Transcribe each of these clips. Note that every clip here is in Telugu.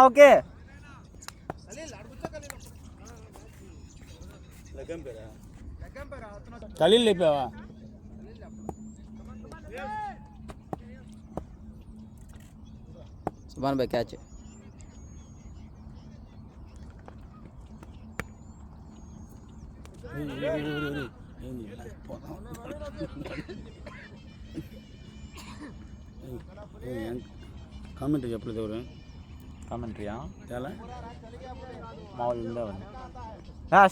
ఓకే ఖలీల్ లేపావా? సుభాన్ భాయ్ క్యాచ్. కామెంటరీ చెప్పలేదు ఎవరు? కామెంటరీయా చాలా మామూలు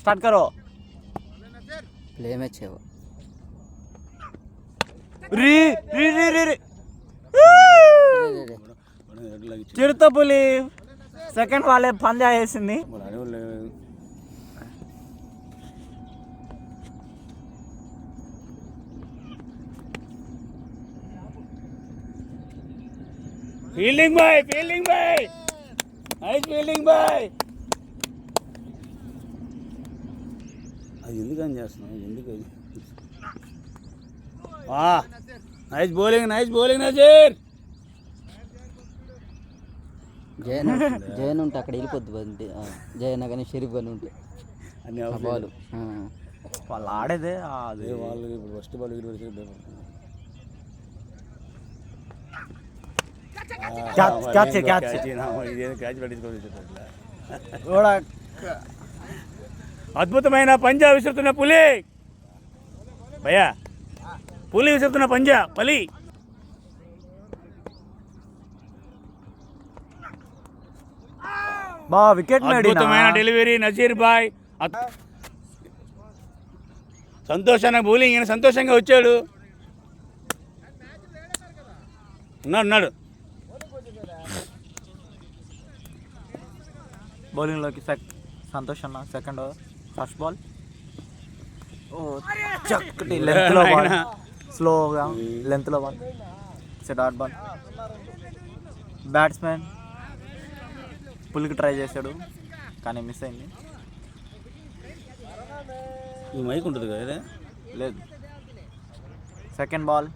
స్టార్ట్ కరో. ప్లే మ్యాచ్ है वो. రీ రీ రీ రీ రీ చిరుతపులి సెకండ్ వాళ్ళే పంజా వేసింది. ఫీల్డింగ్ బాయ్, ఫీల్డింగ్ బాయ్, నైస్ ఫీల్డింగ్ బాయ్. అది ఎందుకని చేస్తున్నావు? ఎందుకు? Nice bowling, nice bowling Nazir. Jayan ఉంటే అక్కడ వెళ్ళిపోద్ది. జయన్ కానీ షరీఫ్ అని ఉంటే అన్ని బాల్ వాళ్ళు ఆడేదే అదే. వాళ్ళు ఇప్పుడు ఫస్ట్ బాల్ అద్భుతమైన పంజా విసురుతున్న పులి భయ్యా, పులి విసురుతున్న పంజా పలి. బా వికెట్ అద్భుతమైన డెలివరీ నజీర్ బాయ్. సంతోషంగా బౌలింగ్, సంతోషంగా వచ్చాడు. ఉన్నాడు బౌలింగ్లోకి సంతోష్ అన్న. సెకండ్ ఓవర్ ఫస్ట్ బాల్ చక్కటి లెంత్లో బాల్, స్లోగా లెంత్లో బాల్, డాట్ బాల్. బ్యాట్స్మెన్ పుల్కి ట్రై చేశాడు కానీ మిస్ అయింది. ఈ మైక్ ఉంటుంది కదా? లేదు. సెకండ్ బాల్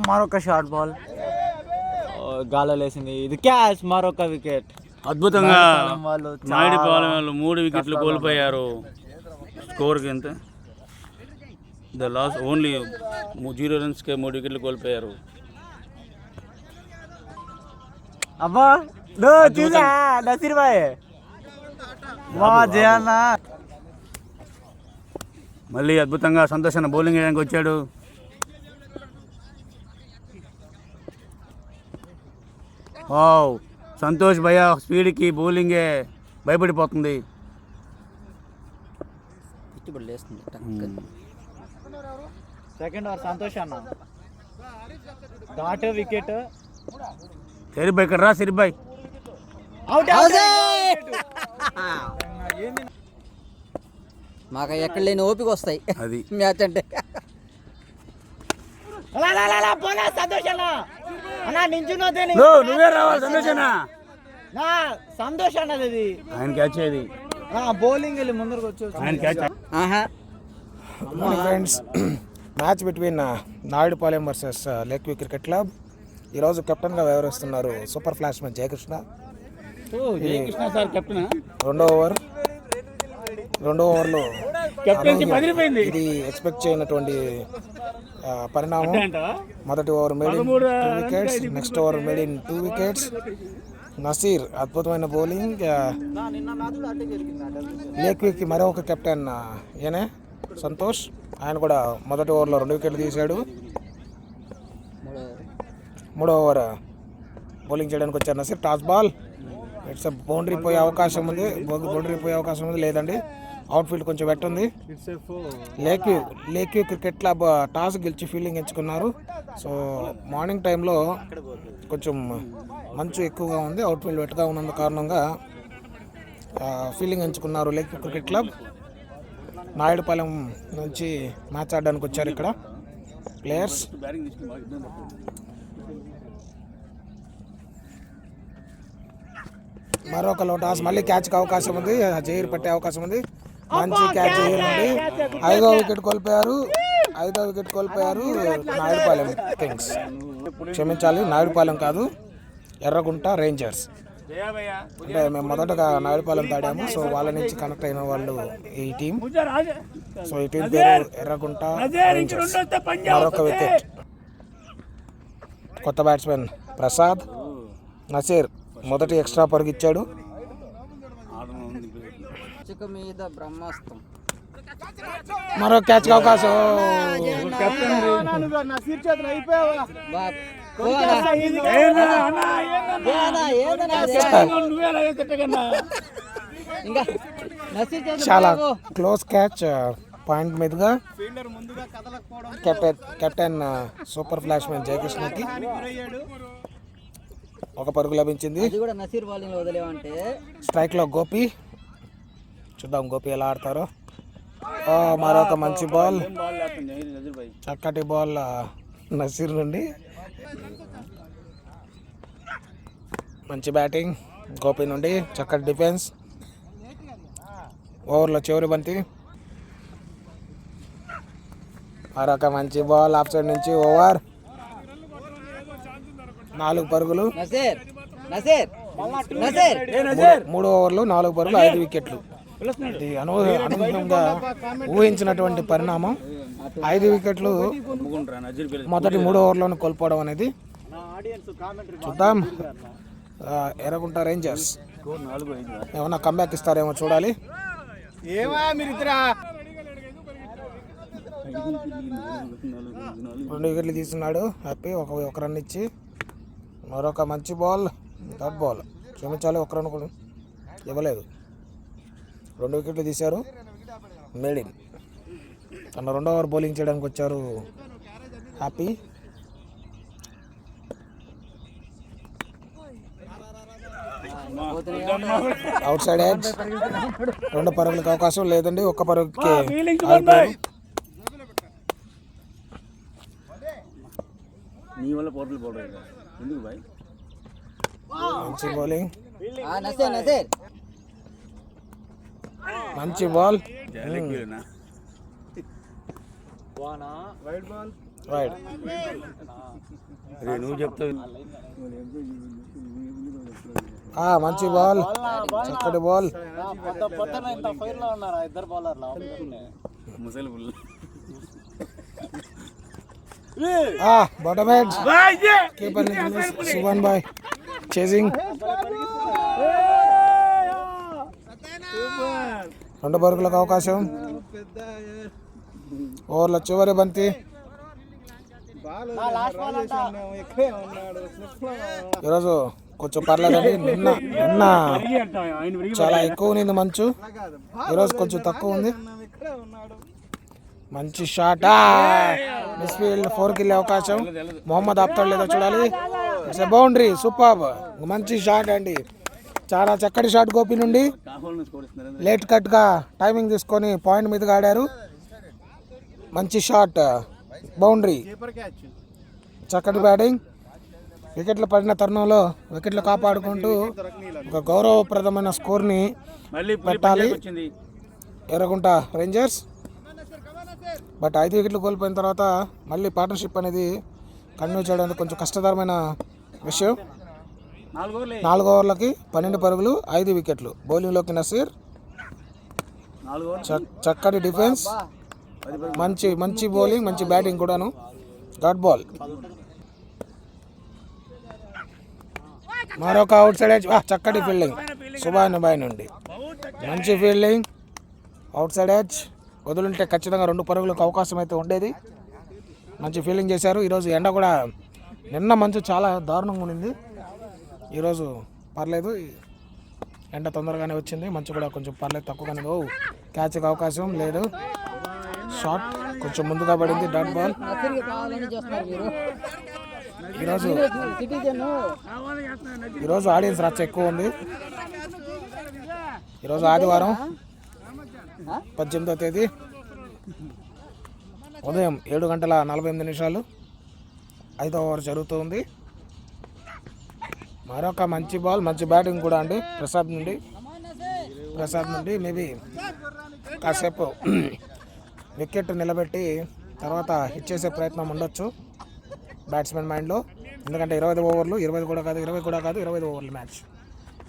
మరొక షార్ట్ బాల్ గాల్లో లేసింది. ఇది క్యాచ్, మరొక వికెట్. అద్భుతంగా నాయుడుపాలెం వాళ్ళు 3 వికెట్లు కోల్పోయారు. స్కోర్కి ఎంత? ద లాస్ ఓన్లీ 0 రన్స్కే 3 వికెట్లు కోల్పోయారు. అబ్బా చూసా నసీర్ బాయ్ మా జయన్న. మళ్ళీ అద్భుతంగా సంతోషాన్ని బౌలింగ్ వేయడానికి వచ్చాడు. సంతోష్ భయ్య స్పీడ్కి బౌలింగే భయపడిపోతుంది. సెకండ్ ఓవర్ సంతోష్ అన్న డాట్ వికెట్. సిరిబాయ్ ఇక్కడ రా, సిరిబాయ్ మాకు ఎక్కడ లేని ఓపిక వస్తాయి అది మ్యాచ్ అంటే. నువ్వే రావాలి సంతోషనా. సంతోష్ అన్నది ఆయన క్యాచ్ అయ్యేది. బౌలింగ్ వెళ్ళి ముందరకు వచ్చి ఆయన catch. Friends, match between Naidupalem versus lake view cricket club. ఈరోజు కెప్టెన్గా వ్యవహరిస్తున్నారు సూపర్ ఫ్లాష్ మ్యాన్ జయకృష్ణ. రెండో ఓవర్లో ఇది ఎక్స్పెక్ట్ చేయనటువంటి పరిణామం. మొదటి over made in 2 wickets, next over made in 2 wickets. Naseer అద్భుతమైన బౌలింగ్. లేక్ వ్యూకి మరొక కెప్టెన్ ఈయనే సంతోష్. ఆయన కూడా మొదటి ఓవర్లో 2 వికెట్లు తీశాడు. మూడో ఓవర్ బౌలింగ్ చేయడానికి వచ్చారు Naseer. Toss ball, it's boundary పోయే అవకాశం ఉంది. లేదండి, అవుట్ఫీల్డ్ కొంచెం వెట్ ఉంది. Lake view cricket club toss గెలిచి ఫీల్డింగ్ ఎంచుకున్నారు. సో మార్నింగ్ టైంలో కొంచెం మంచు ఎక్కువగా ఉంది, అవుట్ఫీల్డ్ వెట్గా ఉన్నందు కారణంగా ఫీల్డింగ్ ఎంచుకున్నారు lake view cricket club. Naidupalem నుంచి మ్యాచ్ ఆడడానికి వచ్చారు ఇక్కడ ప్లేయర్స్. మరొక టాస్, మళ్ళీ క్యాచ్కి అవకాశం ఉంది, జైర్ పట్టే అవకాశం ఉంది. మంచి క్యాచ్ చేయాలండి. 5వ వికెట్ కోల్పోయారు నాయుడుపాలెం కింగ్స్. క్షమించాలి, నాయుడుపాలెం కాదు ఎర్రగుంట రేంజర్స్. అంటే మేము మొదటగా నాయుడుపాలెం ఆడాము, సో వాళ్ళ నుంచి కనెక్ట్ అయిన వాళ్ళు ఈ టీం. సో ఈ టీం పేరు ఎర్రగుంట రేంజర్స్. మరొక వికెట్. కొత్త బ్యాట్స్మెన్ ప్రసాద్. నసీర్ మొదటి ఎక్స్ట్రా పరుగిచ్చాడు. చిక్క మీద బ్రహ్మాస్త్రం. మరో క్యాచ్ అవకాశం. చాలా క్లోజ్ క్యాచ్. పాయింట్ మీదుగా కెప్టెన్ సూపర్ ఫ్లాష్ మ్యాన్ జయకృష్ణకి ఒక పరుగు లభించింది. స్ట్రైక్ లో గోపి. చూద్దాం గోపి ఎలా ఆడతారో. మరొక మంచి బాల్. చక్కటి బాల్ నసీర్ నుండి. మంచి బ్యాటింగ్ గోపి నుండి. చక్కటి డిఫెన్స్. ఓవర్లో చివరి బంతి. మరొక మంచి బాల్ ఆఫ్ సైడ్ నుంచి. ఓవర్ 4 పరుగులు. 3 ఓవర్లు 4 పరుగులు 5 వికెట్లు. ఇది అనూహ్యంగా ఊహించినటువంటి పరిణామం. 5 వికెట్లు మొదటి 3 ఓవర్లోనే కోల్పోవడం అనేది. చూద్దాం ఎర్రగుంట రేంజర్స్ ఏమన్నా కంబ్యాక్ ఇస్తారేమో చూడాలి. 2 వికెట్లు తీసుకున్నాడు హ్యాపీ. ఒక రన్ ఇచ్చి మరొక మంచి బాల్. థర్డ్ బాల్ క్షమించాలి, 1 రన్ కూడా ఇవ్వలేదు. 2 వికెట్లు తీశారు. మేడిన్ తన 2వ ఓవర్ బౌలింగ్ చేయడానికి వచ్చారు హ్యాపీ. Out side edge. 2 పరుగులకు అవకాశం లేదండి. 1 పరుగుకి మంచి బౌలింగ్. మంచి బాల్. వైడ్. నువ్వు చెప్తావు. మంచి బాల్. చక్కటి ball. Bottom edge. Keeper Subhan బాయ్ చేసింగ్. 2 పరుగులకు అవకాశం. ఓవర్ల చివరి బంతి. ఈరోజు కొంచెం పర్లేదండి. నిన్న చాలా ఎక్కువ ఉంది మంచు, ఈరోజు కొంచెం తక్కువ ఉంది. మంచి షాట్. Miss field. 4కి వెళ్ళే అవకాశం. మొహమ్మద్ ఆపుతాడు లేదో చూడాలి. It's a boundary. సూపర్. మంచి షాట్ అండి. చాలా చక్కటి షాట్ గోపి నుండి. లేట్ కట్గా టైమింగ్ తీసుకొని పాయింట్ మీదగా ఆడారు. మంచి షాట్. బౌండరీ. చక్కటి బ్యాటింగ్. వికెట్లు పడిన తరుణంలో వికెట్లు కాపాడుకుంటూ ఒక గౌరవప్రదమైన స్కోర్ని పెట్టాలి ఎర్రగుంట రేంజర్స్. బట్ 5 వికెట్లు కోల్పోయిన తర్వాత మళ్ళీ పార్ట్నర్షిప్ అనేది కంటిన్యూ చేయడానికి కొంచెం కష్టతరమైన విషయం. 4 ఓవర్లకి 12 పరుగులు 5 వికెట్లు. బౌలింగ్లోకి నసీర్. చక్కటి డిఫెన్స్. మంచి బౌలింగ్, మంచి బ్యాటింగ్ కూడాను. Dot ball. మరొక అవుట్ సైడ్ ఎడ్జ్. చక్కటి ఫీల్డింగ్ సుభాన్ బాయ్ నుండి. మంచి ఫీల్డింగ్. Outside edge. వదులుంటే ఖచ్చితంగా 2 పరుగులకు అవకాశం అయితే ఉండేది. మంచి ఫీల్డింగ్ చేశారు. ఈరోజు ఎండ కూడా, నిన్న మంచు చాలా దారుణంగా ఉండింది, ఈరోజు పర్లేదు. ఎండ తొందరగానే వచ్చింది, మంచు కూడా కొంచెం పర్లేదు తక్కువగానే. క్యాచ్కి అవకాశం లేదు. షాట్ కొంచెం ముందుగా పడింది. Dot ball. ఈరోజు ఆడియన్స్ రచ్చ ఎక్కువ ఉంది. ఈరోజు ఆదివారం 18వ తేదీ ఉదయం 7:48 5వ ఓవర్ జరుగుతుంది. మరొక మంచి బాల్, మంచి బ్యాటింగ్ కూడా అండి ప్రసాద్ నుండి. మేబీ కాసేపు వికెట్ నిలబెట్టి తర్వాత హిట్ చేసే ప్రయత్నం ఉండొచ్చు బ్యాట్స్మెన్ మైండ్లో. ఎందుకంటే 25 ఓవర్లు 20 కూడా కాదు 25 ఓవర్లు మ్యాచ్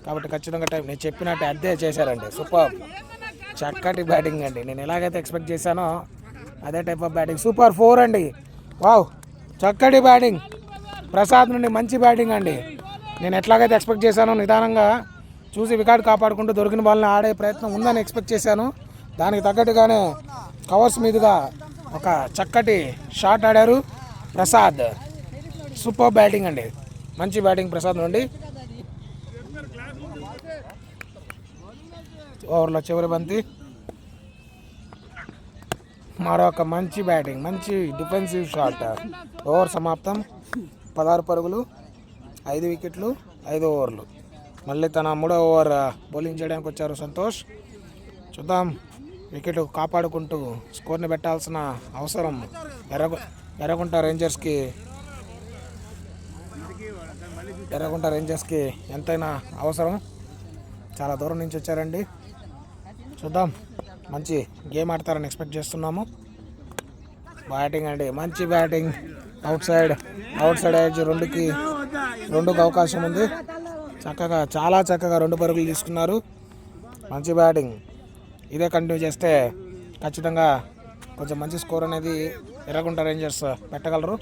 కాబట్టి ఖచ్చితంగా టైం నేను చెప్పినట్టు అదే చేశారండి. సూపర్, చక్కటి బ్యాటింగ్ అండి. నేను ఎలాగైతే ఎక్స్పెక్ట్ చేశానో అదే టైప్ ఆఫ్ బ్యాటింగ్. సూపర్ 4 అండి. వావ్, చక్కటి బ్యాటింగ్ ప్రసాద్ నుండి, మంచి బ్యాటింగ్ అండి. నేను ఎట్లాగైతే ఎక్స్పెక్ట్ చేశానో నిదానంగా చూసి వికెట్ కాపాడుకుంటూ దొరికిన బాల్ని ఆడే ప్రయత్నం ఉందని ఎక్స్పెక్ట్ చేశాను. దానికి తగ్గట్టుగానే కవర్స్ మీదుగా ఒక చక్కటి షాట్ ఆడారు ప్రసాద్. సూపర్ బ్యాటింగ్ అండి, మంచి బ్యాటింగ్ ప్రసాద్ నుండి. ఓవర్లో చివరి బంతి, మరొక మంచి బ్యాటింగ్, మంచి డిఫెన్సివ్ షాట్. ఓవర్ సమాప్తం. 16 పరుగులు, 5 వికెట్లు, 5 ఓవర్లు. మళ్ళీ తన 3వ ఓవర్ బౌలింగ్ చేయడానికి వచ్చారు సంతోష్. చూద్దాం, వికెట్ కాపాడుకుంటూ స్కోర్ని పెట్టాల్సిన అవసరం ఎర్రగుంట రేంజర్స్కి ఎంతైనా అవసరం. చాలా దూరం నుంచి వచ్చారండి. చూద్దాం, మంచి గేమ్ ఆడతారని ఎక్స్పెక్ట్ చేస్తున్నాము. బ్యాటింగ్ అండి, మంచి బ్యాటింగ్. అవుట్ సైడ్ ఎడ్జ్ 2కి అవకాశం ఉంది. చక్కగా, చాలా చక్కగా 2 పరుగులు తీసుకున్నారు. మంచి బ్యాటింగ్. ఇదే కంటిన్యూ చేస్తే ఖచ్చితంగా కొంచెం మంచి స్కోర్ అనేది ఎర్రగుంట రేంజర్స్ పెట్టగలరు.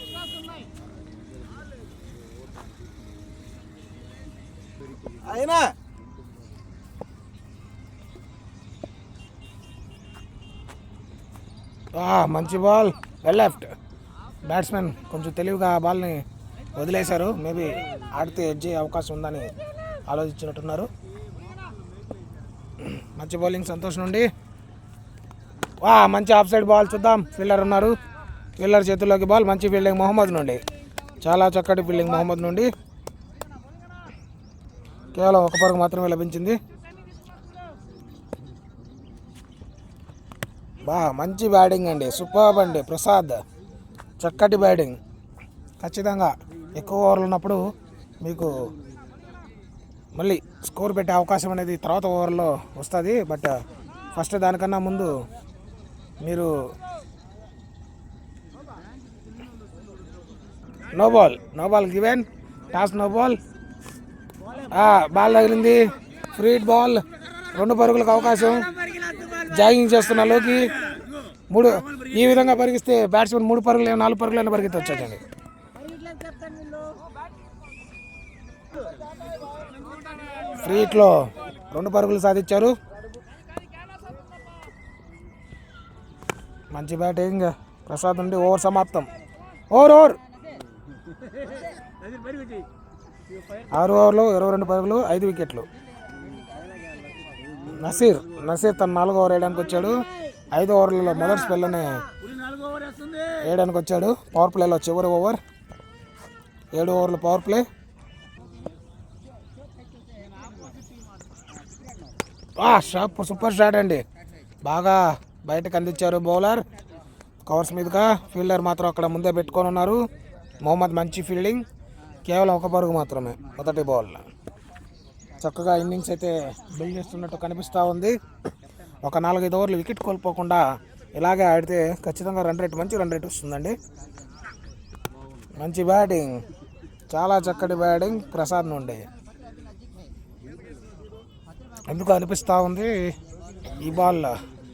అయినా మంచి బాల్, వెల్ లెఫ్ట్. బ్యాట్స్మెన్ కొంచెం తెలివిగా ఆ బాల్ని వదిలేశారు. మేబీ ఆడితే ఎడ్జ్ అయ్యే అవకాశం ఉందని ఆలోచించినట్టున్నారు. మంచి బౌలింగ్ సంతోష్ నుండి. మంచి ఆఫ్ సైడ్ బాల్. చూద్దాం, ఫీల్డర్ ఉన్నారు, ఫీల్డర్ చేతుల్లోకి బాల్. మంచి ఫీల్డింగ్ మొహమ్మద్ నుండి, చాలా చక్కటి ఫీల్డింగ్ మొహమ్మద్ నుండి. కేవలం 1 పరుగు మాత్రమే లభించింది. మంచి బ్యాటింగ్ అండి, సూపర్బ్ అండి ప్రసాద్. చక్కటి బ్యాటింగ్. ఖచ్చితంగా ఎక్కువ ఓవర్లు ఉన్నప్పుడు మీకు మళ్ళీ స్కోర్ పెట్టే అవకాశం అనేది తర్వాత ఓవర్లో వస్తుంది. బట్ ఫస్ట్ దానికన్నా ముందు మీరు no ball given, toss no ball. Ball తగిలింది, ఫ్రీ బాల్. 2 పరుగులకు అవకాశం. జాగింగ్ చేస్తున్న లోకి 3. ఈ విధంగా పరిగిస్తే బ్యాట్స్మెన్ 3 పరుగులు 4 పరుగులైనా పరిగెత్తొచ్చండి. ఫ్రీట్లో 2 పరుగులు సాధించారు. మంచి బ్యాటింగ్ ప్రసాద్ నుండి. ఓవర్ సమాప్తం. ఓవర్ 6 ఓవర్లు 22 పరుగులు, 5 వికెట్లు. నసీర్ తన 4వ ఓవర్ వేయడానికి వచ్చాడు. 5 ఓవర్లలో మొదటి స్పెల్లోనే వేయడానికి వచ్చాడు. పవర్ ప్లేలో చివరి ఓవర్. 7 ఓవర్లు పవర్ ప్లే. సూపర్ షాట్ అండి, బాగా బయటకు అందించారు బౌలర్. కవర్స్ మీదుగా ఫీల్డర్ మాత్రం అక్కడ ముందే పెట్టుకొని ఉన్నారు. మొహమ్మద్ మంచి ఫీల్డింగ్. కేవలం 1 పరుగు మాత్రమే మొదటి బాల్. చక్కగా ఇన్నింగ్స్ అయితే బిల్డ్ చేస్తున్నట్టు కనిపిస్తూ ఉంది. ఒక 4-5 ఓవర్లు వికెట్ కోల్పోకుండా ఇలాగే ఆడితే ఖచ్చితంగా మంచి రన్ రేట్ వస్తుందండి. మంచి బ్యాటింగ్, చాలా చక్కటి బ్యాటింగ్ ప్రసాద్ నుండి. ఎందుకు అనిపిస్తూ ఉంది ఈ బాల్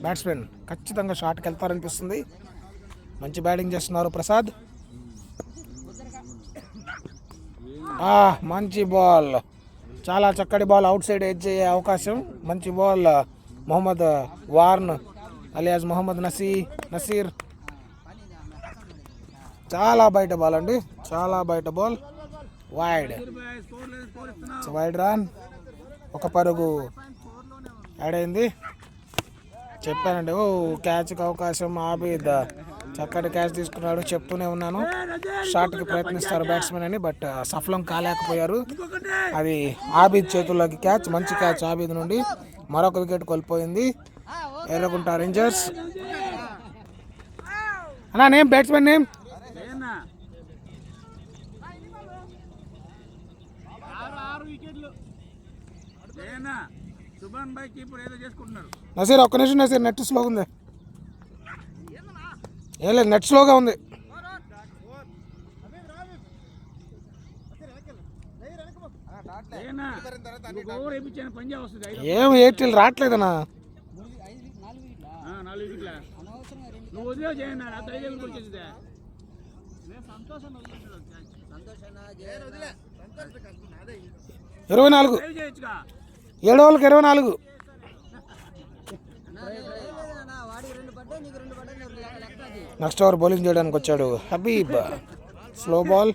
బ్యాట్స్మెన్ ఖచ్చితంగా షాట్కి వెళ్తారనిపిస్తుంది. మంచి బ్యాటింగ్ చేస్తున్నారు ప్రసాద్. మంచి బాల్, చాలా చక్కటి బాల్. అవుట్ సైడ్ ఎడ్జ్ అయ్యే అవకాశం. మంచి ball Mohammad Warne alias Mohammad Nasir. చాలా బయట బాల్ అండి, చాలా బయట బాల్. Wide run. 1 పరుగు యాడ్ అయింది. చెప్పానండి, క్యాచ్కి అవకాశం. ఆబిద్ చక్కటి క్యాచ్ తీసుకున్నాడు. చెప్తూనే ఉన్నాను షాట్కి ప్రయత్నిస్తారు బ్యాట్స్మెన్ అని, బట్ సఫలం కాలేకపోయారు. అది ఆబిద్ చేతుల్లోకి క్యాచ్, మంచి క్యాచ్ ఆబిద్ నుండి. మరొక వికెట్ కోల్పోయింది ఎర్రగుంట రేంజర్స్. అన్నా నేమ్, బ్యాట్స్మెన్ నేమ్? నసీర్, ఒక్క నిమిషం నసీర్, నెట్ స్లోగా ఉంది. ఏం లేదు, నెట్ స్లోగా ఉంది. ఏం ఎయిర్టెల్ రావట్లేదన్నా. నువ్వు వదిలే చేయండి 24 7 ఓవర్లకు 24. నెక్స్ట్ ఓవర్ బౌలింగ్ చేయడానికి వచ్చాడు Habib. Slow ball,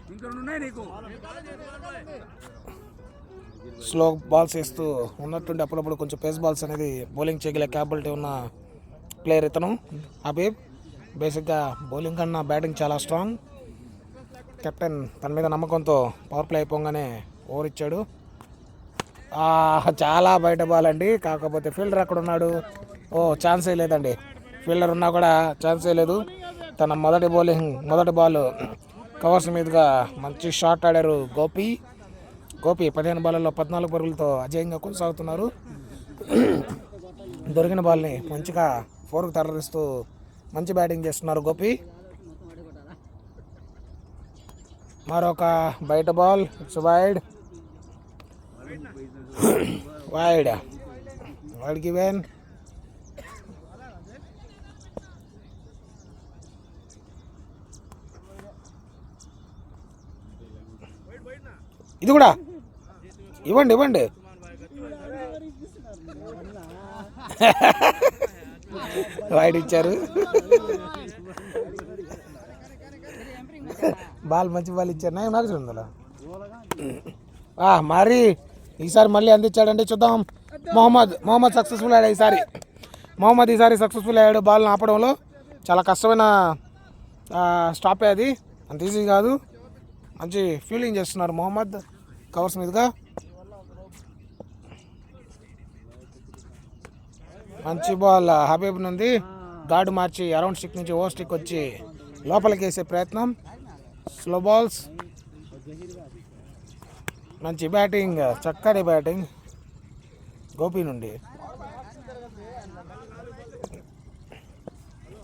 slow balls వేస్తూ ఉన్నట్టుండి అప్పుడప్పుడు కొంచెం పేస్ బాల్స్ అనేది బౌలింగ్ చేయగల క్యాపబిలిటీ ఉన్న ప్లేయర్ ఇతను హబీబ్. బేసిక్గా బౌలింగ్ కన్నా బ్యాటింగ్ చాలా స్ట్రాంగ్. కెప్టెన్ తన మీద నమ్మకంతో పవర్ ప్లే అయిపోగానే ఓవర్ ఇచ్చాడు. చాలా బయట బాల్ అండి. కాకపోతే ఫీల్డర్ అక్కడ ఉన్నాడు. ఛాన్సే లేదండి. ఫీల్డర్ ఉన్నా కూడా ఛాన్సే లేదు. తన మొదటి బాల్ కవర్స్ మీదుగా మంచి షాట్ ఆడారు గోపి. 15 బాళ్ళలో 14 పరుగులతో అజేయంగా కొనసాగుతున్నారు. దొరికిన బాల్ని మంచిగా 4కు తరలిస్తూ మంచి బ్యాటింగ్ చేస్తున్నారు గోపి. మరొక బయట బాల్, ఇట్స్ వైడ్ గివెన్. ఇది కూడా ఇవ్వండి. వైడ్ ఇచ్చారు. బాల్ మంచి బాల్ ఇచ్చారు. నాకు చూడాలి మరి ఈసారి మళ్ళీ అందించాడండి. చూద్దాం. మొహమ్మద్ సక్సెస్ఫుల్ అయ్యాడు ఈసారి. ఈసారి సక్సెస్ఫుల్ అయ్యాడు. బాల్ని ఆపడంలో చాలా కష్టమైన స్టాప్ అది, అంత ఈజీ కాదు. మంచి ఫీల్డింగ్ చేస్తున్నారు మొహమ్మద్ కవర్స్ మీదుగా. మంచి బాల్ హబీబ్ నుండి గార్డు మార్చి అరౌండ్ స్టిక్ నుంచి ఓవర్ స్టిక్ వచ్చి లోపలికి వేసే ప్రయత్నం. స్లో బాల్స్, మంచి బ్యాటింగ్, చక్కటి బ్యాటింగ్ గోపి నుండి.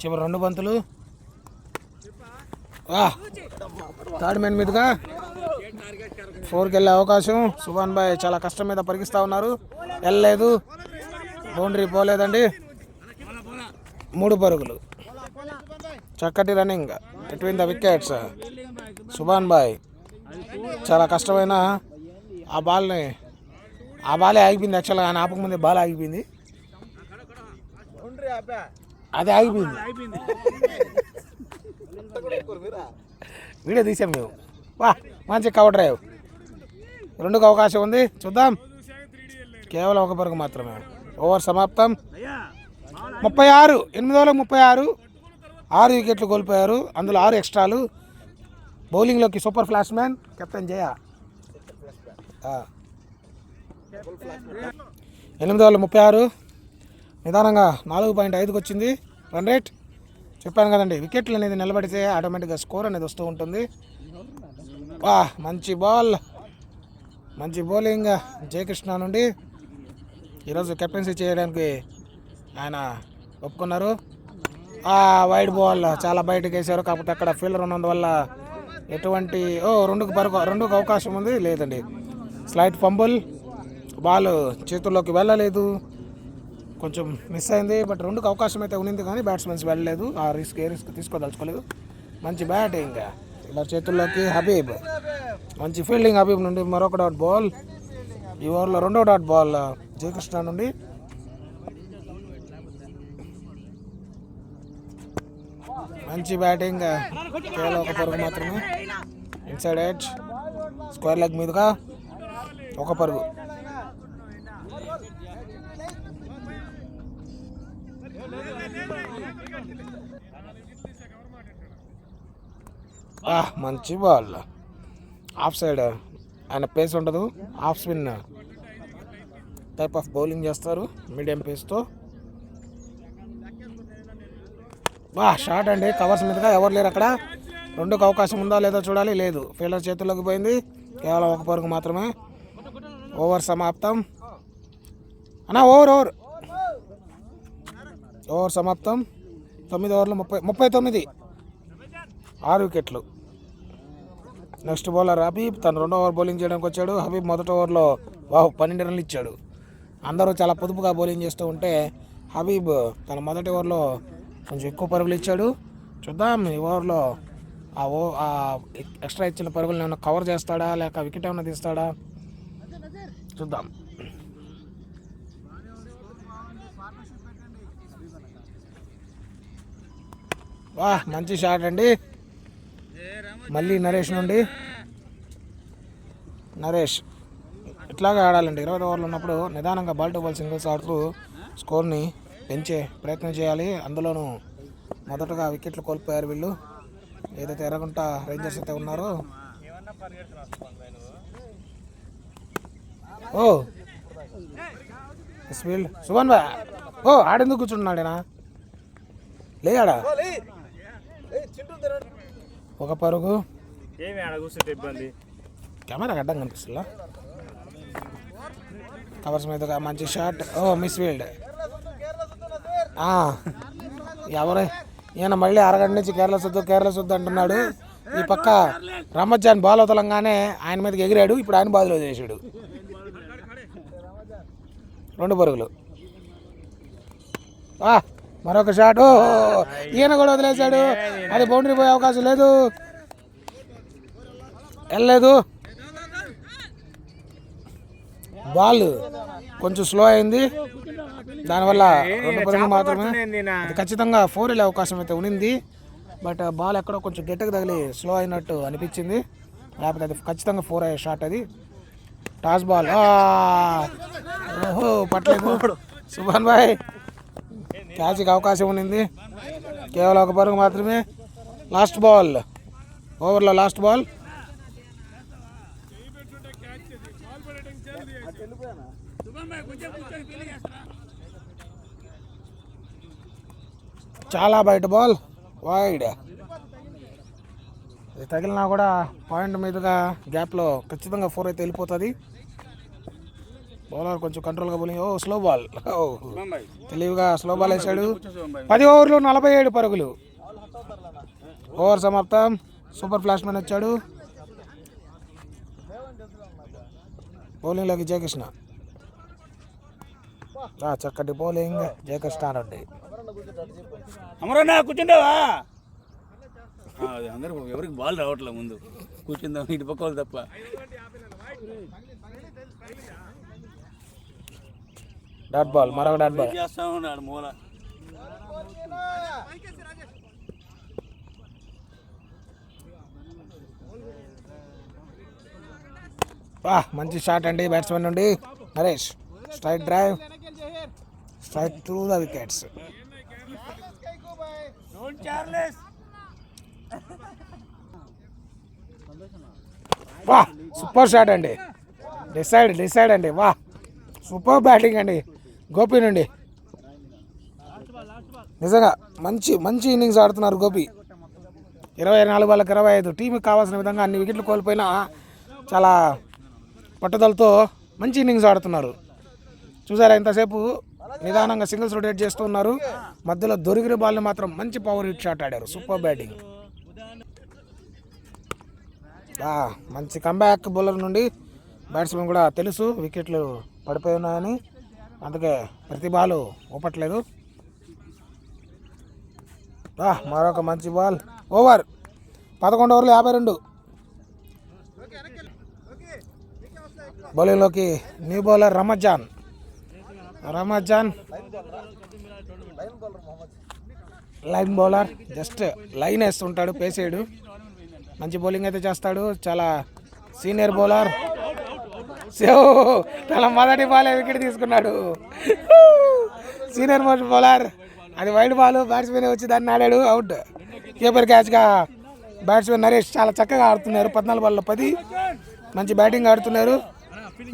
చివరి 2 బంతులు. థర్డ్ మ్యాన్ మీదుగా 4కి వెళ్ళే అవకాశం. సుభాన్ భాయ్ చాలా కష్టం మీద పరిగిస్తూ ఉన్నారు. వెళ్ళలేదు, బౌండరీ పోలేదండి. 3 పరుగులు. చక్కటి running between the wickets. Subhan Bhai చాలా కష్టమైన ఆ బాలే ఆగిపోయింది. యాక్చువల్గా ఆయన ఆపకముందే బాల్ ఆగిపోయింది. అదే ఆగిపోయింది. వీడియో తీసాం మేము. మంచి కవర్ డ్రైవ్. 2కు అవకాశం ఉంది. చూద్దాం. కేవలం 1 పరుగు మాత్రమే. ఓవర్ సమాప్తం. 36 8 ఓవర్లకు 36 6 వికెట్లు కోల్పోయారు. అందులో 6 ఎక్స్ట్రాలు. బౌలింగ్లోకి సూపర్ ఫ్లాష్ మ్యాన్ కెప్టెన్ జయ. 8 ఓవర్లు 36 నిదానంగా 4.5కి వచ్చింది రన్ రేట్. చెప్పాను కదండి, వికెట్లు అనేది నిలబడితే ఆటోమేటిక్గా స్కోర్ అనేది వస్తూ ఉంటుంది. మంచి బాల్, మంచి బౌలింగ్ జయకృష్ణ నుండి. ఈరోజు కెప్టెన్సీ చేయడానికి ఆయన ఒప్పుకున్నారు. వైడ్ బాల్ చాలా బయటకు వేశారు. కాకపోతే అక్కడ ఫీల్డర్ ఉన్నందువల్ల ఎటువంటి 2కు అవకాశం ఉంది. లేదండి, స్లైట్ ఫంబుల్. బాల్ చేతుల్లోకి వెళ్ళలేదు, కొంచెం మిస్ అయింది. బట్ 2కు అవకాశం అయితే ఉన్నింది కానీ బ్యాట్స్మెన్స్ వెళ్ళలేదు. ఆ రిస్క్ తీసుకోదలుచుకోలేదు. మంచి బ్యాటింగ్ ఇలా చేతుల్లోకి హబీబ్. మంచి ఫీల్డింగ్ హబీబ్ నుండి. మరొక డాట్ బాల్. ఈ ఓవర్లో 2వ డాట్ బాల్ జయకృష్ణ నుండి. మంచి బ్యాటింగ్, కేవలం 1 పరుగు మాత్రమే. ఇన్సైడ్ ఎడ్జ్ స్క్వేర్ లెగ్ మీదుగా 1 పరుగు. మంచి బాల్. ఆఫ్ సైడ్ ఆయన పేస్ ఉండదు. Of spin type of bowling చేస్తారు మీడియం పేస్తో. షాట్ అండి కవర్స్ మీదుగా. ఎవరు లేరు అక్కడ. 2కు అవకాశం ఉందా లేదో చూడాలి. లేదు, ఫీల్డర్ చేతుల్లోకి పోయింది. కేవలం 1 పరుగు మాత్రమే. ఓవర్ సమాప్తం. ఓవర్ సమాప్తం. 9 ఓవర్లు 39 6 వికెట్లు. నెక్స్ట్ బౌలర్ హబీబ్ తను 2వ ఓవర్ బౌలింగ్ చేయడానికి వచ్చాడు. హబీబ్ మొదటి ఓవర్లో 12 రన్లు ఇచ్చాడు. అందరూ చాలా పొదుపుగా బౌలింగ్ చేస్తూ ఉంటే హబీబ్ తన మొదటి ఓవర్లో కొంచెం ఎక్కువ పరుగులు ఇచ్చాడు. చూద్దాం ఈ ఓవర్లో ఆ ఎక్స్ట్రా ఇచ్చిన పరుగులను ఏమైనా కవర్ చేస్తాడా లేక వికెట్ ఏమైనా తీస్తాడా చూద్దాం. మంచి షాట్ అండి. మళ్ళీ నరేష్ నుండి. నరేష్ ఇట్లాగే ఆడాలండి. 20 ఓవర్లు ఉన్నప్పుడు నిదానంగా బాల్ టు బాల్ సింగిల్స్ ఆడుతూ స్కోర్ని పెంచే ప్రయత్నం చేయాలి. అందులోనూ మొదటగా వికెట్లు కోల్పోయారు వీళ్ళు, ఏదైతే ఎర్రగుంట రేంజర్స్ అయితే ఉన్నారో. స్పీల్డ్ సుమన్ బాయ్. ఆడెందుకు కూర్చున్నాడేనా? లేడా? ఒక పరుగు. కెమెరా అడ్డం కనిపిస్తుందా? కవర్స్ మీదుగా మంచి షాట్. Miss field. ఎవరు ఈయన మళ్ళీ అరగంట నుంచి కేరళ సుద్దు అంటున్నాడు. ఈ పక్క రమజాన్ బాల్ వదలంగానే ఆయన మీదకి ఎగిరాడు. ఇప్పుడు ఆయన బాధలో చేశాడు. 2 పరుగులు. మరొక షాట్. ఈయన కూడా వదిలేశాడు. అది బౌండరీ పోయే అవకాశం లేదు. వెళ్ళలేదు. బాల్ కొంచెం స్లో అయింది. దానివల్ల 2 పరుగులు మాత్రమే. అది ఖచ్చితంగా 4 వెళ్ళే అవకాశం అయితే ఉంది. బట్ బాల్ ఎక్కడో కొంచెం గట్టిగా తగిలి స్లో అయినట్టు అనిపించింది. లేకపోతే అది ఖచ్చితంగా 4 అయ్యే షాట్ అది. Toss ball. పట్టలేదు సుభాన్ భాయ్. క్యాచ్కి అవకాశం ఉంది. కేవలం 1 పరుగు మాత్రమే. Last ball. ఓవర్లో లాస్ట్ బాల్. చాలా బయట బాల్. వైడ్. ఇది తగిలినా కూడా పాయింట్ మీదుగా గ్యాప్లో ఖచ్చితంగా 4 అయితే వెళ్ళిపోతుంది. బౌలర్ కొంచెం కంట్రోల్గా బౌలింగ్. Slow ball. తెలివిగా స్లో బాల్ వేసాడు. 10 ఓవర్లు 47 పరుగులు. ఓవర్ సమాప్తం. సూపర్ ఫ్లాష్ మ్యాన్ వచ్చాడు. బౌలింగ్లోకి జయకృష్ణ. చక్కటి బౌలింగ్ జయకృష్ణ నుండి. అమరన్నా కూర్చుంటావా? అందరూ ఎవరికి బాల్ రావట్లే, ముందు కూర్చుందాం ఇటు పక్క వాళ్ళు తప్ప. Dot ball. మరొక డాట్ బాల్. చేస్తా ఉన్నాడు మూల. మంచి షాట్ అండి బ్యాట్స్మెన్ నుండి. Naresh straight drive, straight through the wickets. Super shot అండి. డిసైడ్ అండి. సూపర్ బ్యాటింగ్ అండి గోపి నుండి. నిజంగా మంచి ఇన్నింగ్స్ ఆడుతున్నారు గోపి. 24 బాళ్ళకి 25. టీంకి కావాల్సిన విధంగా అన్ని వికెట్లు కోల్పోయినా చాలా పట్టుదలతో మంచి ఇన్నింగ్స్ ఆడుతున్నారు. చూసారా ఇంతసేపు నిదానంగా సింగిల్స్ రొటేట్ చేస్తూ ఉన్నారు. మధ్యలో దొరికిన బాల్ని మాత్రం మంచి పవర్ హిట్ షాట్ ఆడారు. Super batting. మంచి కంబ్యాక్ బౌలర్ నుండి. బ్యాట్స్మెన్ కూడా తెలుసు వికెట్లు పడిపోయి ఉన్నాయని, అందుకే ప్రతి బాల్ ఊపట్లేదు. మరొక మంచి బాల్. ఓవర్. 11 ఓవర్లు 52. బౌలింగ్లోకి new bowler Ramzan line bowler. Just line వేస్తుంటాడు, పేసేయడు. మంచి బౌలింగ్ అయితే చేస్తాడు. చాలా సీనియర్ బౌలర్. తన మొదటి బాలే వికెట్ తీసుకున్నాడు. Senior most bowler. అది వైడ్ బాల్. బ్యాట్స్మెన్ వచ్చి దాన్ని ఆడాడు. అవుట్. కీపర్ క్యాచ్గా బ్యాట్స్మెన్ నరేష్ చాలా చక్కగా ఆడుతున్నారు. 14 బాల్లో 10. మంచి బ్యాటింగ్ ఆడుతున్నారు.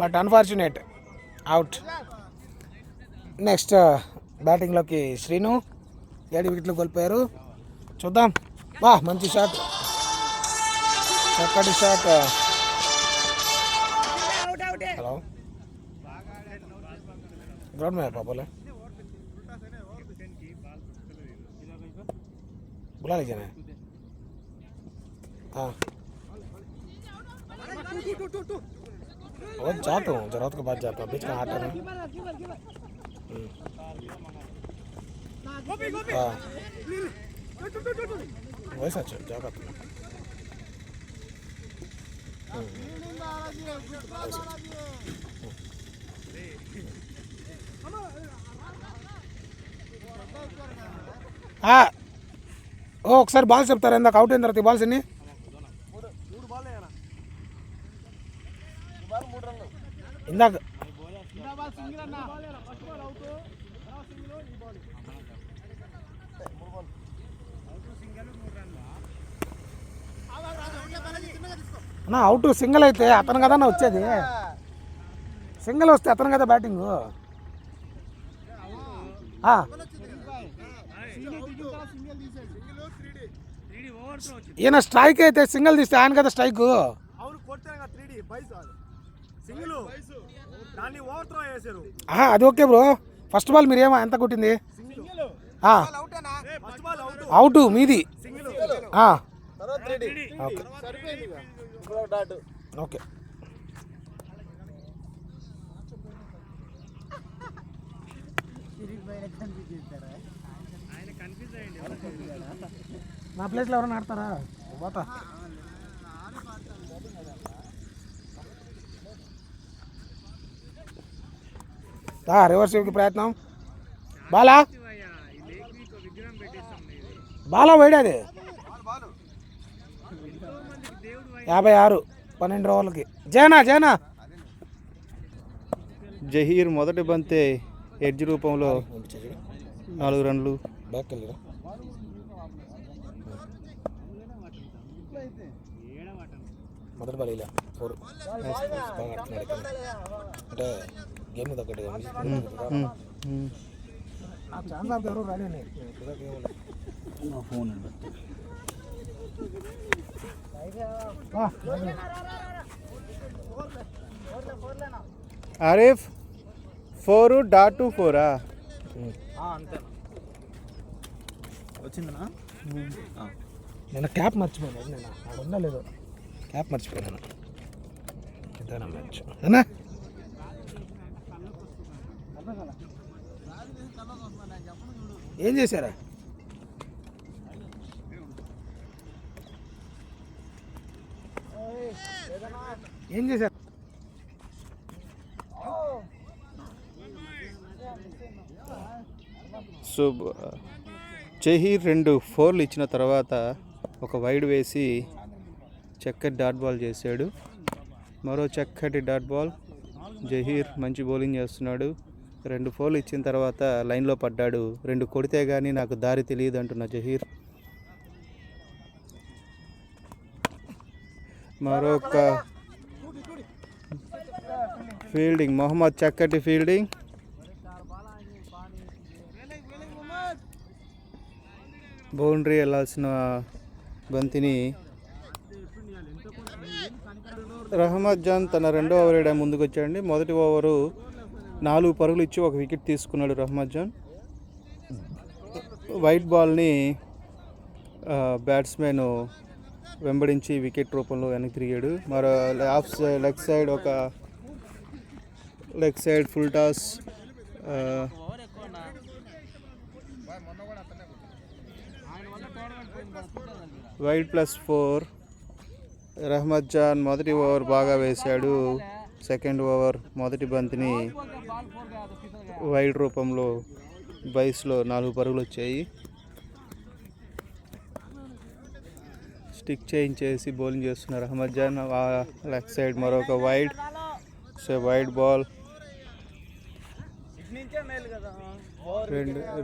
But unfortunate out. నెక్స్ట్ బ్యాటింగ్లోకి శ్రీను. 7 వికెట్లు కోల్పోయారు. చూద్దాం. మంచి షాట్, చక్కటి షాట్. హలో గ్రౌండ్ में बोले बुला लीजिए ना. वो जाता हूँ, जरूरत के बाद जाता हूँ, बीच में आता नहीं। हाँ वैसा चल जाता था। ఒకసారి బాల్ చెప్తారా ఇందాక అవుట్ అయిన తర్వాత ఈ బాల్స్ ఎన్ని ఇందాక అన్నా అవుట్ సింగిల్ అయితే అతను కదా వచ్చేది, సింగిల్ వస్తే అతను కదా బ్యాటింగ్. ఈయన స్ట్రైక్ అయితే సింగిల్ తీస్తే ఆయన కదా స్ట్రైక్. అది ఓకే బ్రో. ఫస్ట్ బాల్ మీరు ఎంత కొట్టింది? అవుట్ మీది. ఓకే నా ప్లేస్లో ఎవరైనా ఆడతారా? పోతా రివర్స్ ప్రయత్నం. బాలా బాలా వేడాది 56 12 ఓవర్లకి. జైనా జహీర్ మొదటి బంతే ఎడ్జ్ రూపంలో 4 రన్లు. మొదటి బాల్ ఇలా 4 అంటే గేమ్ తగ్గట్టు ఛాన్స్ అంత ఎవరు రాలేని ఫోన్ ఆరిఫ్ 4.24 అంతే వచ్చిందనా? నేను క్యాప్ మర్చిపోయాను. నేను అక్కడ ఉండలేదు, క్యాప్ మర్చిపోయాను. ఇదేనా మ్యాచ్ అన్నా? ఏం చేశారా? ఏం చేశారు? సో జహీర్ 2 4లు ఇచ్చిన తర్వాత ఒక వైడ్ వేసి చక్కటి డాట్ బాల్ చేశాడు. మరో చక్కటి డాట్ బాల్. జహీర్ మంచి బౌలింగ్ చేస్తున్నాడు. 2 4లు ఇచ్చిన తర్వాత లైన్లో పడ్డాడు. 2 కొడితే కానీ నాకు దారి తెలియదు అంటున్న జహీర్. మరొక ఫీల్డింగ్, మొహమ్మద్ చక్కటి ఫీల్డింగ్. బౌండరీ వెళ్ళాల్సిన బంతిని రహమత్ జాన్ తన 2వ ఓవర్ వేయడానికి ముందుకు వచ్చాడండి. మొదటి ఓవరు 4 పరుగులు ఇచ్చి 1 వికెట్ తీసుకున్నాడు రహమత్ జాన్. వైట్ బాల్ని బ్యాట్స్మెన్ వెంబడించి వికెట్ రూపంలో వెనక్కి తిరిగాడు. మరో leg side full toss. Wide +4. Rahmat Jan మొదటి ఓవర్ బాగా వేశాడు. సెకండ్ ఓవర్ మొదటి బంతిని వైడ్ రూపంలో బైస్లో 4 పరుగులు వచ్చాయి. స్టిక్ చేయించేసి బౌలింగ్ చేస్తున్నారు రహమత్ జాన్. లెగ్ సైడ్ మరొక వైడ్. Wide ball.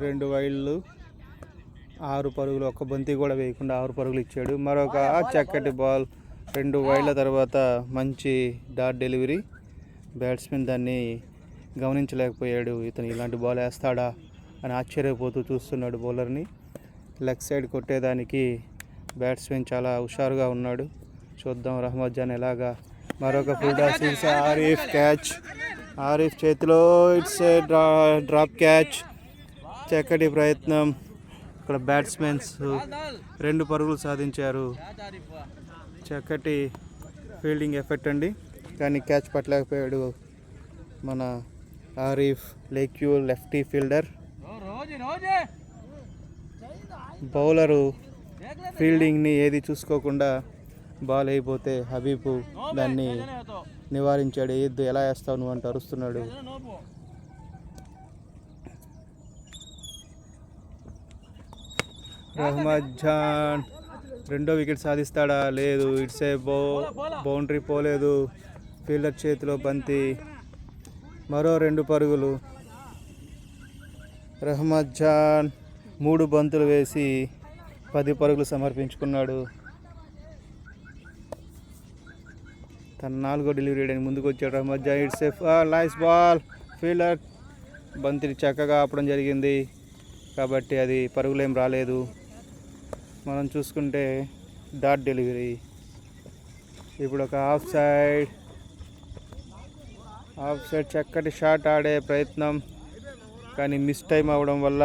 2 వైడ్లు 6 పరుగులు. 1 బంతి కూడా వేయకుండా 6 పరుగులు ఇచ్చాడు. మరొక చక్కటి బాల్. 2 వైడ్ల తర్వాత మంచి డాట్ డెలివరీ. బ్యాట్స్మెన్ దాన్ని గమనించలేకపోయాడు. ఇతను ఇలాంటి బాల్ వేస్తాడా అని ఆశ్చర్యపోతూ చూస్తున్నాడు బౌలర్ని. లెగ్ సైడ్ కొట్టేదానికి బ్యాట్స్మెన్ చాలా హుషారుగా ఉన్నాడు. చూద్దాం రహమత్ జాన్ ఎలాగా. మరొక full toss. Arif catch. Arif చేతిలో ఇట్స్ డ్రాప్ క్యాచ్. చక్కటి ప్రయత్నం. ఇక్కడ బ్యాట్స్మెన్స్ 2 పరుగులు సాధించారు. చక్కటి ఫీల్డింగ్ ఎఫెక్ట్ అండి, కానీ క్యాచ్ పట్టలేకపోయాడు మన ఆరిఫ్ లేక్యూ లెఫ్టీ ఫీల్డర్. బౌలరు ఫీల్డింగ్ని ఏది చూసుకోకుండా బాల్ అయిపోతే హబీబ్ దాన్ని నివారించాడు. ఏది ఎలా వేస్తావు నువ్వు అంటూ అరుస్తున్నాడు. రహ్మద్ జాన్ రెండో వికెట్ సాధిస్తాడా? లేదు. ఇట్స్ ఏ బౌండరీ పోలేదు. ఫీల్డర్ చేతిలో బంతి. మరో 2 పరుగులు. రహ్మద్ జాన్ 3 బంతులు వేసి 10 పరుగులు సమర్పించుకున్నాడు. తన 4వ డెలివరీ వేయడానికి ముందుకు వచ్చాడు Rahmat Jan. It's a nice ball. Fielder బంతిని చక్కగా ఆపడం జరిగింది కాబట్టి అది పరుగులేం రాలేదు. మనం చూసుకుంటే డాట్ డెలివరీ. ఇప్పుడు ఒక ఆఫ్ సైడ్ చక్కటి షాట్ ఆడే ప్రయత్నం, కానీ మిస్ టైం అవ్వడం వల్ల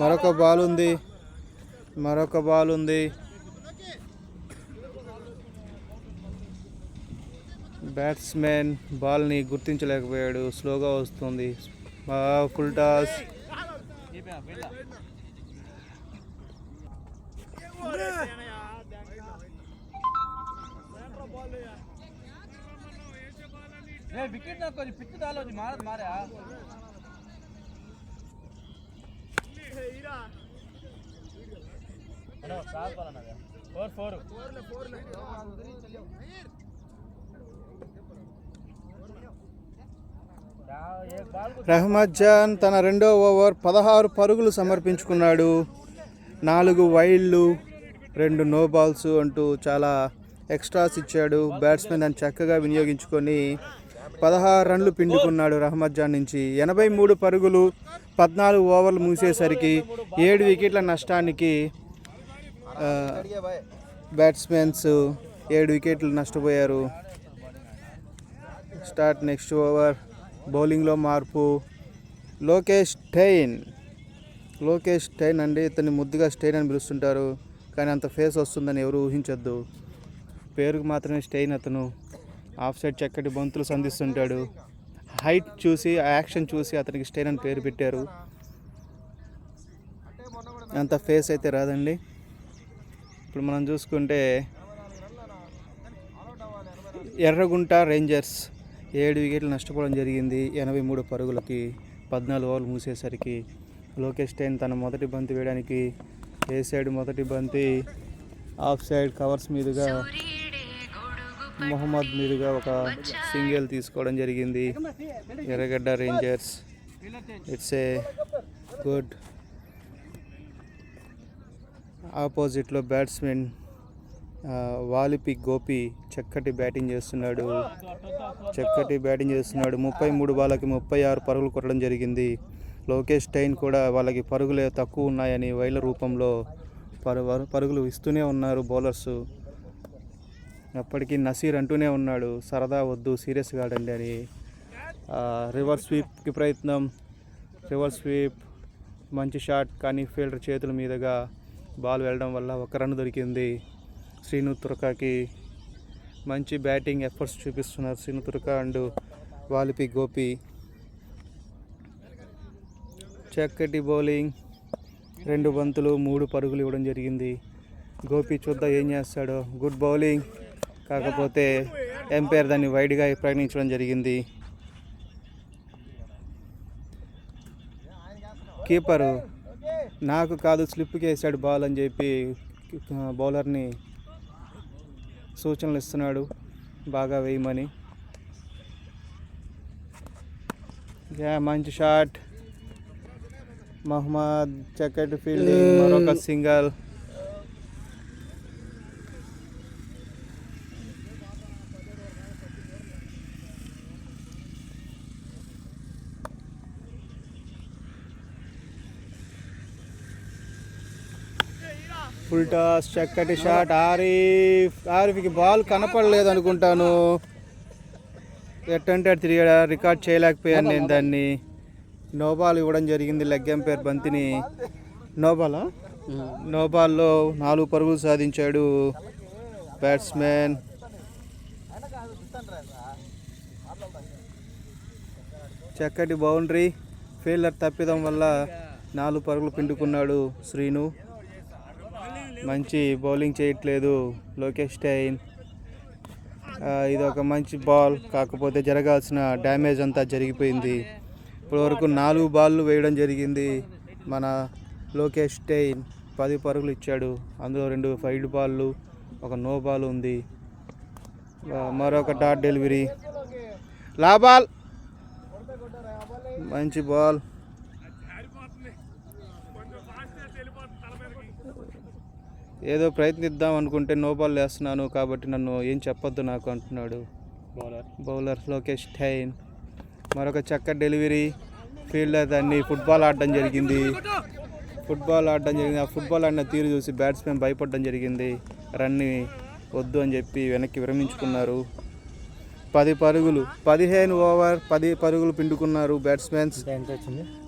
మరొక బాల్ ఉంది. బ్యాట్స్మెన్ బాల్ని గుర్తించలేకపోయాడు. స్లోగా వస్తుంది. Full toss. రహ్మద్ జాన్ తన 2వ ఓవర్ 16 పరుగులు సమర్పించుకున్నాడు. 4 వైల్డ్లు, 2 నో బాల్స్ అంటూ చాలా ఎక్స్ట్రాస్ ఇచ్చాడు. బ్యాట్స్మెన్ దాన్ని చక్కగా వినియోగించుకొని 16 రన్లు పిండుకున్నాడు రహ్మద్ జాన్ నుంచి. 83 పరుగులు 14 ఓవర్లు ముగిసేసరికి 7 వికెట్ల నష్టానికి బ్యాట్స్మెన్స్ 7 వికెట్లు నష్టపోయారు. Start next over. బౌలింగ్లో మార్పు. లోకేష్ స్టెయిన్ అండి. ఇతన్ని ముద్దుగా స్టెయిన్ అని పిలుస్తుంటారు, కానీ అంత ఫేస్ వస్తుందని ఎవరు ఊహించొద్దు. పేరుకు మాత్రమే స్టెయిన్. అతను ఆఫ్ సైడ్ చక్కటి బంతులు సంధిస్తుంటాడు. హైట్ చూసి, యాక్షన్ చూసి అతనికి స్టెయిన్ అని పేరు పెట్టారు. అంత ఫేస్ అయితే రాదండి. ఇప్పుడు మనం చూసుకుంటే ఎర్రగుంట రేంజర్స్ 7 వికెట్లు నష్టపోవడం జరిగింది. 83 పరుగులకి 14 ఓవర్లు మూసేసరికి. లోకేష్ స్టెయిన్ తన మొదటి బంతి వేయడానికి వేసాడు. మొదటి బంతి ఆఫ్ సైడ్ కవర్స్ మీదుగా మొహమ్మద్ మీదుగా ఒక సింగిల్ తీసుకోవడం జరిగింది. ఎర్రగడ్డ రేంజర్స్. It's a good. ఆపోజిట్లో బ్యాట్స్మెన్ వాలిపి గోపి చక్కటి బ్యాటింగ్ చేస్తున్నాడు. 33 బాళ్ళకి 36 పరుగులు కొట్టడం జరిగింది. లోకేష్ స్టెయిన్ కూడా వాళ్ళకి పరుగులే తక్కువ ఉన్నాయని వైల రూపంలో పరుగులు ఇస్తూనే ఉన్నారు బౌలర్స్. అప్పటికి నసీర్ అంటూనే ఉన్నాడు, సరదా వద్దు, సీరియస్గా ఆడండి అని. రివర్స్ స్వీప్కి ప్రయత్నం. రివర్స్ స్వీప్ మంచి షాట్, కానీ ఫీల్డర్ చేతుల మీదుగా బాల్ వెళ్ళడం వల్ల 1 రన్ దొరికింది. శ్రీను తురకాకి మంచి బ్యాటింగ్ ఎఫర్ట్స్ చూపిస్తున్నారు శ్రీను తురక అండ్ వాలిపి గోపి. చక్కటి బౌలింగ్. 2 బంతులు 3 పరుగులు ఇవ్వడం జరిగింది. గోపి చూద్దాం ఏం చేస్తాడో. గుడ్ బౌలింగ్, కాకపోతే ఎంపైర్ దాన్ని వైడ్గా ప్రకటించడం జరిగింది. కీపరు నాకు కాదు స్లిప్కి వేసాడు బాల్ అని చెప్పి బౌలర్ని సూచనలు ఇస్తున్నాడు బాగా వేయమని. మంచి షాట్. మహమ్మద్ చక్కటి ఫీల్డింగ్. మరొక సింగల్. Full toss. చక్కటి షాట్. ఆరిఫ్కి బాల్ కనపడలేదు అనుకుంటాను. ఎట్టంటే తిరిగాడు. రికార్డ్ చేయలేకపోయాను నేను దాన్ని. నో బాల్ ఇవ్వడం జరిగింది. లెగ్ ఎంపైర్ బంతిని. నో బాలా నో బాల్లో 4 పరుగులు సాధించాడు బ్యాట్స్మెన్. చక్కటి బౌండరీ, ఫీల్డర్ తప్పిదం వల్ల 4 పరుగులు పిండుకున్నాడు శ్రీను. మంచి బౌలింగ్ చేయట్లేదు లోకేష్ స్టైన్. ఇది ఒక మంచి బాల్, కాకపోతే జరగాల్సిన డ్యామేజ్ అంతా జరిగిపోయింది. ఇప్పటివరకు 4 బాళ్ళు వేయడం జరిగింది. మన లోకేష్ స్టైన్ 10 పరుగులు ఇచ్చాడు. అందులో 2 వైడ్ బాళ్ళు, ఒక నో బాల్ ఉంది. మరొక డాట్ డెలివరీ, లా బాల్, మంచి బాల్. ఏదో ప్రయత్నిద్దాం అనుకుంటే నో బాల్ వేస్తున్నాను కాబట్టి నన్ను ఏం చెప్పొద్దు నాకు అంటున్నాడు బౌలర్ లోకేష్ స్టైన్. మరొక చక్కటి డెలివరీ, ఫీల్డర్ దాన్ని ఫుట్బాల్ ఆడడం జరిగింది. ఆ ఫుట్బాల్ ఆడిన తీరు చూసి బ్యాట్స్మెన్ భయపడడం జరిగింది. రన్ని వద్దు అని చెప్పి వెనక్కి విరమించుకున్నారు. 10 పరుగులు, 15 ఓవర్ 10 పరుగులు పిండుకున్నారు బ్యాట్స్మెన్స్.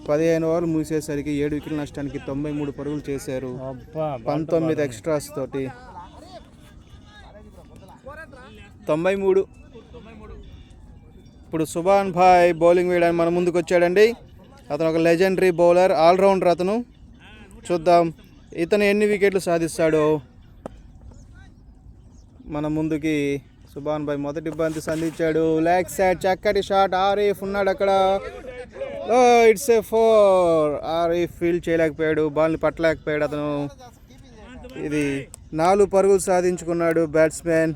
15 ఓవర్లు మూసేసరికి 7 వికెట్ల నష్టానికి 93 పరుగులు చేశారు. 19 ఎక్స్ట్రాస్ తోటి 93. ఇప్పుడు సుభాన్ భాయ్ బౌలింగ్ వేయడానికి మన ముందుకు వచ్చాడండి. అతను ఒక లెజెండరీ బౌలర్, ఆల్రౌండర్ అతను. చూద్దాం ఇతను ఎన్ని వికెట్లు సాధిస్తాడో. మన ముందుకి సుభాన్ భాయ్ మొదటి బంతి సంధించాడు. లెగ్ సైడ్ చక్కటి షాట్. ఆరిఫ్ ఉన్నాడు అక్కడ. It's a 4. ఆరిఫ్ ఫీల్డ్ చేయలేకపోయాడు, బాల్ని పట్టలేకపోయాడు అతను. ఇది 4 పరుగులు సాధించుకున్నాడు బ్యాట్స్మెన్.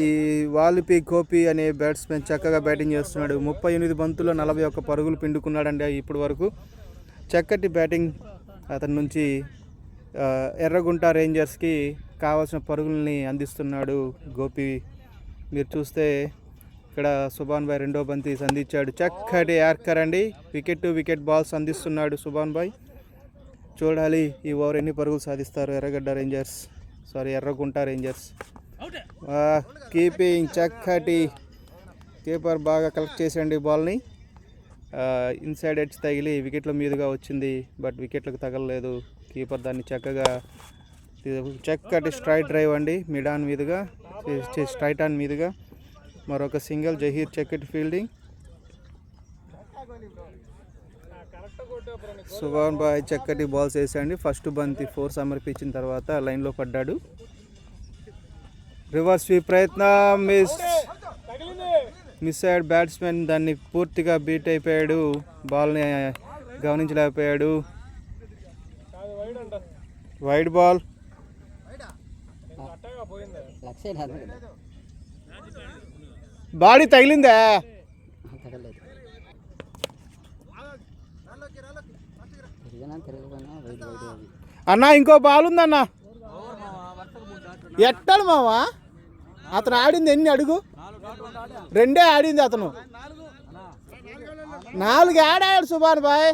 ఈ వాలిపి గోపి అనే బ్యాట్స్మెన్ చక్కగా బ్యాటింగ్ చేస్తున్నాడు. 38 బంతుల్లో 41 పరుగులు పిండుకున్నాడండి ఇప్పటి వరకు. చక్కటి బ్యాటింగ్ అతని నుంచి. ఎర్రగుంట రేంజర్స్కి కావాల్సిన పరుగుల్ని అందిస్తున్నాడు గోపి. మీరు చూస్తే ఇక్కడ సుభాన్ భాయ్ రెండో బంతి సంధించాడు. చక్కటి యార్కర్ అండి, వికెట్ టు వికెట్ బాల్స్ అందిస్తున్నాడు సుభాన్ భాయ్. చూడాలి ఈ ఓవర్ ఎన్ని పరుగులు సాధిస్తారు ఎర్రగుంట రేంజర్స్. కీపింగ్ చక్కటి, కీపర్ బాగా కలెక్ట్ చేసండి బాల్ని. ఇన్సైడ్ ఎడ్జ్ తగిలి వికెట్ల మీదుగా వచ్చింది, బట్ వికెట్లకు తగలలేదు. కీపర్ దాన్ని చక్కటి స్ట్రైట్ డ్రైవ్ అండి, మిడ్ ఆన్ మీదుగా, స్ట్రైట్ ఆన్ మీదుగా. మరొక సింగిల్. జహీర్ చక్కటి ఫీల్డింగ్. సుభాన్ భాయ్ చక్కటి బాల్స్ వేసాండి. ఫస్ట్ బంతి 4 సమర్పించిన తర్వాత లైన్లో పడ్డాడు. రివర్స్ స్వీప్ ప్రయత్నం, మిస్ అయ్యాడు బ్యాట్స్మెన్. దాన్ని పూర్తిగా బీట్ అయిపోయాడు, బాల్ని గమనించలేకపోయాడు. వైడ్ బాల్, బాడీ తగిలిందా? అన్నా ఇంకో బాల్ ఉందన్నా. ఎట్టాడు మావా? అతను ఆడింది ఎన్ని అడుగు? 2 ఆడింది అతను. 4 ఆడాడు సుభాన్ భాయ్.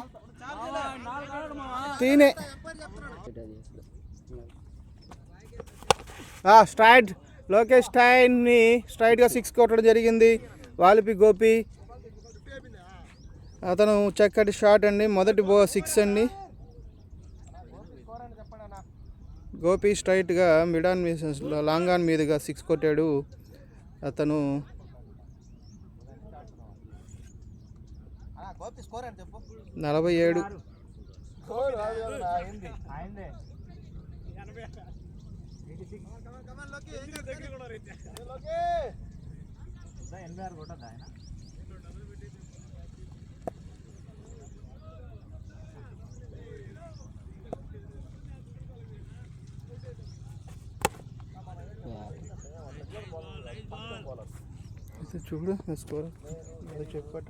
తీనే స్ట్రైట్. లోకేష్ స్టైన్ని స్ట్రైట్గా 6 కొట్టడం జరిగింది. వాలిపి గోపి అతను చక్కటి షాట్ అండి. మొదటి 6 అండి. గోపి స్ట్రైట్గా మిడాన్ లాంగ్ ఆన్ మీదుగా 6 కొట్టాడు అతను. 47. చూడు స్కోర్ చెప్పట.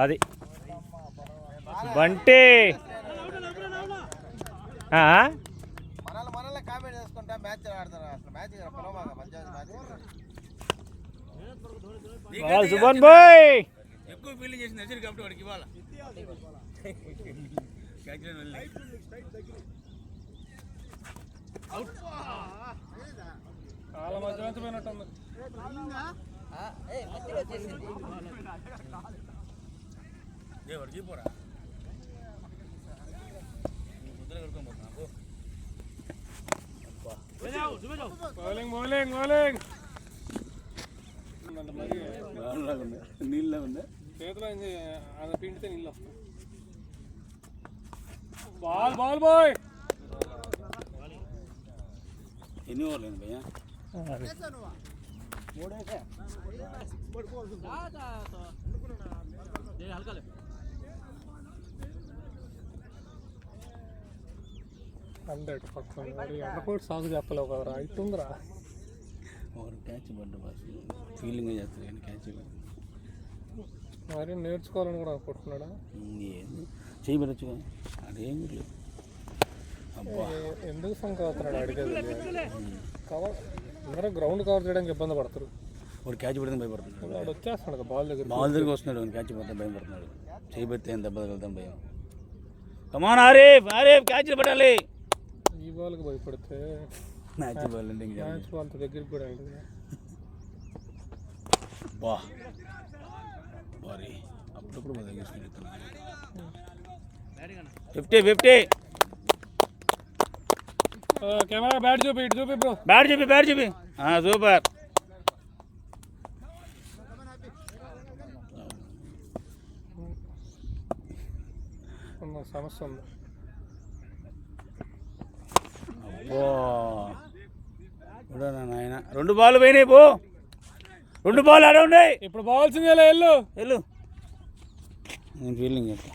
అది బంటి మనల్ని కామెంట్ చేసుకుంటా మ్యాచ్ ఆడతారు అసలు మ్యాచ్ సుభన్ బాయ్ ఎక్కువ ఫీల్డింగ్ చేసి నచ్చింది కాబట్టి వాడికి ఇవ్వాలి. చాలా మధ్యవంతమైనట్టుంది. దేవుడికి పోరా బౌలింగ్ బౌలింగ్ బౌలింగ్ నీళ్ళ ఉంది చేతిలో అది పిండితే నీళ్ళు వస్తాయి. బాల్ బాల్ బాయ్ ఎన్ని ఓవర్లు అయింది భయ్యా? హండ్రెడ్ పక్కన సాగు చెప్పలేవు కదరా ఇట్టుందిరా. ఒకరు క్యాచ్ పడ్డ బాస్ ఫీలింగ్ చేస్తారు కానీ క్యాచ్ మరి నేర్చుకోవాలని కూడా అనుకుంటున్నాడా? చేయబడచ్చు అదేం లేదు. అబ్బా ఎందుకు సంఖ అవుతున్నాడు అడిగేది కవర్ అందరూ గ్రౌండ్ కవర్ చేయడానికి ఇబ్బంది పడతారు. వాడు క్యాచ్ పడితే భయపడుతున్నాడు. వాడు వచ్చేస్తున్నాడు బాల్ దగ్గర వస్తున్నాడు. క్యాచ్ పడితే భయపడుతున్నాడు. చేయబడితే ఏం దెబ్బ తగలుతాం భయం. కమాన్ ఆరిఫ్ ఆరిఫ్ క్యాచ్ పట్టాలి. ఈ బాల్కి భయపడితే మ్యాచ్ బాల్ అంటే మ్యాచ్ బాల్ దగ్గరికి కూడా ఉంటుంది. బా బారీ అప్పుడప్పుడు మా దగ్గర 50-50 కెమెరా బ్యాట్ చూపి ఇటు చూపి బ్రో బ్యాట్ చూపి సూపర్. సమస్య ఉంది. అబ్బో నాయన 2 బాల్ పోయినాయి. 2 బాల్ ఆడే ఉన్నాయి. ఇప్పుడు బాల్సిందే వెళ్ళు నేను ఫీల్డింగ్ చెప్తా.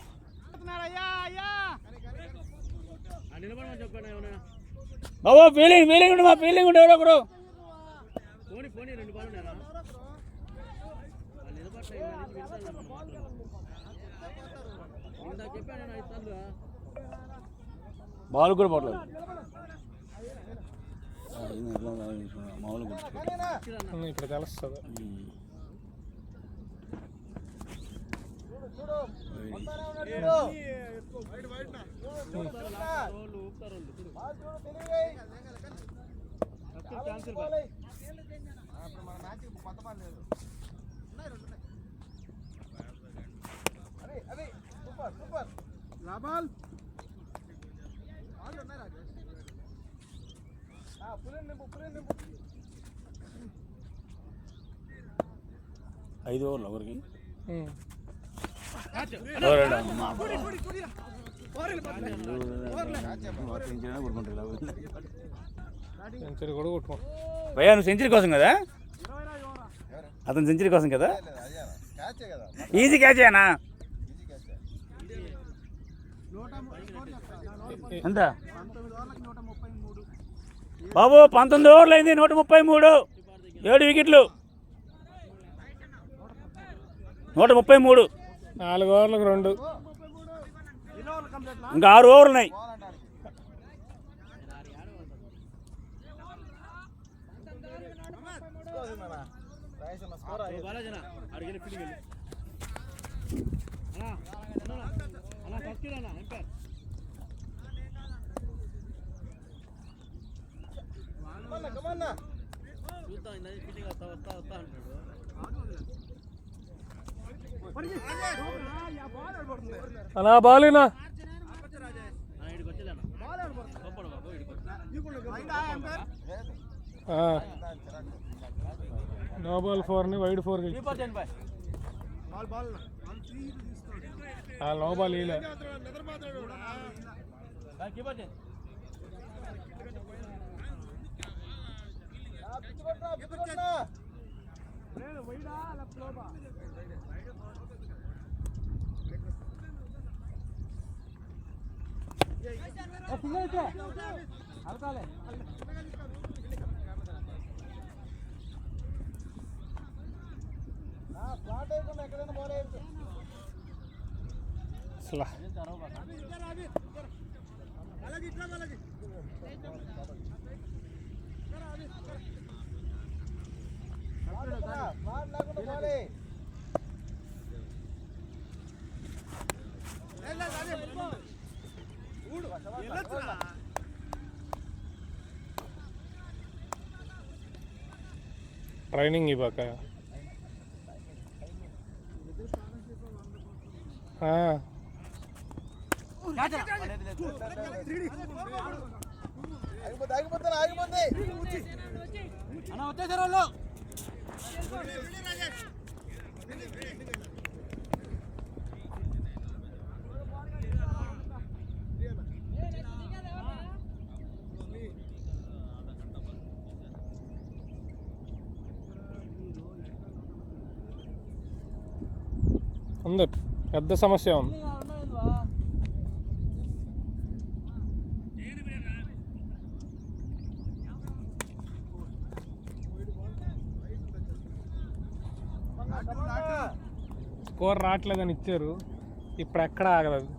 బాబా ఫీలింగ్ ఉండే మా ఫీలింగ్ ఉండే ఎవరో ఒకరు బాల్ కూడా పడలేదు. మామూలు ఇప్పుడు తెలుస్తుంది. ఐదు ఓవర్లు ఒకరికి సెంచరీ కూడా కొట్టుకో భయ్యా. నువ్వు సెంచరీ కోసం కదా? అతను సెంచరీ కోసం కదా? ఈజీ క్యాచ్ అనా? ఎంత బాబు? 19 ఓవర్లు అయింది. 133 7 వికెట్లు. 133 4 ఓవర్లకు 2 ఇంకా 6 ఓవర్లు ఉన్నాయి. అలా బాలేనా? నో బాల్ 4ని వైడ్ 4 నో బాల్ ఇలా అసలు ట్రైనింగ్ ఇవ్వక ఉంది పెద్ద సమస్య ఉంది. స్కోర్ రావట్లేదని ఇచ్చారు, ఇప్పుడు ఎక్కడ ఆగదు.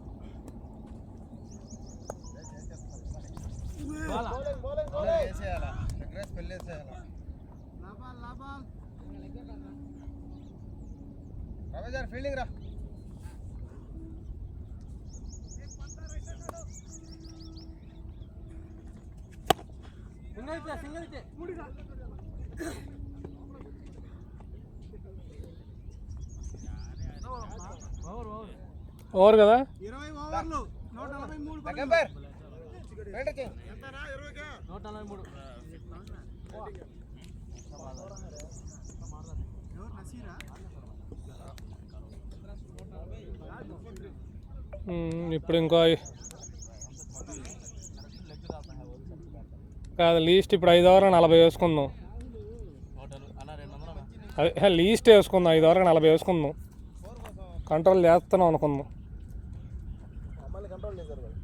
ఫీల్డింగ్ రా ఓవర్ కదా. 20 ఓవర్లు 143 ఇప్పుడు ఇంకో కాదు లీస్ట్ ఇప్పుడు 5 ఓవర్లు 40 వేసుకుందాం. అదే లీస్ట్ వేసుకుందాం, 5 ఓవర్లు 40 వేసుకుందాం. కంట్రోల్ చేస్తున్నాం అనుకుందాం.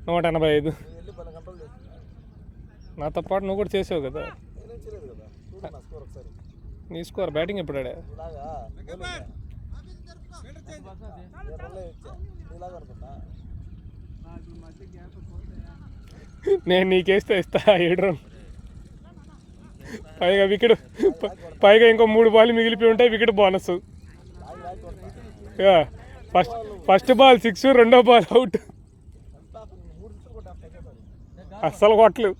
185. నాతో పాటు నువ్వు కూడా చేసావు కదా. నీ స్కోర్ బ్యాటింగ్ ఎప్పుడు ఆడా? నేను నీకేస్తే ఇస్తా 7 రన్. పైగా వికెట్, పైగా ఇంకో 3 బాల్ మిగిలిపోయి ఉంటాయి. Wicket bonus. ఫస్ట్ బాల్ 6, రెండో బాల్ అవుట్. అస్సలు కొట్టలేవు.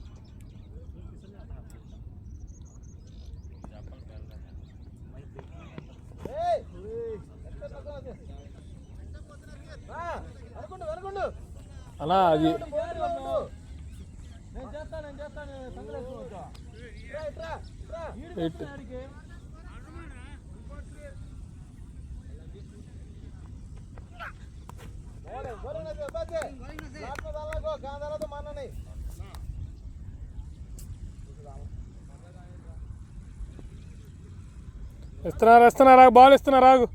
అలా అది ఇస్తున్నారు బాల్ ఇస్తున్నారు. ఆగు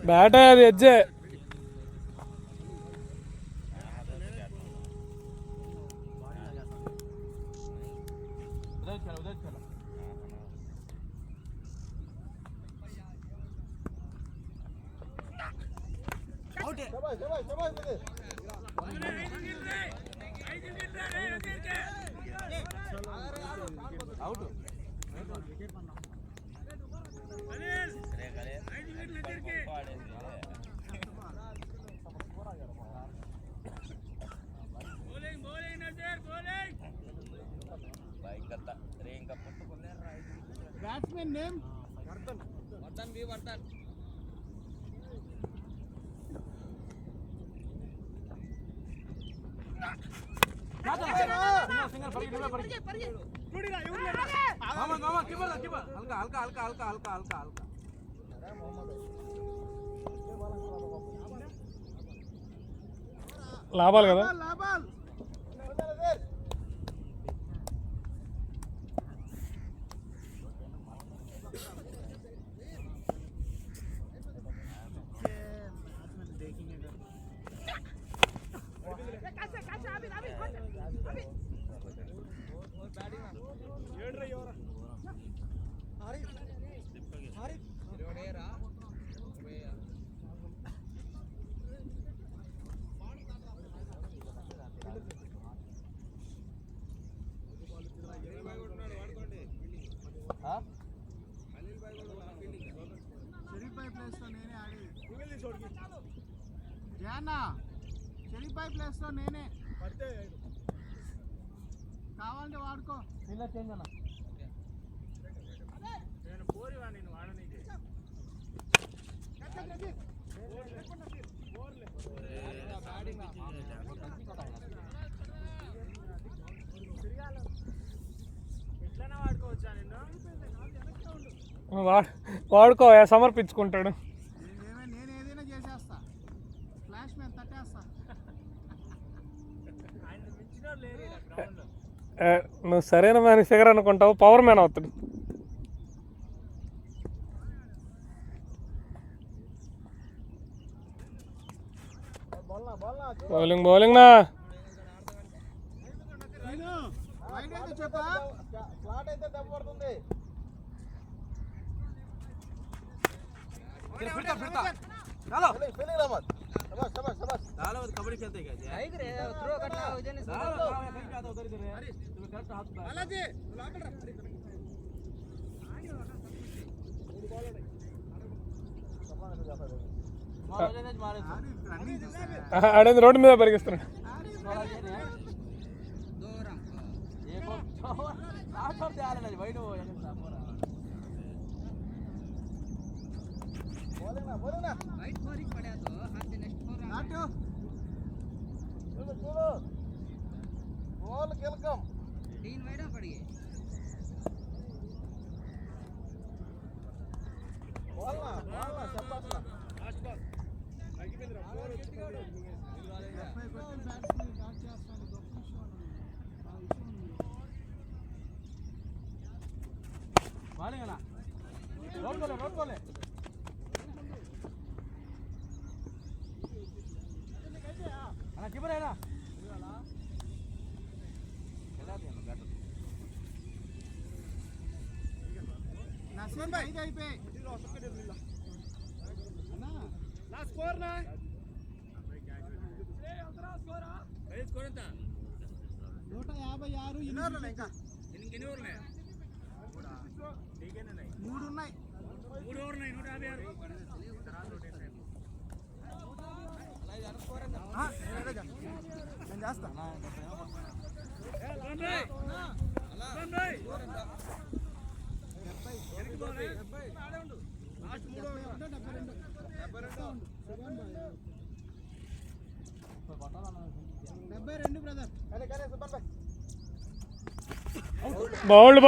బ్యాట్ అది ఎడ్జే. బ్యాట్స్మెన్ నేమ్ లాభాలు కదా. లాబాల్ షరీఫ్ భాయ్ ప్లేస్లో నేనే ఆడేది. జానా షరీఫ్ భాయ్ ప్లేస్లో నేనే, కావాలంటే వాడుకో. వాడుకో, సమర్పించుకుంటాడు. నేను ఏదైనా చేసేస్తా, ఫ్లాష్ మ్యాన్ తట్టేస్తా. నువ్వు సరైన మ్యాన్ ఫిగర్ అనుకుంటావు, పవర్ మ్యాన్ అవుతాడు. బౌలింగ్ నా వైడ్ అయితే చెప్పా, ఫ్లాట్ అయితే దెబ్బ పడుతుంది. कबड्डी खेलते क्या थ्रो करना हो जाने ఆడేది రోడ్డు మీద పరిగిస్తున్నాడు. నసీం భాయ్ ఇది అయిపోయి అన్నా నా స్కోర్ నా 156 ఇన్నర్లు ఇంకా ఎన్ని ఓవర్లు ఉన్నాయి? 3 ఉన్నాయి. 3 ఓవర్లు ఉన్నాయి 156. నేను చేస్తా. బౌల్డ్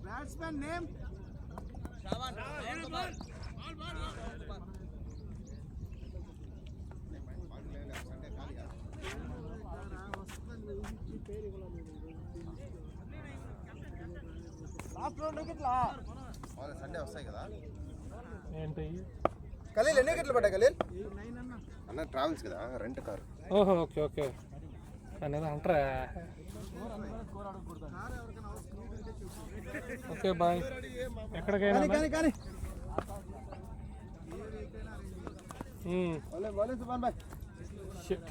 బ్యాట్స్మెన్ నేమ్ సండే వస్తాయి కదా ఏంటి? ఖలీల్ ఎన్ని టికెట్లు పడ్డాయి ఖలీల్? అన్న ట్రావెల్స్ కదా, రెంట్ కారు. ఓహో ఓకే ఓకే అనేది అంటారా? Okay bye. ఎక్కడికైనా shit.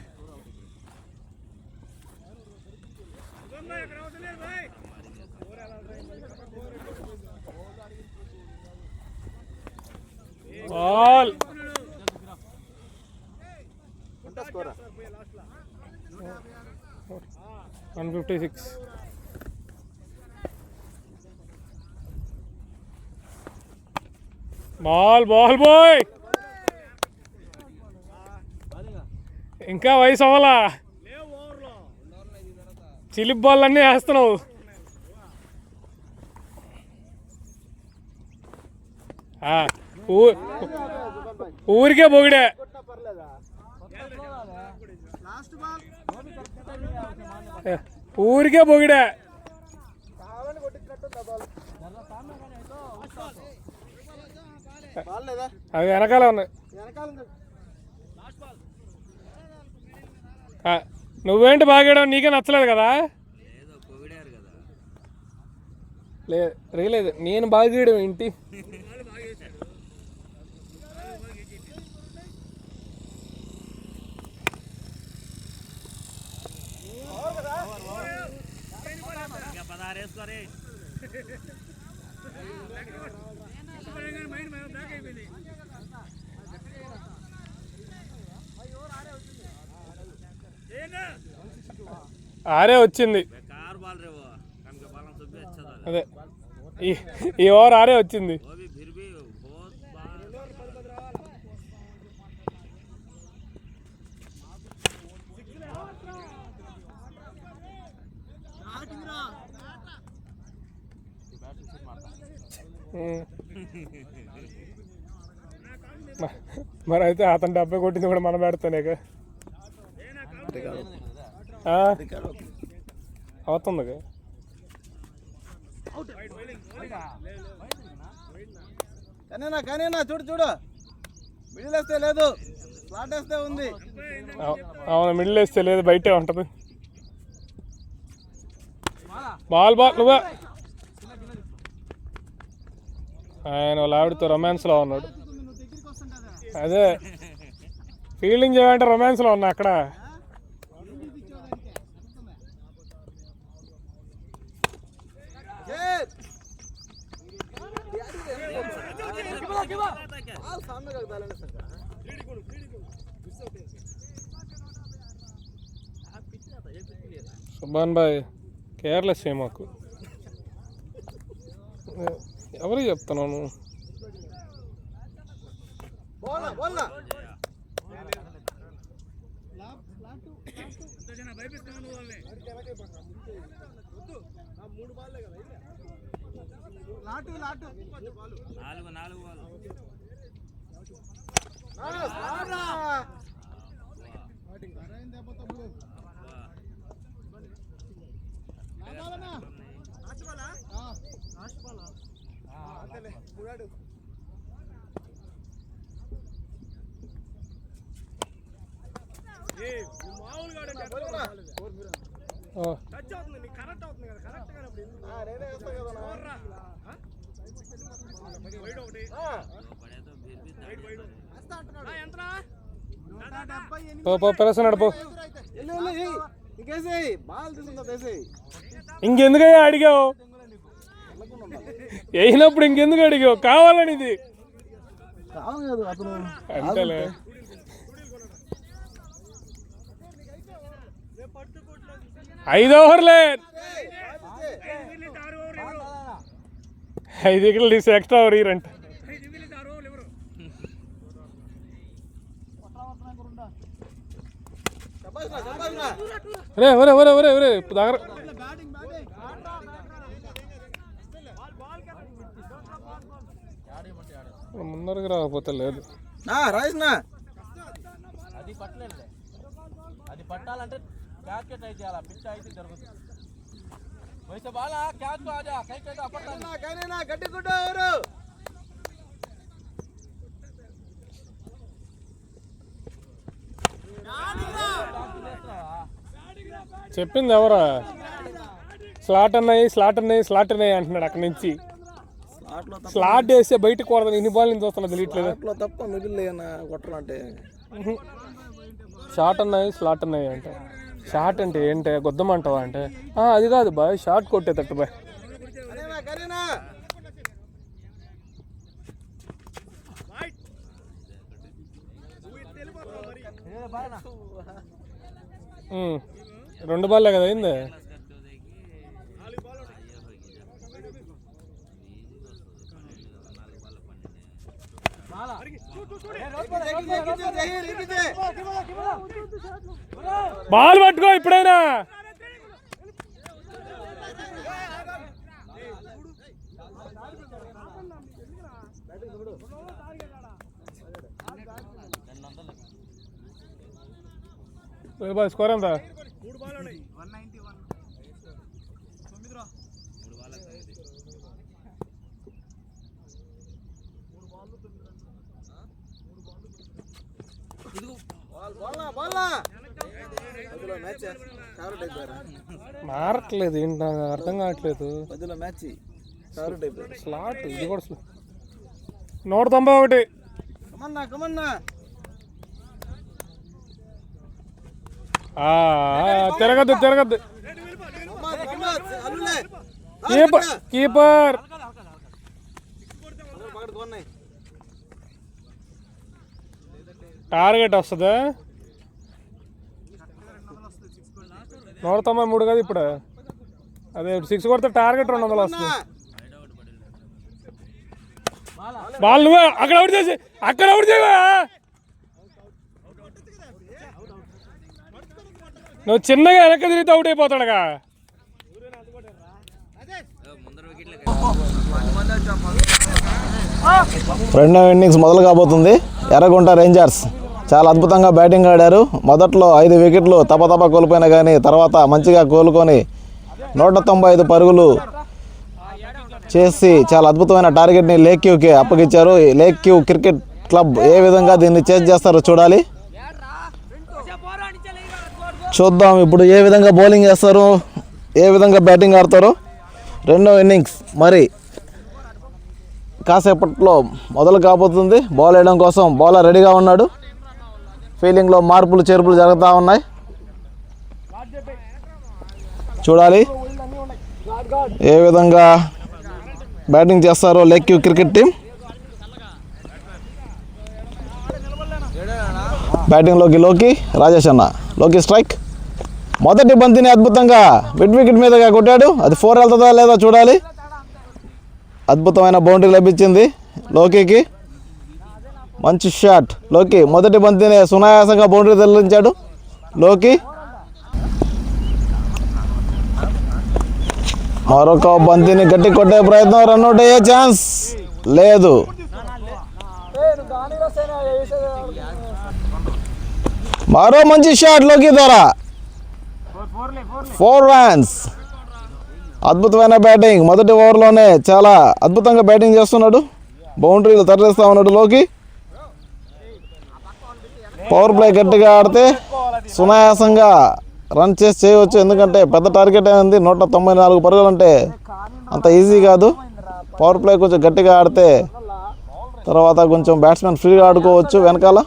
Ball 156. Ball ball boy, ఇంకా వయసు అవ్వాలా, చిలిప్ బాల్ అన్నీ వేస్తున్నావు. ఊరికే పొగిడే. ఊరికే పొగిడే. అవి వెనకాల ఉన్నాయి. నువ్వేంటి బాగాడావు, నీకే నచ్చలేదు కదా? లేదు నేను బాగాడు ఇంటి. ఆరే వచ్చింది. అదే ఈ ఓవర్ ఆరే వచ్చింది. మరి అయితే అతను 70 కొట్టింది కూడా మనం పెడతానే అవుతుంది. కానీ చూడు మిడిల్ వేస్తే లేదు, ఫ్లాట్ వేస్తే ఉంది. అవును, మిడిల్ వేస్తే లేదు, బయటే ఉంటుంది. బాల్ నువ్వే. ఆయన వాళ్ళ ఆవిడతో రొమాన్స్లో ఉన్నాడు. అదే ఫీల్డింగ్ చేయాలంటే రొమాన్స్లో ఉన్నా అక్కడ. సుభాన్ భాయ్ కేర్లెస్ మాకు. ఎవరికి చెప్తున్నాను? ప్రశ్న నడుపు. ఇంకెందుకయ్యా అడిగావు? అయినప్పుడు ఇంకెందుకు అడిగావు? కావాలని ఇది అంతేలే. ఐదు ఓవర్లే, 5 వికెట్లు తీసి ఎక్స్ట్రా ఓవర్ ఇయ్యరంట. ఒరే దగ్గర ముందరకు రాకపోతే లేదు. అది పట్టాలంటే క్యాచ్ ట్రై చేయాలి, పిచ్ అయితే జరుగుతుంది. वैसे बाला कैच को आजा कहीं कहता अपना कहने ना गड्डी गुड्डो ఎవరు చెప్పింది ఎవరా? స్లాట్ అన్నాయి అంటున్నాడు అక్కడి నుంచి. స్లాట్ వేస్తే బయటకు కూడదు. ఇన్ని బాల్ నుంచి వస్తున్నా తెలియట్లేదు తప్ప మిడిల్ కొట్టాలంటే. షార్ట్ అన్నాయి అంటే షార్ట్ అంటే ఏంటే గొద్దమంటావా అంటే అది కాదు బాయ్, షార్ట్ కొట్టేటట్టు బాయ్. 2 బాల్లే కదా అయింది. బాల్ పట్టుకో ఇప్పుడైనా. స్కోర్ ఎంత? మారట్లేదు ఏంటి, నాకు అర్థం కావట్లేదు. స్లాట్ ఇది కూడా 191. తిరగద్దు తిరగద్దు. కీపర్ టార్గెట్ వస్తుందా? 193 కదా ఇప్పుడు. అదే 6 కొడితే టార్గెట్ 200 వస్తుంది. బాల్ నువ్వే అక్కడ అవుట్ చేసి అక్కడ అవుట్ చేయవా? నువ్వు చిన్నగా వెనక్కి తిరిగితే అవుట్ అయిపోతాడుగా. రెండవ ఇన్నింగ్స్ మొదలు కాబోతుంది. ఎర్రగుంట రేంజర్స్ చాలా అద్భుతంగా బ్యాటింగ్ ఆడారు. మొదట్లో 5 వికెట్లు తపతప కోల్పోయినా కానీ తర్వాత మంచిగా కోలుకొని 195 పరుగులు చేసి చాలా అద్భుతమైన టార్గెట్ని లేక్ క్యూకి అప్పగించారు. Lake queue cricket club A విధంగా దీన్ని చేజ్ చేస్తారో చూడాలి. చూద్దాం ఇప్పుడు ఏ విధంగా బౌలింగ్ చేస్తారు, ఏ విధంగా బ్యాటింగ్ ఆడతారో. రెండవ ఇన్నింగ్స్ మరి కాసేపట్లో మొదలు కాబోతుంది. బాల్ వేయడం కోసం బౌలర్ రెడీగా ఉన్నాడు. ఫీల్డింగ్లో మార్పులు చేర్పులు జరుగుతూ ఉన్నాయి. చూడాలి ఏ విధంగా బ్యాటింగ్ చేస్తారో లేక్ క్యూ క్రికెట్ టీం. బ్యాటింగ్లోకి లోకి రాజేష్ అన్న. లోకి స్ట్రైక్. మొదటి బంతిని అద్భుతంగా మిడ్ వికెట్ మీదగా కొట్టాడు. అది 4 వెళ్తుందా లేదా చూడాలి. అద్భుతమైన బౌండరీ లభించింది లోకికి. మంచి షాట్ లోకి. మొదటి బంతిని సునాయాసంగా బౌండరీ తరలించాడు లోకి. మరొక బంతిని గట్టి కొట్టే ప్రయత్నం, రన్అట్ అయ్యే ఛాన్స్ లేదు. మరో మంచి షాట్ లోకి ద్వారా 4 రన్స్. అద్భుతమైన బ్యాటింగ్. మొదటి ఓవర్లోనే చాలా అద్భుతంగా బ్యాటింగ్ చేస్తున్నాడు. బౌండరీలు తరలిస్తూ ఉన్నాడు లోకి. పవర్ ప్లే గట్టిగా ఆడితే సునాయాసంగా రన్ చేసి చేయవచ్చు. ఎందుకంటే పెద్ద టార్గెట్ అయింది. 194 పరుగులు అంటే అంత ఈజీ కాదు. పవర్ ప్లే కొంచెం గట్టిగా ఆడితే తర్వాత కొంచెం బ్యాట్స్మెన్ ఫ్రీగా ఆడుకోవచ్చు వెనకాల.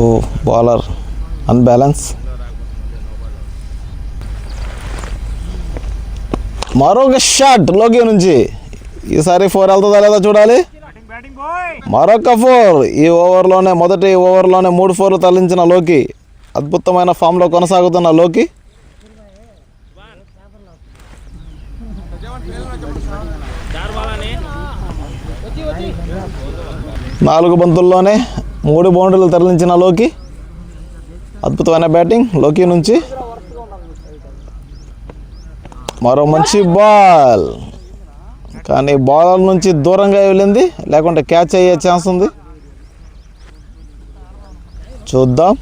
ఓ బౌలర్ అన్బ్యాలెన్స్. మరొక షాట్ లోకి నుంచి. ఈసారి 4 వెళ్తుందా లేదా చూడాలి. మరొక 4. ఈ ఓవర్లోనే మొదటి ఓవర్లోనే 3 4లు తరలించిన లోకి. అద్భుతమైన ఫామ్లో కొనసాగుతున్న లోకి. నాలుగు బంతుల్లోనే 3 బౌండరీలు తరలించిన లోకి. అద్భుతమైన బ్యాటింగ్ లోకి నుంచి. మరో మంచి బాల్ కానీ బౌలర్ నుంచి దూరంగా వెళ్ళింది, లేకుంటే క్యాచ్ అయ్యే ఛాన్స్ ఉంది. చూద్దాం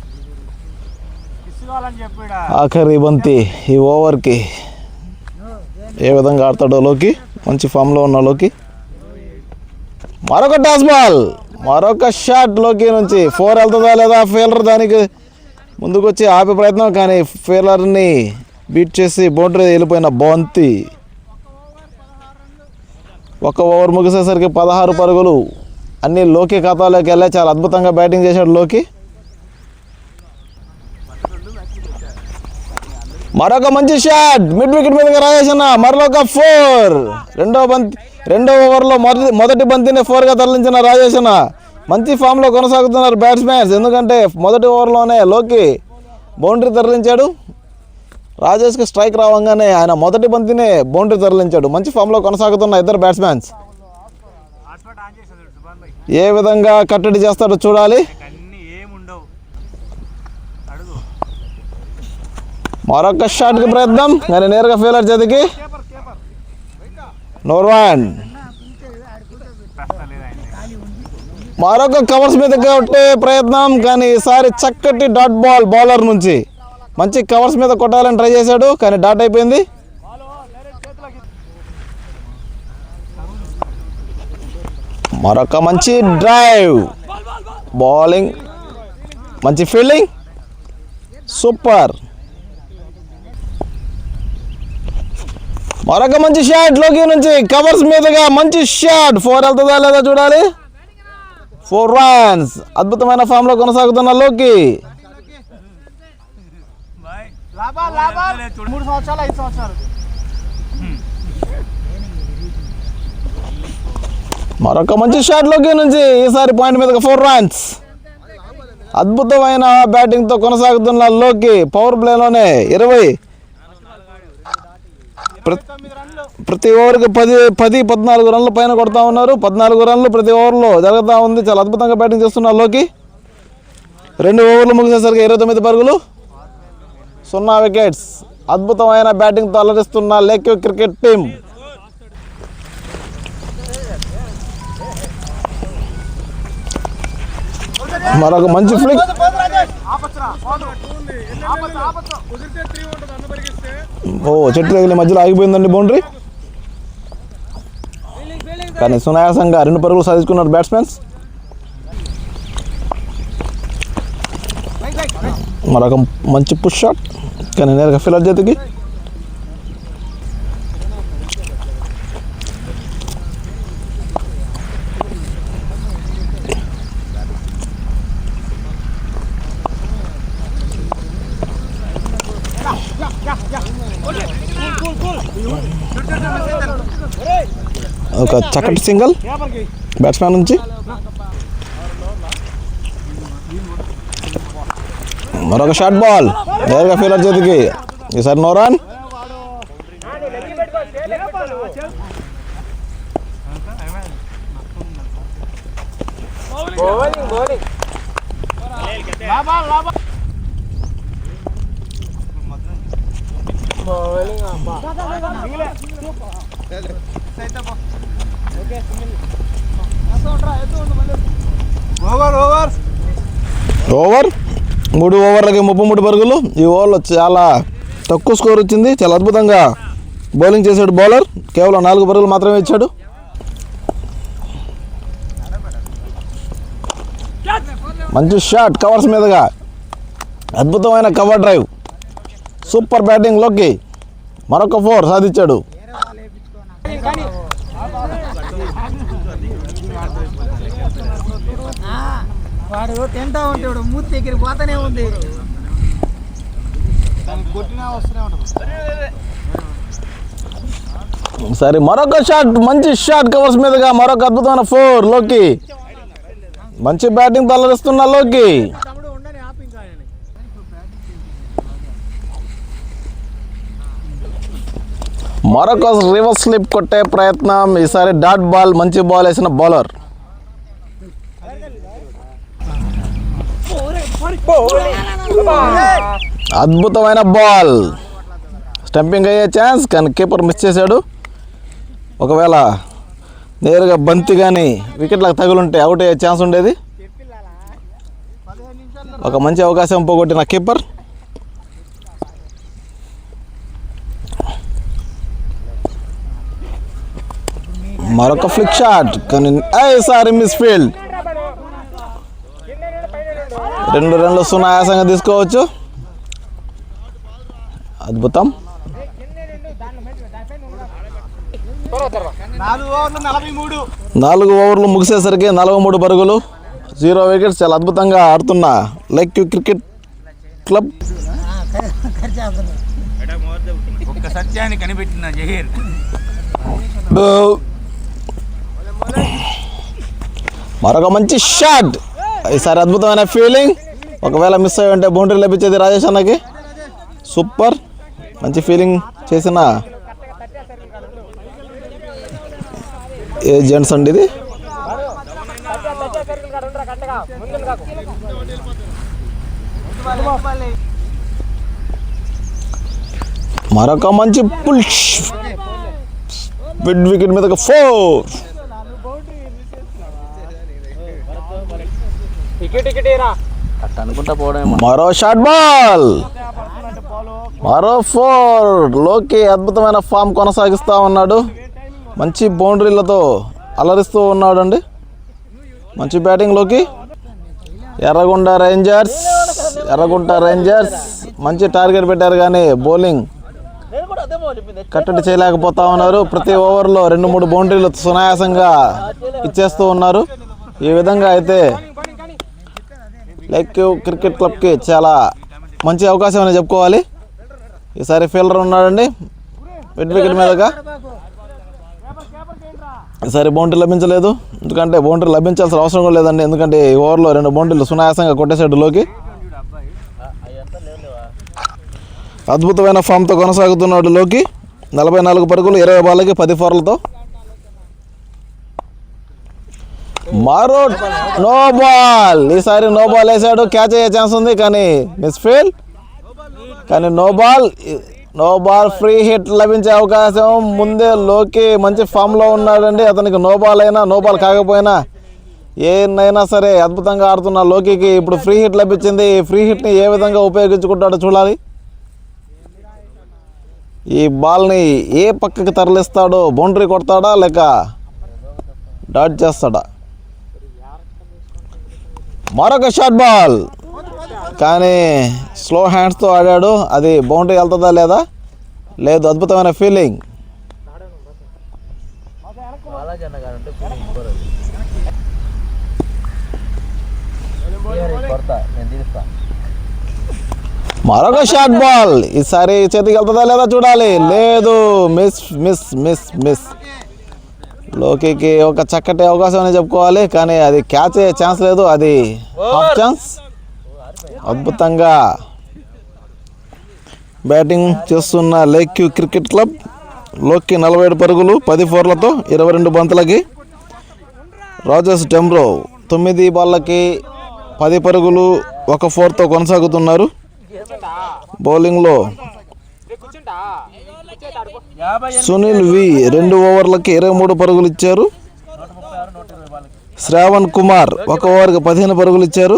ఆఖరి బంతి ఈ ఓవర్కి ఏ విధంగా ఆడతాడో లోకి. మంచి ఫామ్లో ఉన్న లోకి. మరొక టాస్ బాల్, మరొక షాట్ లోకి నుంచి. 4 వెళ్తుందా లేదా. ఫీల్డర్ దానికి ముందుకు వచ్చి ఆపే ప్రయత్నం, కానీ ఫీల్డర్ని బీట్ చేసి బౌండరీ వెళ్ళిపోయిన బంతి. 1 ఓవర్ ముగిసేసరికి 16 పరుగులు అన్నీ లోకి ఖాతాలోకి వెళ్ళాయి. చాలా అద్భుతంగా బ్యాటింగ్ చేశాడు లోకి. మరొక మంచి షాట్ మిడ్ వికెట్ మీదగా రాజేసిన మరొక 4. రెండో ఓవర్లో మొదటి బంతిని 4గా తరలించిన రాజేసిన మంచి ఫామ్లో కొనసాగుతున్నారు బ్యాట్స్మెన్స్. ఎందుకంటే మొదటి ఓవర్లోనే లోకి బౌండరీ తరలించాడు. రాజేష్కి స్ట్రైక్ రావంగానే ఆయన మొదటి బంతినే బౌండరీ తరలించాడు. మంచి ఫామ్లో కొనసాగుతున్న ఇద్దరు బ్యాట్స్మెన్స్. ఏ విధంగా కట్టడి చేస్తాడో చూడాలి. మరొక షాట్కి ప్రయత్నం కానీ నేరుగా ఫీలర్ చేతికి. నోర్వాన్ మరొక కవర్స్ మీద కొట్టే ప్రయత్నం కానీ ఈసారి చక్కటి డాట్ బాల్ బౌలర్ నుంచి మంచి కవర్స్ మీద కొట్టాలని ట్రై చేశాడు కానీ డాట్ అయిపోయింది. మరొక మంచి డ్రైవ్ బౌలింగ్ మంచి ఫీల్డింగ్ సూపర్. మరొక మంచి షాట్ లోకి నుంచి కవర్స్ మీదుగా మంచి షాట్ 4 వెళ్తుందా లేదా చూడాలి. 4 రన్స్ అద్భుతమైన ఫామ్ లో కొనసాగుతున్న లోకి. మరొక మంచి షాట్ లోకి నుంచి ఈసారి పాయింట్ మీదగా 4 రన్స్. అద్భుతమైన బ్యాటింగ్తో కొనసాగుతున్న లోకి పవర్ ప్లేలోనే 20 ప్రతి ఓవర్కి 10-14 రన్ల పైన కొడతా ఉన్నారు. 14 రన్లు ప్రతి ఓవర్లో జరుగుతూ ఉంది. చాలా అద్భుతంగా బ్యాటింగ్ చేస్తున్నారు లోకి. 2 ఓవర్లు ముగిసేసరికి 29 పరుగులు 0 వికెట్స్. అద్భుతమైన బ్యాటింగ్తో అలరిస్తున్న లేక్యూ క్రికెట్ టీం. మరొక మంచి ఫ్లిక్. చెట్టు తగిలి మధ్యలో ఆగిపోయిందండి బౌండరీ. కానీ సునాయాసంగా 2 పరుగులు సాధించుకున్నారు బ్యాట్స్మెన్స్. మరొక మంచి పుష్ షాట్ కానీ నేరుగా ఫీలర్ చేతికి. ఒక చక్కటి సింగిల్ బ్యాట్స్మెన్ నుంచి. మరొక షార్ట్ బాల్ నేరుగా ఫీలర్ చేతికి. ఈసారి నో రన్. ఓవర్ 3 ఓవర్లకి 33 పరుగులు. ఈ ఓవర్లో చాలా తక్కువ స్కోర్ వచ్చింది. చాలా అద్భుతంగా బౌలింగ్ చేశాడు బౌలర్. కేవలం 4 పరుగులు మాత్రమే ఇచ్చాడు. మంచి షాట్ కవర్స్ మీదుగా అద్భుతమైన కవర్ డ్రైవ్ సూపర్ బ్యాటింగ్ లోకి. మరొక 4 సాధించాడు. వాడు తింటా ఉంటాడు మూతి దగ్గర పోతానే ఉంది. సరే మరొక షాట్ మంచి షాట్ కవర్స్ మీదుగా మరొక అద్భుతమైన 4 లోకి. మంచి బ్యాటింగ్ తలరిస్తున్న లోకి. మరొక రివర్స్ స్లిప్ కొట్టే ప్రయత్నం. ఈసారి డాట్ బాల్ మంచి బాల్ వేసిన బౌలర్. అద్భుతమైన బాల్ స్టంపింగ్ అయ్యే ఛాన్స్ కానీ కీపర్ మిస్ చేశాడు. ఒకవేళ నేరుగా బంతి కానీ వికెట్లకు తగులుంటే అవుట్ అయ్యే ఛాన్స్ ఉండేది. ఒక మంచి అవకాశం పోగొట్టిన కీపర్. మరొక ఫ్లిక్ షాట్ కానీ ఈసారి మిస్ ఫీల్డ్. 2 రన్లు సునాయాసంగా తీసుకోవచ్చు. అద్భుతం. 4 ఓవర్లు ముగిసేసరికి 43 పరుగులు 0 వికెట్స్. చాలా అద్భుతంగా ఆడుతున్న లేక్యూ క్రికెట్ క్లబ్. సత్యాన్ని కనిపెట్టిన జహీర్. మరొక మంచి షాట్. ఈసారి అద్భుతమైన ఫీలింగ్. ఒకవేళ మిస్ అయ్యి ఉంటే బౌండరీ లభించేది రాజేష్ అన్నకి. సూపర్, మంచి ఫీలింగ్ చేసిన ఏజెంట్స్ అండి ఇది. మరొక మంచి పుల్ష్ మిడ్ వికెట్ మీద 4. మరో షార్ట్ బాల్, మరో 4. లోకి అద్భుతమైన ఫామ్ కొనసాగిస్తూ ఉన్నాడు. మంచి బౌండరీలతో అలరిస్తూ ఉన్నాడు అండి. మంచి బ్యాటింగ్ లోకి. ఎర్రగుంట రేంజర్స్ మంచి టార్గెట్ పెట్టారు కానీ బౌలింగ్ కట్టడి చేయలేకపోతా ఉన్నారు. ప్రతి ఓవర్లో 2-3 బౌండరీలు సునాయాసంగా ఇచ్చేస్తూ ఉన్నారు. ఈ విధంగా అయితే లైక్ క్రికెట్ క్లబ్కి చాలా మంచి అవకాశం అని చెప్పుకోవాలి. ఈసారి ఫీల్డర్ ఉన్నాడండి మిడ్ వికెట్ మీదగా. ఈసారి బౌండరీ లభించలేదు, ఎందుకంటే బౌండరీ లభించాల్సిన అవసరం కూడా లేదండి. ఎందుకంటే ఈ ఓవర్లో 2 బౌండరీలు సునాయాసంగా కొట్టేసాడు లోకి. అద్భుతమైన ఫామ్తో కొనసాగుతున్నాడు లోకి. 44 పరుగులు 20 బాళ్ళకి 10 4లతో. మరో నో బాల్. ఈసారి నో బాల్ వేసాడు, క్యాచ్ అయ్యే ఛాన్స్ ఉంది కానీ మిస్ఫీల్డ్. కానీ నో బాల్ ఫ్రీ హిట్ లభించే అవకాశం ముందే. లోకి మంచి ఫామ్లో ఉన్నాడండి. అతనికి నో బాల్ అయినా నో బాల్ కాకపోయినా ఏనైనా సరే అద్భుతంగా ఆడుతున్న లోకికి ఇప్పుడు ఫ్రీ హిట్ లభించింది. ఈ ఫ్రీ హిట్ని ఏ విధంగా ఉపయోగించుకుంటాడో చూడాలి. ఈ బాల్ని ఏ పక్కకి తరలిస్తాడో, బౌండరీ కొడతాడా లేక డాట్ చేస్తాడా. మరొక షార్ట్ బాల్ కానీ స్లో హ్యాండ్స్తో ఆడాడు. అది బౌండరీ వెళ్తుందా లేదా లేదు. అద్భుతమైన ఫీలింగ్. మరొక షార్ట్ బాల్. ఈసారి చేతికి వెళ్తుందా లేదా చూడాలి. లేదు, మిస్. లోకికి ఒక చక్కటి అవకాశం అని చెప్పుకోవాలి కానీ అది క్యాచ్ అయ్యే ఛాన్స్ లేదు. అది హాఫ్ ఛాన్స్. అద్భుతంగా బ్యాటింగ్ చేస్తున్న లేక్ వ్యూ క్రికెట్ క్లబ్. లోకి 47 పరుగులు 10 4లతో 22 బంతులకి. రాజర్స్ డెమ్రో 9 బాళ్ళకి 10 పరుగులు 1 4తో కొనసాగుతున్నారు. బౌలింగ్లో సునీల్ వి 2 ఓవర్లకి 23 పరుగులు ఇచ్చారు. శ్రావణ్ కుమార్ 1 ఓవర్కి 15 పరుగులు ఇచ్చారు.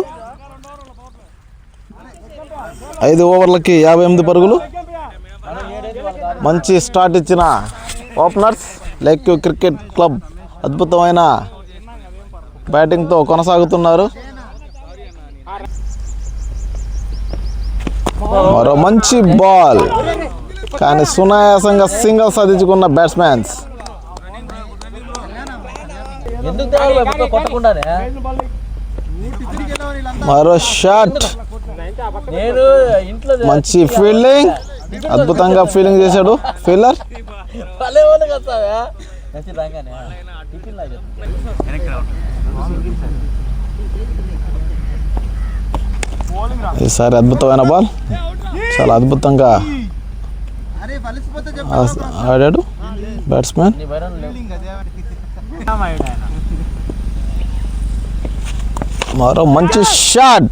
5 ఓవర్లకి 58 పరుగులు. మంచి స్టార్ట్ ఇచ్చిన openers lake view cricket club అద్భుతమైన బ్యాటింగ్తో కొనసాగుతున్నారు. మరో మంచి బాల్ కానీ సునాయాసంగా సింగిల్ సాధించుకున్న బ్యాట్స్మెన్స్. మరో షాట్. మంచి ఫీల్డింగ్. అద్భుతంగా ఫీల్డింగ్ చేశాడు ఫీల్డర్. ఈసారి అద్భుతమైన బాల్, చాలా అద్భుతంగా ఆడాడు బ్యాట్స్మెన్. మరో మంచి షాట్.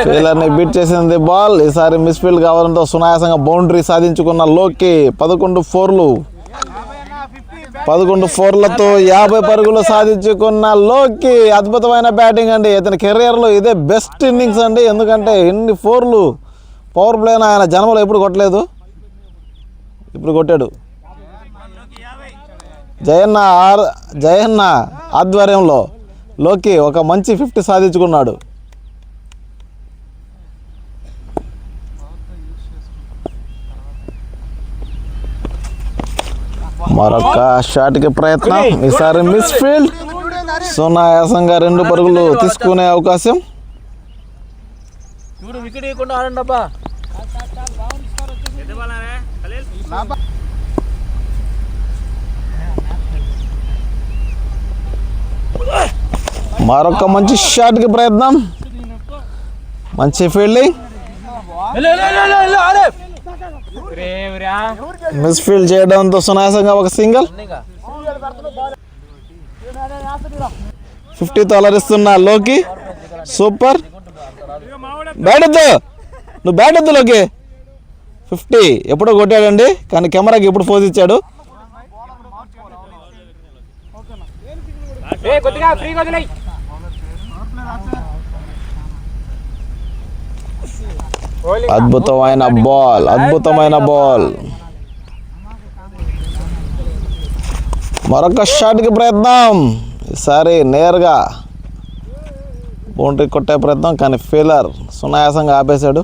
ఫీల్డర్ని బీట్ చేసింది బాల్. ఈసారి మిస్ఫీల్డ్ కావడంతో సునాయాసంగా బౌండరీ సాధించుకున్న లోకి 11 4లతో 50 పరుగులు సాధించుకున్న లోకి. అద్భుతమైన బ్యాటింగ్ అండి. ఇతని కెరియర్లో ఇదే బెస్ట్ ఇన్నింగ్స్ అండి. ఎందుకంటే ఎన్ని 4లు పవర్ ప్లేని ఆయన జన్మలో ఎప్పుడు కొట్టలేదు, ఇప్పుడు కొట్టాడు. జయన్న ఆధ్వర్యంలో లోకి ఒక మంచి 50 సాధించుకున్నాడు. మరొక షాట్కి ప్రయత్నం. ఈసారి మిస్ ఫీల్డ్. సునాయాసంగా 2 పరుగులు తీసుకునే అవకాశం. వికెట్ ఇవ్వకుండా ఆడండి అబ్బా. మరొక మంచి షాట్కి ప్రయత్నం, మంచి ఫీల్డింగ్, మిస్ ఫీల్డ్ చేయడంతో సునాయాసంగా ఒక సింగిల్. 50తో అలరిస్తున్న లోకి. సూపర్. బ్యాట్ వద్దు, నువ్వు బ్యాట్ వద్దు లోకి. 50 ఎప్పుడో కొట్టాడండి, కానీ కెమెరాకి ఎప్పుడు ఫోజ్ ఇచ్చాడు. అద్భుతమైన బాల్, అద్భుతమైన బాల్. మరొక షాట్కి ప్రయత్నం, ఈసారి నేరుగా బౌండరీ కొట్టే ప్రయత్నం, కానీ ఫీలర్ సునాయాసంగా ఆపేశాడు.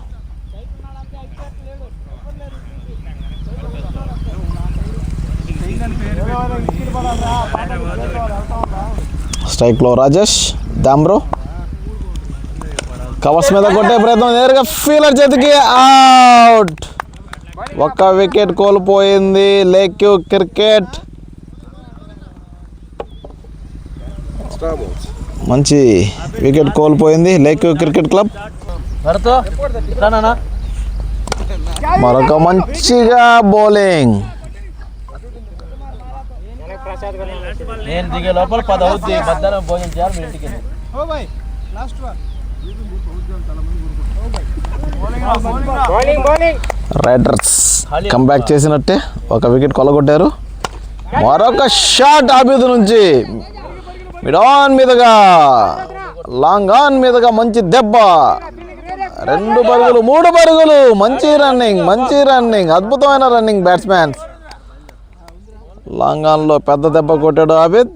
స్ట్రైక్లో రాజేష్ దామ్రో. కవర్స్ మీద కొట్టే ప్రయత్నం, నేరుగా ఫీలర్ చేతికి అవుట్. ఒక్క వికెట్ కోల్పోయింది లేక్యూ క్రికెట్. మంచి వికెట్ కోల్పోయింది లేక్యూ క్రికెట్ క్లబ్. మరొక మంచిగా బౌలింగ్. నేను దిగే లోపల 10 అవుద్ది, మధ్యాహ్నం భోజనం చేయాలి మీ ఇంటికి. రైడర్స్ కంబ్యాక్ చేసినట్టే ఒక వికెట్ కొల్లగొట్టారు. మరొక షాట్ ఆబిద్ నుంచి మిడ్ ఆన్ మీదుగా, లాంగ్ ఆన్ మీదుగా మంచి దెబ్బ. 2 పరుగులు, 3 పరుగులు. మంచి రన్నింగ్, మంచి రన్నింగ్, అద్భుతమైన రన్నింగ్ బ్యాట్స్మెన్. లాంగ్ ఆన్లో పెద్ద దెబ్బ కొట్టాడు ఆబిద్.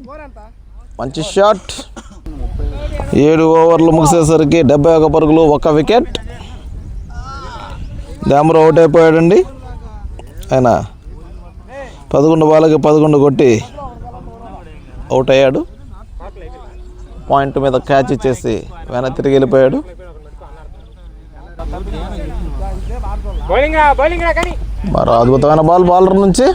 మంచి షాట్. 7 ఓవర్లు ముగిసేసరికి 71 పరుగులు, 1 వికెట్. దామ్రో అవుట్ అయిపోయాడండి. ఆయన 11 బాల్కి 11 కొట్టి అవుట్ అయ్యాడు. పాయింట్ మీద క్యాచ్ ఇచ్చేసి వెనక్కి తిరిగి వెళ్ళిపోయాడు. మరో అద్భుతమైన బాల్ బౌలర్ నుంచి.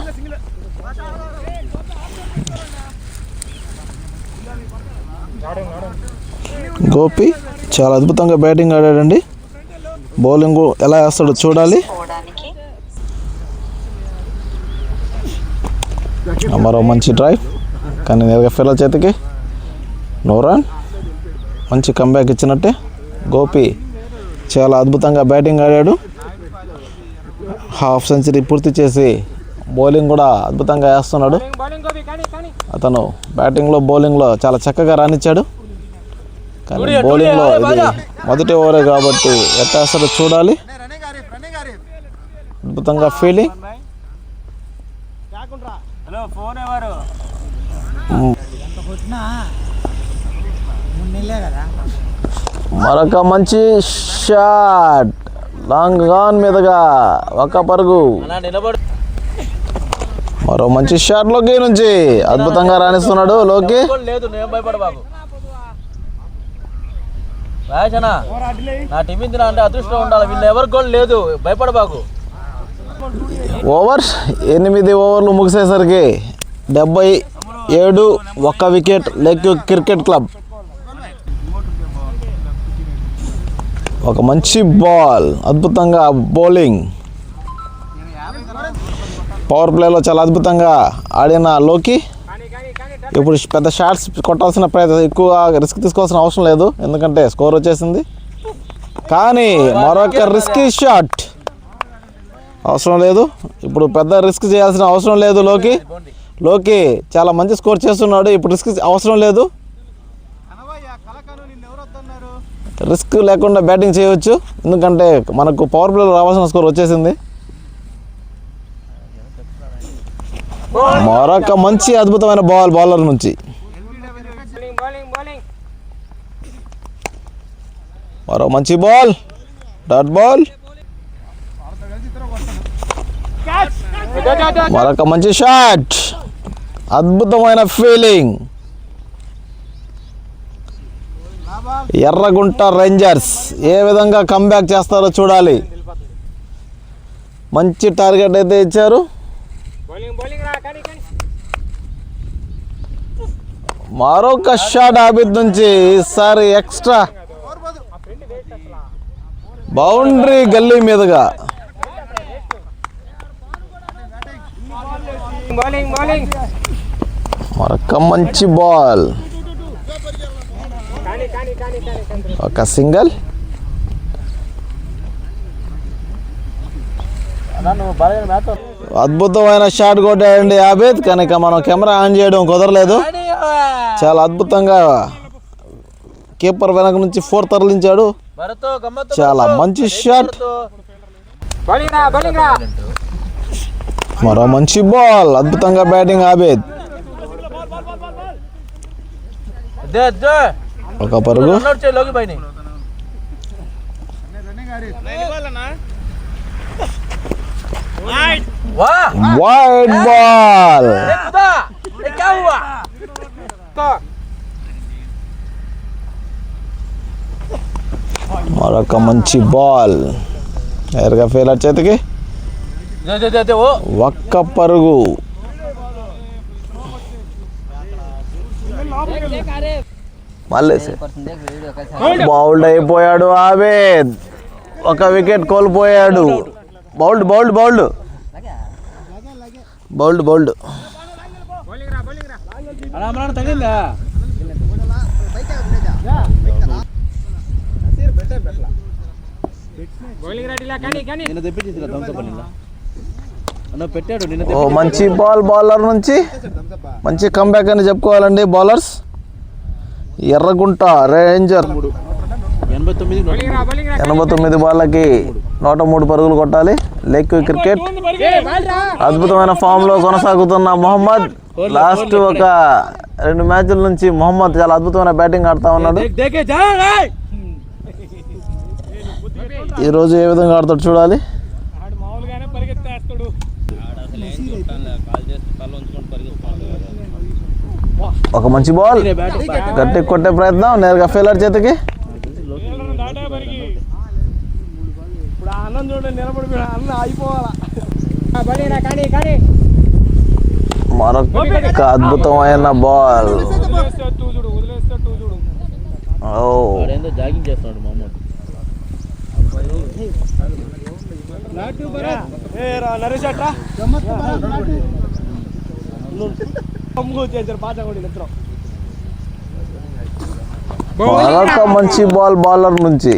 గోపి చాలా అద్భుతంగా బ్యాటింగ్ ఆడాడండి. బౌలింగ్ ఎలా వేస్తాడో చూడాలి. మరో మంచి డ్రైవ్, కానీ నేరుగా ఫీలర్ చేతికి. No run. మంచి కంబ్యాక్ ఇచ్చినట్టే. గోపి చాలా అద్భుతంగా బ్యాటింగ్ ఆడాడు. హాఫ్ సెంచరీ పూర్తి చేసి బౌలింగ్ కూడా అద్భుతంగా వేస్తున్నాడు. అతను బ్యాటింగ్లో బౌలింగ్లో చాలా చక్కగా రాణించాడు. కానీ బౌలింగ్లో ఇది మొదటి ఓవరే కాబట్టి ఎట్లా వేస్తాడో చూడాలి. అద్భుతంగా ఫీల్డింగ్. మరొక మంచి షాట్, లాంగ్ ఆన్ మీదుగా 1 పరుగు. మరో మంచి షాట్ లోకి నుంచి అద్భుతంగా రాణిస్తున్నాడు లోకి. నా టీం అంటే అదృష్టం ఉండాలి, వీళ్ళు ఎవరు గోల్ లేదు, భయపడబాకు. ఓవర్ 8 ఓవర్లు ముగిసేసరికి 77, 1 వికెట్ లేక్యూ క్రికెట్ క్లబ్. ఒక మంచి బాల్, అద్భుతంగా బౌలింగ్. పవర్ ప్లేలో చాలా అద్భుతంగా ఆడిన లోకి. ఇప్పుడు పెద్ద షాట్స్ కొట్టాల్సిన ప్రయత్నం, ఎక్కువ రిస్క్ తీసుకోవాల్సిన అవసరం లేదు, ఎందుకంటే స్కోర్ వచ్చేసింది. కానీ మరొక రిస్కీ షాట్ అవసరం లేదు. ఇప్పుడు పెద్ద రిస్క్ చేయాల్సిన అవసరం లేదు లోకి చాలా మంచి స్కోర్ చేస్తున్నాడు. ఇప్పుడు రిస్క్ అవసరం లేదు, రిస్క్ లేకుండా బ్యాటింగ్ చేయవచ్చు, ఎందుకంటే మనకు పవర్ ప్లేలో రావాల్సిన స్కోర్ వచ్చేసింది. మరొక మంచి అద్భుతమైన బాల్ బౌలర్ నుంచి. మరో మంచి బాల్, డాట్ బాల్. మరొక మంచి షాట్, అద్భుతమైన ఫీలింగ్. ఎర్రగుంట రేంజర్స్ ఏ విధంగా కంబ్యాక్ చేస్తారో చూడాలి. మంచి టార్గెట్ అయితే ఇచ్చారు. మరొక షాట్ ఆబిద్ నుంచి, ఈసారి ఎక్స్ట్రా బౌండరీ గల్లీ మీదుగా. మరొక మంచి బాల్, ఒక సింగిల్. అద్భుతమైన షాట్ కొట్టాడండి ఆబిద్, కనుక మనం కెమెరా ఆన్ చేయడం కుదరలేదు. చాలా అద్భుతంగా కీపర్ వెనక నుంచి 4 తరలించాడు. చాలా మంచి షాట్, మరో మంచి బాల్. అద్భుతంగా బ్యాటింగ్ ఆబిద్. ఒక పరుగు, వైడ్ బాల్. మరొక మంచి బాల్, నేరుగా ఫీల్డర్ చేతికి. ఒక్క పరుగు. మళ్ళీ బౌల్డ్ అయిపోయాడు ఆబిద్, ఒక వికెట్ కోల్పోయాడు. Bowled bowled bowled bowled bowled. ఓ మంచి బాల్ బౌలర్ నుంచి, మంచి కంబ్యాక్ అని చెప్పుకోవాలండి బౌలర్స్. ఎర్రగుంట రేంజర్ 89 బాళ్ళకి 103 పరుగులు కొట్టాలి. లెగ్ క్రికెట్ అద్భుతమైన ఫామ్ లో కొనసాగుతున్న మొహమ్మద్. లాస్ట్ ఒక 2 మ్యాచ్ల నుంచి మొహమ్మద్ చాలా అద్భుతమైన బ్యాటింగ్ ఆడుతూ ఉన్నాడు. ఈరోజు ఏ విధంగా ఆడతాడు చూడాలి. ఒక మంచి బాల్, గట్టి కొట్టే ప్రయత్నం, నేరుగా ఫీల్డర్ చేతికి. మరొక అద్భుతమైన బాల్. జాగింగ్ చేస్తున్నాడు మొహమ్మద్. మరొక మంచి బాల్ బౌలర్ నుంచి.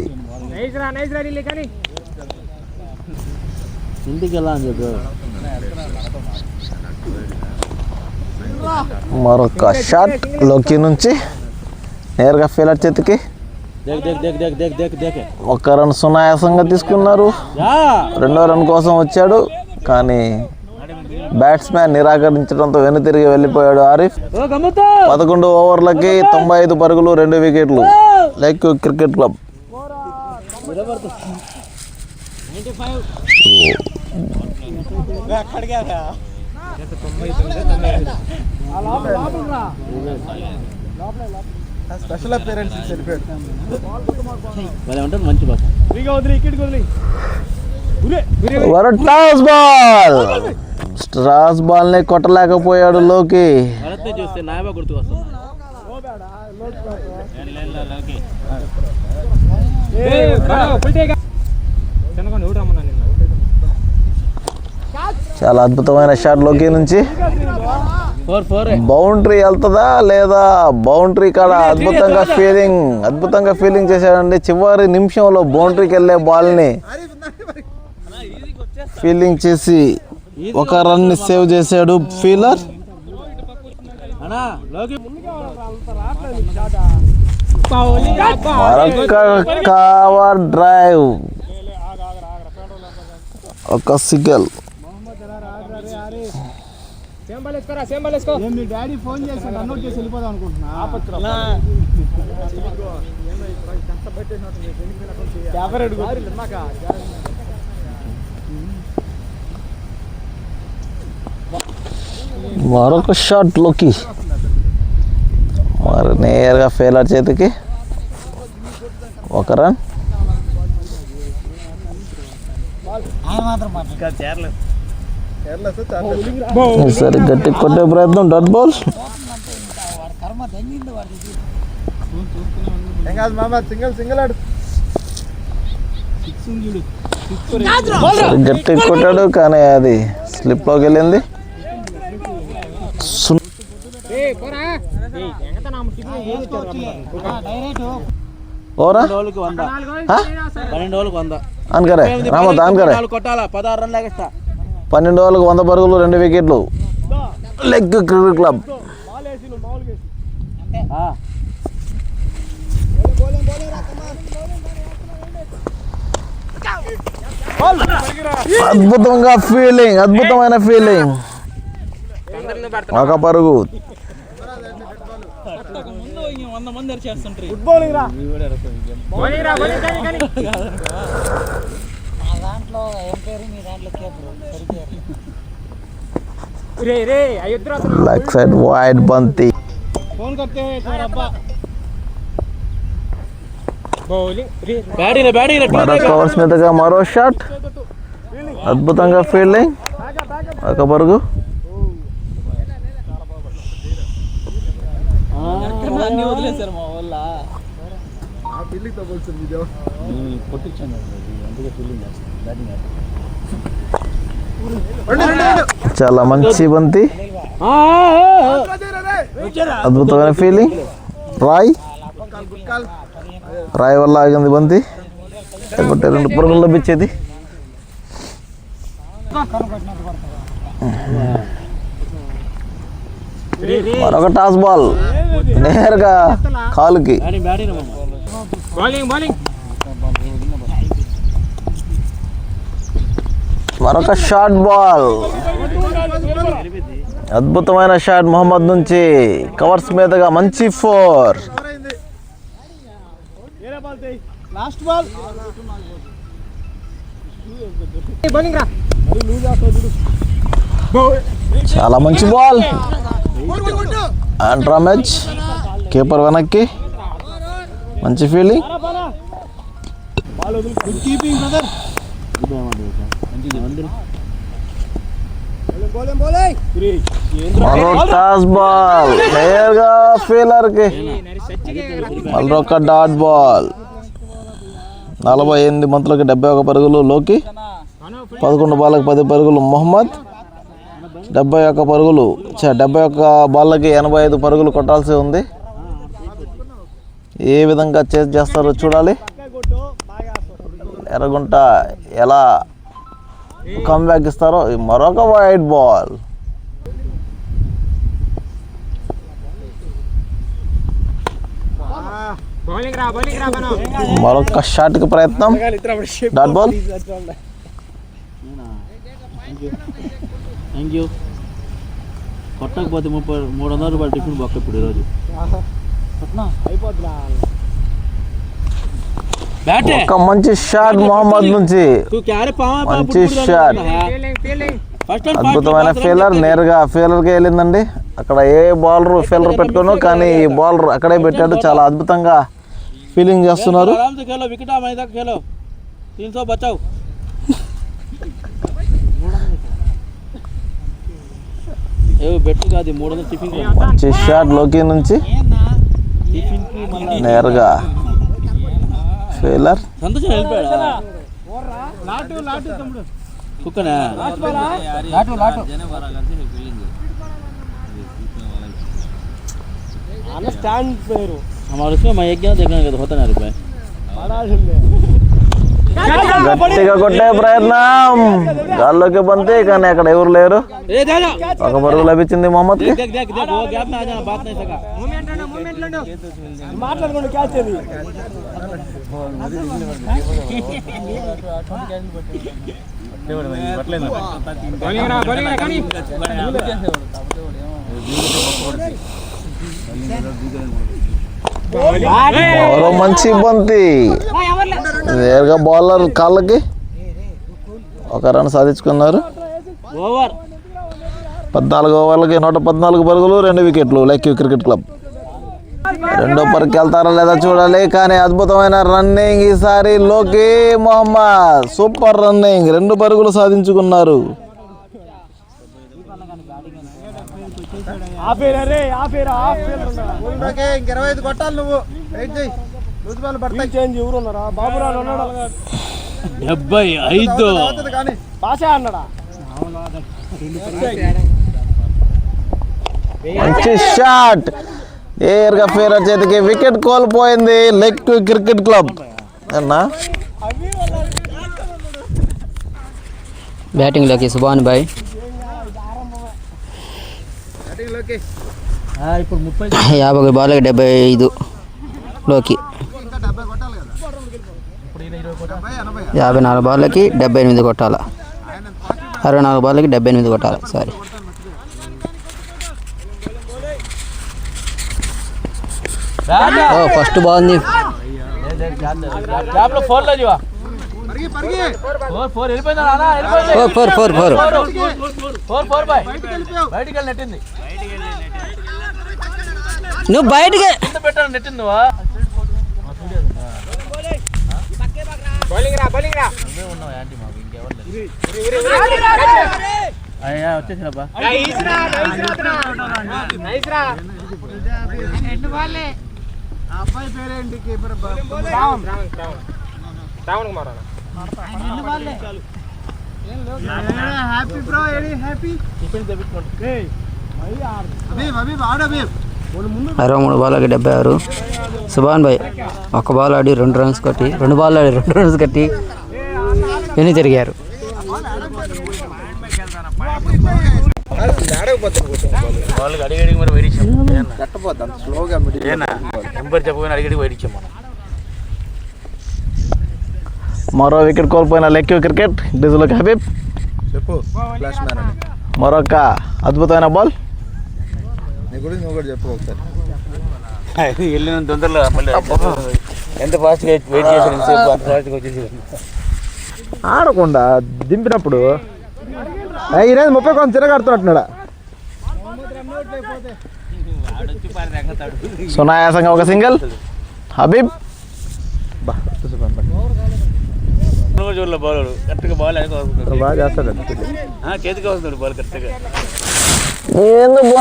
మరొక షాట్ లోకి నుంచి, నేరుగా ఫీల్డర్ చేతికి. ఒక రన్ సునాయాసంగా తీసుకున్నారు. 2వ రన్ కోసం వచ్చాడు, కానీ బ్యాట్స్మెన్ నిరాకరించడంతో వెనుతిరిగి వెళ్ళిపోయాడు ఆరిఫ్. 11 ఓవర్లకి 95 పరుగులు, 2 వికెట్లు. Leg cricket club. Special appearance toss ball. Straws ball ని కొట్టలేకపోయాడు లోకి. చాలా అద్భుతమైన షాట్ లోకి నుంచి. బౌండరీ వెళ్తుందా లేదా? బౌండరీ కాడ అద్భుతంగా ఫీలింగ్ చేశాడండి. చివరి నిమిషంలో బౌండరీకి వెళ్ళే బాల్ని ఫీలింగ్ చేసి ఒక రన్ని సేవ్ చేశాడు ఫీల్డర్. మరొక కవర్ డ్రైవ్, ఒక సిగల్. మీ డాడీ ఫోన్ చేసి రన్అట్ చేసి వెళ్ళిపోదాం అనుకుంటున్నా. మరొక షాట్ లోకి, మరి నేరుగా ఫీల్డర్ చేతికి. ఒక రన్. ఈసారి గట్టి కొట్టే ప్రయత్నం, డాట్ బాల్. ఏం కాదు మామ, సింగిల్ ఆడు. గట్టి కొట్టాడు కానీ అది స్లిప్లోకి వెళ్ళింది. ఓరా అనుకరే రామత్ అనుకరే 12 ఓవర్లకు 100 పరుగులు 2 వికెట్లు. Leg cricket club. అద్భుతంగా ఫీలింగ్, అద్భుతమైన ఫీలింగ్. ఒక పరుగు. లెగ్ సైడ్ వైడ్ బంతి. మరో కవర్స్ మీదగా మరో షాట్. అద్భుతంగా ఫీల్డింగ్. ఒక పరుగు. చాలా మంచి బంతి. అద్భుతమైన ఫీలింగ్. రాయ్ వల్ల ఆగింది బంతి. 2 పరుగులు లభించేది. మరొక టాస్ బాల్ నేరుగా కాలుకి. మరొక షార్ట్ బాల్. అద్భుతమైన షాట్ మొహమ్మద్ నుంచి. కవర్స్ మీదగా మంచి 4. చాలా మంచి బాల్. అండ్ రమేష్ కీపర్ వెనక్కి. మంచి ఫీల్డింగ్. మరో టాస్ బాల్ నేరుగా ఫీలర్ కి. మరొక డాట్ బాల్. 48 బంతులకి 71 పరుగులు లోకి. 11 బాళ్ళకి 10 పరుగులు మొహమ్మద్. 71 పరుగులు 71 బాళ్ళకి 85 పరుగులు కొట్టాల్సి ఉంది. ఏ విధంగా చేజ్ చేస్తారో చూడాలి. ఎర్రగుంట ఎలా కమ్బ్యాక్ ఇస్తారో. మరొక వైడ్ బాల్. మరొక షాట్కి ప్రయత్నం. Dot ball. కొట్టకపోతే 300 రూపాయలు టిఫిన్ బొక్క ఇప్పుడు ఈరోజు. ఒక మంచి షాట్ మొహమ్మద్ నుంచి. మంచి షాట్. అద్భుతమైన ఫీలర్. నేరుగా ఫీలర్కి వెళ్ళిందండి. అక్కడ ఏ బౌలర్ ఫీలర్ పెట్టుకోను కానీ ఈ బౌలర్ అక్కడే పెట్టాడు. చాలా అద్భుతంగా ఫీలింగ్ చేస్తున్నారు. మంచి షాట్ లోకి నుంచి. నేరుగా ఫీలర్. గట్టిగా కొట్టే ప్రయత్నం. గాల్లోకి బంతి కానీ అక్కడ ఎవరు లేరు. ఒక పరుగు లభించింది మొహమ్మద్ కి. మరో మంచి బంతి. నేరుగా బౌలర్ కాళ్ళకి. 1 రన్ సాధించుకున్నారు. 14 ఓవర్లకి 114 పరుగులు 2 వికెట్లు. Lucky cricket club. రెండో పరుగు వెళ్తారా లేదా చూడాలి. కానీ అద్భుతమైన రన్నింగ్ ఈసారి లోకి మొహమ్మద్. Super running. 2 పరుగులు సాధించుకున్నారు. ఇంక 25 కొట్టాలి నువ్వు. వెయిట్ చేయి, లూజ్ బాల్ పడతాయి. చేంజ్ ఎవరు ఉన్నారా? బాబురాలు ఉన్నాడు. 75 అవుతుంది కానీ పాషా అన్నాడా? మంచి షాట్ నేరుగా ఫేరర్ చేతికి. వికెట్ కోల్పోయింది లెగ్ టు క్రికెట్ క్లబ్ అన్నా. బ్యాటింగ్లోకి సుభాన్ భాయ్. ఇప్పుడు 50 బాల్కి 75 లోకి. 54 బాళ్ళకి 78 కొట్టాల. 64 బాళ్ళకి 78 కొట్టాలి. సారీ. ఫస్ట్ బాగుంది. నువ్వు బయటికి అబ్బాయి పేరేంటి? Keeper happy bro. హ్యాపీ 63 బాల్కి 76. సుభాన్ భాయ్ ఒక బాల్ ఆడి 2 రన్స్ కొట్టి, 2 బాల్ ఆడి 2 రన్స్ కట్టి ఎన్ని తిరిగారు. మరో వికెట్ కోల్పోయిన లెగ్ టు క్రికెట్. డిజులోకి హబీబ్. చెప్పు ఫ్లాష్ మ్యాన్ అని. మరొక అద్భుతమైన బాల్. నీ గురించి నువ్వు కూడా చెప్పు ఒకసారి. వెళ్ళిన తొందరలో ఎంత ఫాస్ట్గా వెయిట్ చేసి వచ్చేసి ఆడకుండా దింపినప్పుడు ఈరోజు 30 కొంచెం తిరగడుతున్నట్టున్నాడా. సునాయాసంగా ఒక సింగిల్. హబీబ్ బాల్ కరెక్ట్గా బాల్ బాగా చేస్తాడు. చేతికి వస్తాడు బాల్ కరెక్ట్గా. ఎందుకు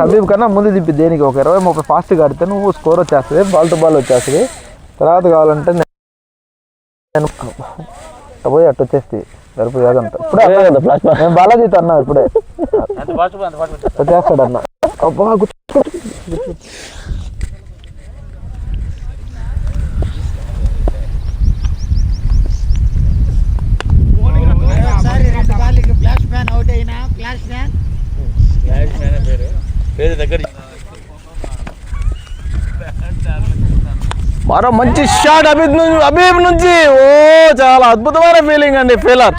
హబీబ్ కన్నా ముందు దింపి దేనికి ఒక 20-30 ఫాస్ట్గా ఆడితే నువ్వు స్కోర్ వచ్చేస్తుంది, బాల్ టు బాల్ వచ్చేస్తుంది. తర్వాత కావాలంటే నేను పోయి అట్టు వచ్చేస్తే సరిపోయి అదంతా. ఇప్పుడే నేను బాలాజీతో అన్నా ఇప్పుడే వచ్చేస్తాడు అన్న. మరో మంచి షాట్ హబీబ్ నుంచి. ఓ చాలా అద్భుతమైన ఫీలింగ్ అండి. ఫీలర్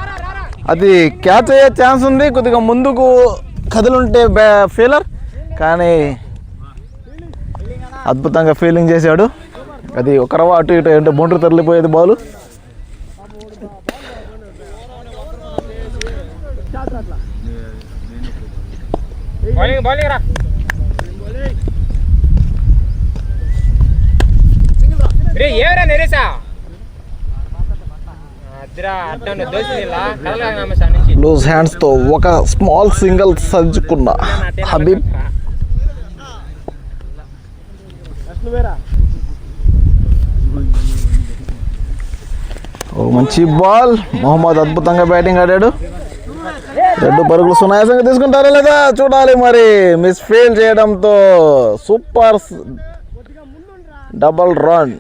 అది క్యాచ్ అయ్యే ఛాన్స్ ఉంది, కొద్దిగా ముందుకు కదులుంటే ఫీలర్, కానీ అద్భుతంగా ఫీలింగ్ చేశాడు. అది ఒక రవ్వ అటు ఇటు అంటే బౌండరీ తరలిపోయేది బాల్. లూజ్ హ్యాండ్స్ తో ఒక స్మాల్ సింగిల్ సర్జుకున్న హబీబ్. ఓ మంచి బాల్. మొహమ్మద్ అద్భుతంగా బ్యాటింగ్ ఆడాడు. 2 పరుగులు సునాయాసంగా తీసుకుంటారా లేదా చూడాలి. మరి మిస్ ఫీల్ చేయడంతో సూపర్ డబల్ రన్.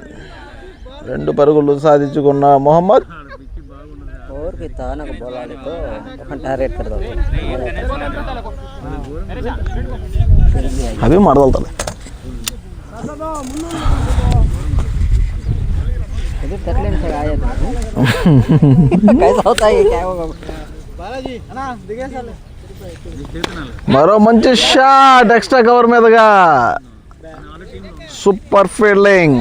2 పరుగులు సాధించుకున్న మొహమ్మద్. అవి మడదలుతాడు. మరో మంచి షాట్ ఎక్స్ట్రా కవర్ మీదుగా. Super fielding.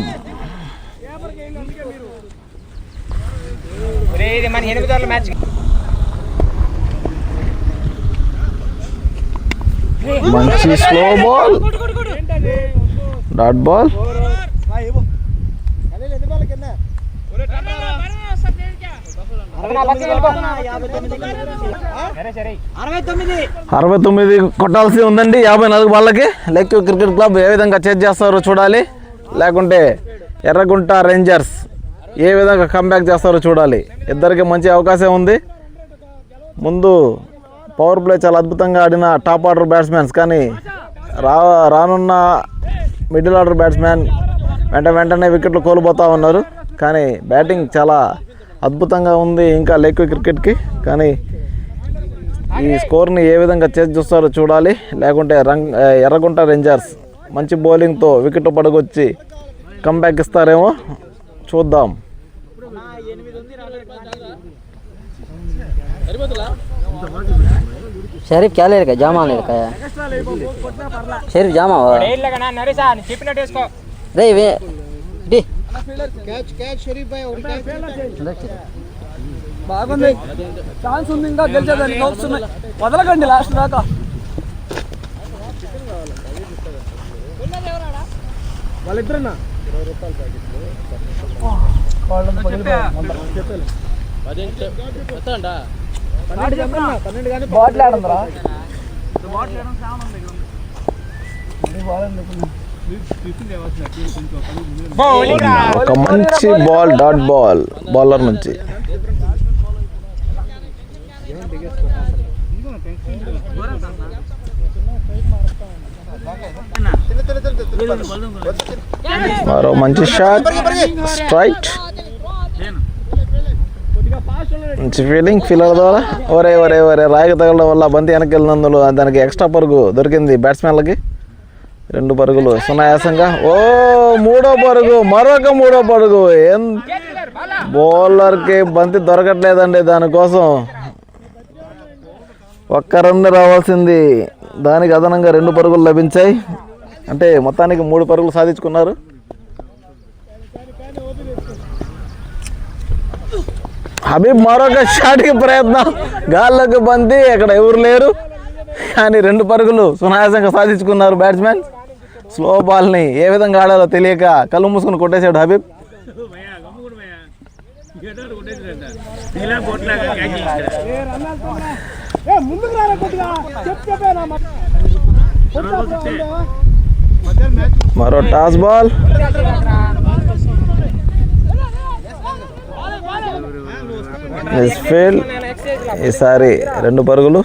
మంచి స్లో బాల్, డాట్ బాల్. 69 కొట్టాల్సి ఉందండి 54 బాళ్ళకి. లెగ్ క్రికెట్ క్లబ్ ఏ విధంగా చేజ్ చేస్తారో చూడాలి, లేకుంటే ఎర్రగుంట రేంజర్స్ ఏ విధంగా కంబ్యాక్ చేస్తారో చూడాలి. ఇద్దరికి మంచి అవకాశం ఉంది. ముందు పవర్ ప్లే చాలా అద్భుతంగా ఆడిన టాప్ ఆర్డర్ బ్యాట్స్మెన్స్, కానీ రానున్న మిడిల్ ఆర్డర్ బ్యాట్స్మెన్ వెంటనే వికెట్లు కోల్పోతూ ఉన్నారు. కానీ బ్యాటింగ్ చాలా అద్భుతంగా ఉంది ఇంకా లెగ్ క్రికెట్కి. కానీ ఈ స్కోర్ని ఏ విధంగా చేసి చూస్తారో చూడాలి, లేకుంటే ఎర్రగుంట రేంజర్స్ మంచి బౌలింగ్తో వికెట్ పడగొచ్చి కంబ్యాక్ ఇస్తారేమో చూద్దాం. షరీఫ్ क्या ले रखा है? जामा ले रखा है शरीफ जामा रे वे डी బాగుంది, ఛాన్స్ ఉంది, ఇంకా గెలిచేదానికి హోప్స్ ఉన్నాయి. వదలకండి లాస్ట్ దాకా. వాళ్ళిద్దరన్నా బాటిల్ ఆడందిరా, ఒక మంచి బాల్, డాట్ బాల్ బౌలర్ నుంచి. మరో మంచి షాట్, స్ట్రైట్, మంచి ఫీలర్ ద్వారా ఒరే రాయికి తగలడం వల్ల బంతి వెనక్కి వెళ్ళినందులో దానికి ఎక్స్ట్రా పరుగు దొరికింది బ్యాట్స్మెన్లకి. 2 పరుగులు సునాయాసంగా. మూడో పరుగు, మరొక 3వ పరుగు. బౌలర్కి బంతి దొరకట్లేదండి, దానికోసం 1 రన్ రావాల్సింది, దానికి అదనంగా 2 పరుగులు లభించాయి. అంటే మొత్తానికి 3 పరుగులు సాధించుకున్నారు. హబీబ్ మరొక షాట్కి ప్రయత్నం, గాల్లోకి బంతి, అక్కడ ఎవరు లేరు, కానీ 2 పరుగులు సునాయాసంగా సాధించుకున్నారు బ్యాట్స్మెన్. స్లో బాల్ని ఏ విధంగా ఆడాలో తెలియక కళ్ళు మూసుకుని కొట్టేశాడు హబీబ్. మరో టాస్ బాల్, ఫీల్డ్. ఈసారి 2 పరుగులు.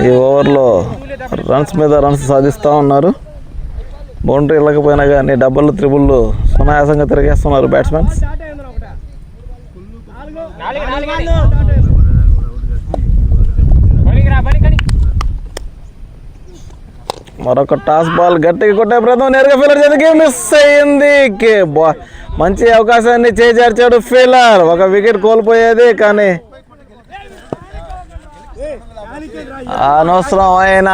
ఈ ఓవర్లో రన్స్ మీద రన్స్ సాధిస్తూ ఉన్నారు. బౌండరీ వెళ్ళకపోయినా కానీ డబుల్ త్రిబుల్ సునాయాసంగా తిరిగేస్తున్నారు బ్యాట్స్మెన్స్. మరొక టాస్ బాల్ గట్టిగా కొట్టే ప్రయత్నం, నేరుగా ఫీలర్ చేతికి మిస్ అయ్యింది. మంచి అవకాశాన్ని చేజార్చాడు ఫీలర్. 1 వికెట్ కోల్పోయేది, కానీ అనవసరమైన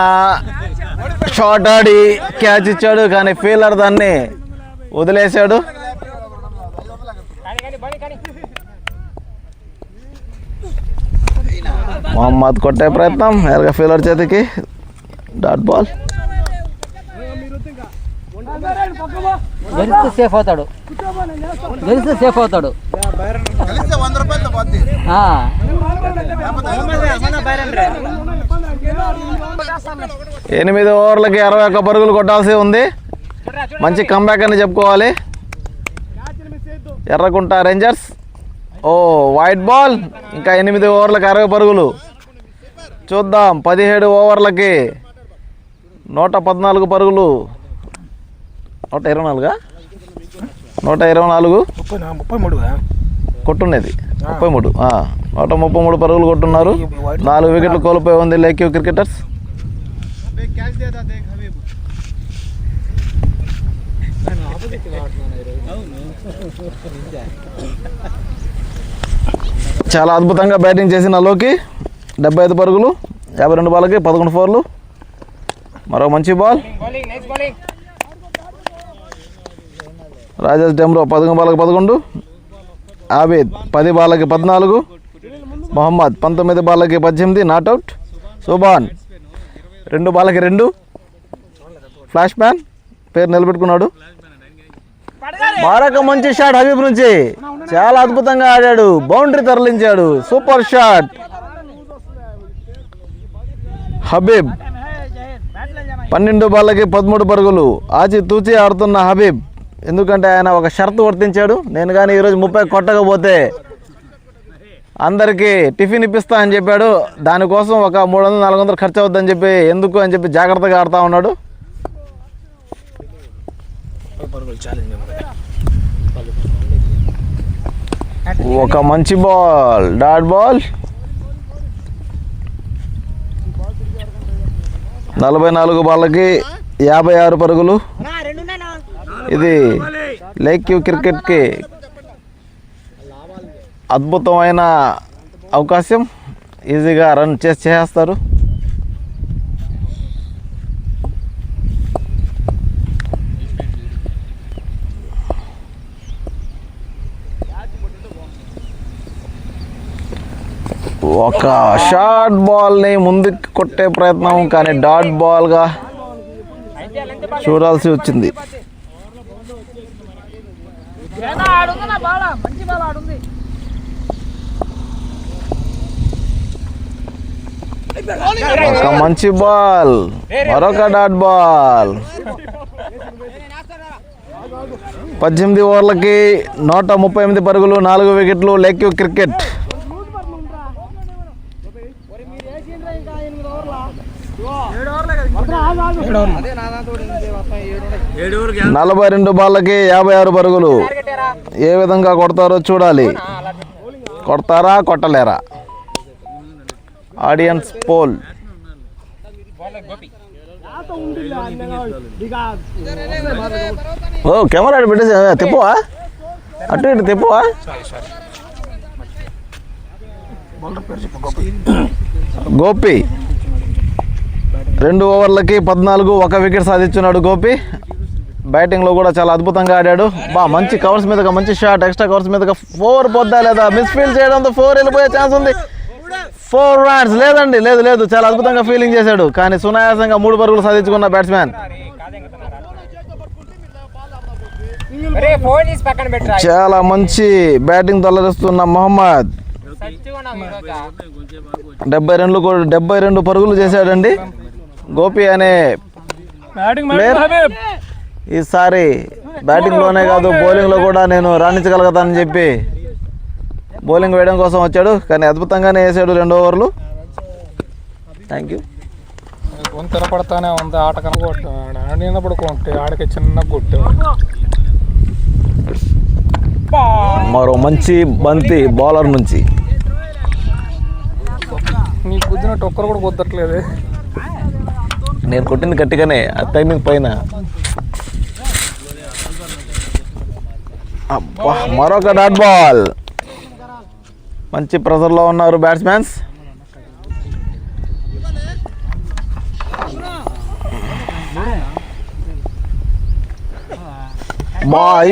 షాట్ ఆడి క్యాచ్ ఇచ్చాడు, కానీ ఫీలర్ దాన్ని వదిలేశాడు. మొహమ్మద్ కొట్టే ప్రయత్నం, నేరుగా ఫీలర్ చేతికి డాట్ బాల్. గెలిస్తే సేఫ్ అవుతాడు, గెలిస్తే సేఫ్ అవుతాడు. 8 ఓవర్లకి 61 పరుగులు కొట్టాల్సి ఉంది. మంచి కంబ్యాక్ అని చెప్పుకోవాలి ఎర్రగుంట రేంజర్స్. వైట్ బాల్, ఇంకా 8 ఓవర్లకు 60 పరుగులు. చూద్దాం, 17 ఓవర్లకి 114 పరుగులు. 124 కొట్టున్నది. 33 133 పరుగులు కొట్టున్నారు. 4 వికెట్లు కోల్పోయి ఉంది లెక్యూ క్రికెటర్స్. చాలా అద్భుతంగా బ్యాటింగ్ చేసిన లోకి 75 పరుగులు, 52 బాల్కి 11 ఫోర్లు. మరో మంచి బాల్, రాజేష్ డెమ్రో 11 బాల్కి 11, ఆబిద్ 10 బాల్కి 14, మొహమ్మద్ 19 బాల్కి 18 నాట్అవుట్. సుబాన్ 2 బాల్కి 2, ఫ్లాష్ మ్యాన్ పేరు నిలబెట్టుకున్నాడు. మరొక మంచి షాట్ హబీబ్ నుంచి, చాలా అద్భుతంగా ఆడాడు, బౌండరీ తరలించాడు, సూపర్ షాట్ హబీబ్. 12 బాళ్ళకి 13 పరుగులు, ఆచి తూచి ఆడుతున్న హబీబ్. ఎందుకంటే ఆయన ఒక షరతు వర్తించాడు, నేను కానీ ఈరోజు 30 కొట్టకపోతే అందరికీ టిఫిన్ ఇప్పిస్తా అని చెప్పాడు. దానికోసం ఒక 300-400 ఖర్చు అవుద్దని చెప్పి, ఎందుకు అని చెప్పి జాగ్రత్తగా ఆడుతూ ఉన్నాడు. ఒక మంచి బాల్, డాట్ బాల్. 44 బాళ్ళకి 56 పరుగులు. ఇది లేక్ వ్యూ క్రికెట్కి అద్భుతమైన అవకాశం, ఈజీగా రన్ చేసేస్తారు. ఒక షార్ట్ బాల్ని ముందుకు కొట్టే ప్రయత్నం, కానీ డాట్ బాల్గా చూడాల్సి వచ్చింది. ఒక మంచి బాల్, మరొక డాట్ బాల్. 18 ఓవర్లకి 138 పరుగులు, 4 వికెట్లు. లేక్ వ్యూ క్రికెట్ 42 బాళ్ళకి 56 పరుగులు. ఏ విధంగా కొడతారో చూడాలి. కొడతారా కొట్టలేరా? Audience poll. ఓ కెమెరా పెట్టేసి తిప్పువా, అటు ఇటు తిప్పువా. గోపి 2 ఓవర్లకి 14, 1 వికెట్ సాధించున్నాడు గోపి. బ్యాటింగ్లో కూడా చాలా అద్భుతంగా ఆడాడు. మంచి కవర్స్ మీదగా మంచి షాట్, ఎక్స్ట్రా కవర్స్ మీదగా 4 పోద్దా లేదా? మిస్ఫీల్డ్ చేయడంతో 4 వెళ్ళిపోయే ఛాన్స్ ఉంది. 4 రన్స్ లేదండి, లేదు. చాలా అద్భుతంగా ఫీలింగ్ చేశాడు, కానీ సునాయాసంగా 3 పరుగులు సాధించుకున్న బ్యాట్స్మెన్. చాలా మంచి బ్యాటింగ్ తొలగిస్తున్న మొహమ్మద్. 72 పరుగులు చేశాడండి గోపి అనే ప్లేయర్. ఈసారి బ్యాటింగ్లోనే కాదు బౌలింగ్లో కూడా నేను రాణించగలుగుతానని చెప్పి బౌలింగ్ వేయడం కోసం వచ్చాడు, కానీ అద్భుతంగానే వేసాడు 2 ఓవర్లు. Thank you. వంతెన పడతానే ఉంది, ఆట కనుకొట్టు ఆడినప్పుడు కొంటే ఆడికి చిన్న కొట్టు. మరో మంచి బంతి బౌలర్ నుంచి. నీ కుదిరినట్టు ఒక్కరు కూడా కుదరట్లేదు. నేను కొట్టింది గట్టిగానే, అది టైమింగ్ పైన. మరొక డాట్ బాల్. మంచి ప్రెజర్లో ఉన్నారు బ్యాట్స్మెన్స్.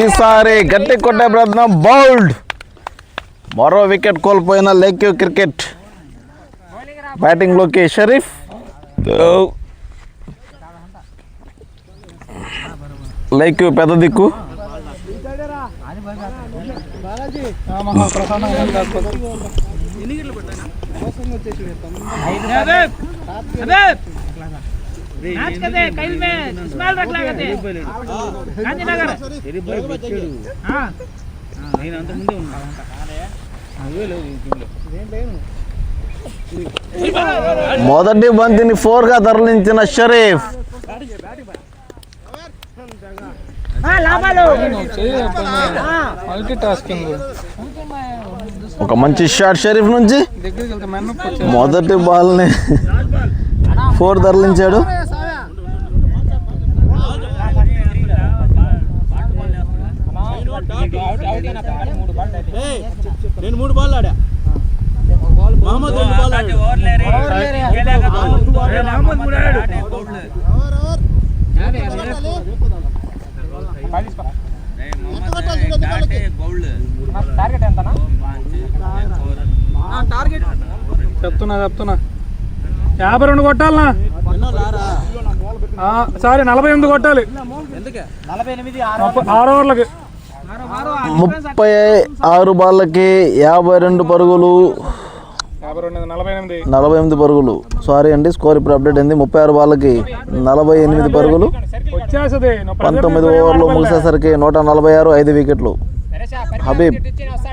ఈసారి గట్టి కొట్టే ప్రయత్నం, బౌల్డ్. మరో వికెట్ కోల్పోయిన లేక్ వ్యూ క్రికెట్. బ్యాటింగ్లోకి షరీఫ్. లేక్ వ్యూ పెద్ద దిక్కు. మొదటి బంతిని 4గా తరలించిన షరీఫ్. ఒక మంచి షాట్ షరీఫ్ నుంచి. మొదటి బాల్ని 4 తరలించాడు. నేను 3 బాల్ ఆడా, మహమ్మద్ 2 బాల్ ఆడాడు. చెప్తున్నా 52 కొట్టాలనా? సారీ 48 కొట్టాలి 6 ఓవర్లకి. 36 బాళ్ళకి 52 పరుగులు, 48 పరుగులు. సారీ అండి, స్కోర్ ఇప్పుడు అప్డేట్ అయింది. 36 బాళ్ళకి 48 పరుగులు, 19 ఓవర్లు ముగిసేసరికి 146, 5 వికెట్లు. హబీబ్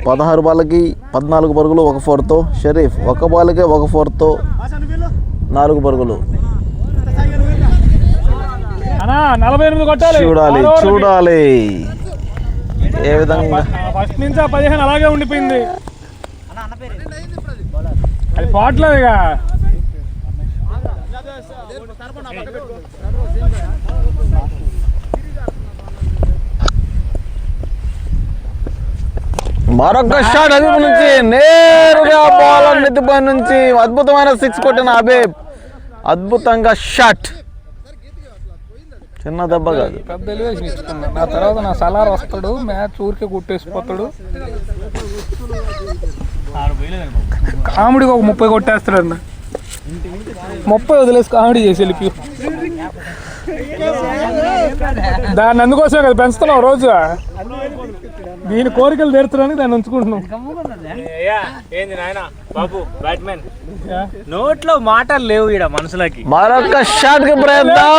16 బాళ్ళకి 14 పరుగులు, 1 4తో. షరీఫ్ 1 బాల్కే 1 4తో 4 పరుగులు. 48 కొట్టాలి. చూడాలి ఏ విధంగా. ఫస్ట్ నుంచి 15 అలాగే ఉండిపోయింది, అది పోవట్లేదుగా. మరొక షాట్ హబీబ్ నుంచి, నేరుగా బౌలర్ నెత్తిపై నుంచి అద్భుతమైన 6 కొట్టిన హబీబ్. అద్భుతంగా షాట్, చిన్న దెబ్బ కాదు. పెద్ద ఎలివేషన్ ఇస్తున్నా. నా తర్వాత నా సలార్ వస్తాడు, మ్యాచ్ ఊరికే కొట్టేసిపోతాడు. కామెడీకి ఒక 30 కొట్టేస్తాడు అన్న. 30 వదిలేసి కామెడీ చేసి వెళ్ళి దాన్ని అందుకోసమే కదా పెంచుతున్నావు రోజు. దీని కోరికలు తీర్చడానికి దాన్ని ఉంచుకుంటున్నాం. నోట్లో మాటలు లేవు ఈడ మనుషులకి. మరొక షాట్ కి ప్రయత్నం,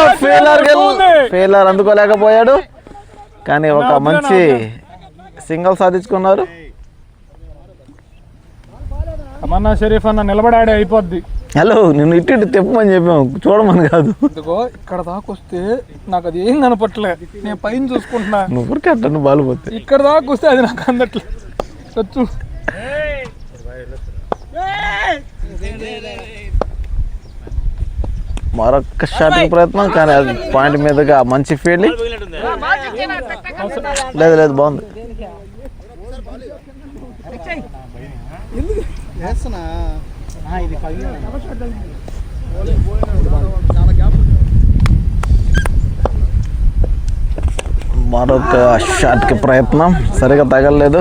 ఫీల్డర్ అందుకోలేకపోయాడు, కానీ ఒక మంచి సింగిల్ సాధించుకున్నారు. తమన్నా షరీఫ్ అన్న నిలబడాడే అయిపోద్ది. హలో, నేను ఇటు తెప్పమని చెప్పాము, చూడమని కాదు. ఇదిగో ఇక్కడ దాకా వస్తే నాకు అది ఏం కనపట్లే, నేను పైన చూసుకుంటున్నా. నువ్వు కట్టను బాల్ పోతే ఇక్కడ దాకా వస్తే అది నాకు అందట్లే. చూ మరొక షాట్ కి ప్రయత్నం, కానీ అది పాయింట్ మీదుగా మంచి ఫీల్డింగ్. లేదు బాగుంది. మరొక షాట్ కి ప్రయత్నం, సరిగా తగలలేదు,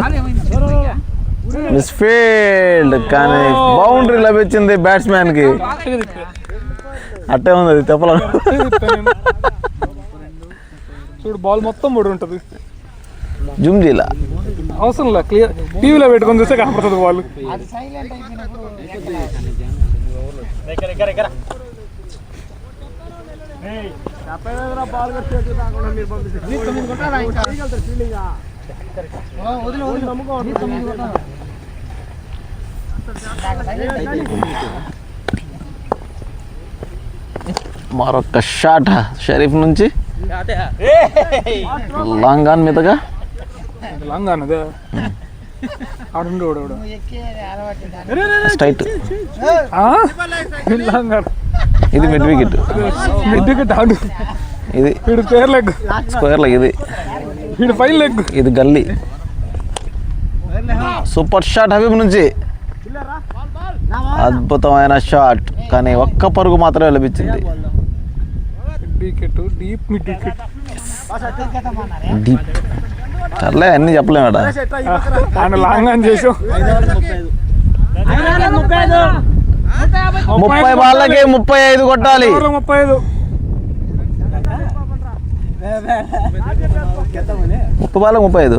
మిస్ ఫీల్డ్, కానీ బౌండరీ లభించింది బ్యాట్స్మెన్ కి. అట్టే ఉంది అది తెప్పల. చూడు బాల్ మొత్తం ముడి ఉంటుంది, జూమ్ చేయాల అవసరం లేదు, క్లియర్ టీవీలో పెట్టుకొని చూస్తే కనపడుతుంది వాళ్ళు. మరొక షాట్ షరీఫ్ నుంచి, లాంగ్ ఆన్ మీదగా. లాంగ్ ఆన్ అదే స్ట్రైట్, లాంగ్ ఆన్. ఇది మిడ్ వికెట్, ఆడు ఇది వీడు స్క్వేర్ లెగ్, స్క్వేర్ లెగ్, ఇది వీడు ఫైన్ లెగ్, ఇది గల్లీ. సూపర్ షాట్ హబీబ్ నుంచి, అద్భుతమైన షాట్, కానీ ఒక్క పరుగు మాత్రమే లభించింది. డీప్ మిడ్ వికెట్, డీప్ సర్లే అన్నీ చెప్పలేమట. లాంగ్ ఆన్ చేసాం. 30 బాళ్ళకి 35 కొట్టాలి. 35 30 బాళ్ళకి 35.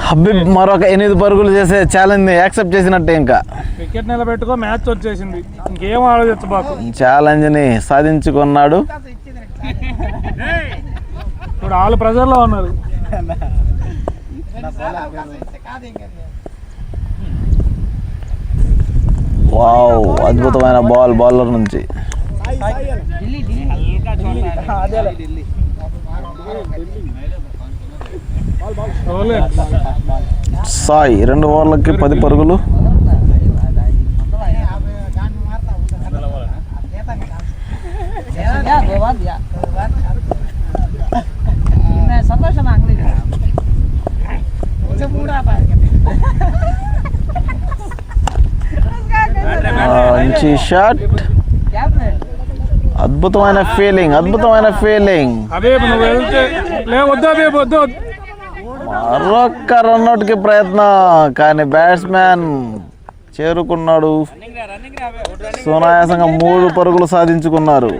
హబీబ్ మరొక 8 పరుగులు చేసే ఛాలెంజ్ యాక్సెప్ట్ చేసినట్టే. ఇంకా వికెట్ నిలబెట్టుకో, మ్యాచ్ వచ్చేసింది, ఇంకేం ఆలోచించబాకు. ఛాలెంజ్ ని సాధించుకున్నాడు. ఇప్పుడు వాళ్ళు ప్రెజర్లో ఉన్నారు. వావ్, అద్భుతమైన బాల్ బౌలర్ నుంచి. సాయి 2 ఓవర్లకి 10 పరుగులు. మంచి షాట్, అద్భుతమైన ఫీలింగ్, అద్భుతమైన ఫీలింగ్. మరొక్క రన్అట్కి ప్రయత్నం కానీ బ్యాట్స్మెన్ చేరుకున్నాడు. సునాయాసంగా 3 పరుగులు సాధించుకున్నారు.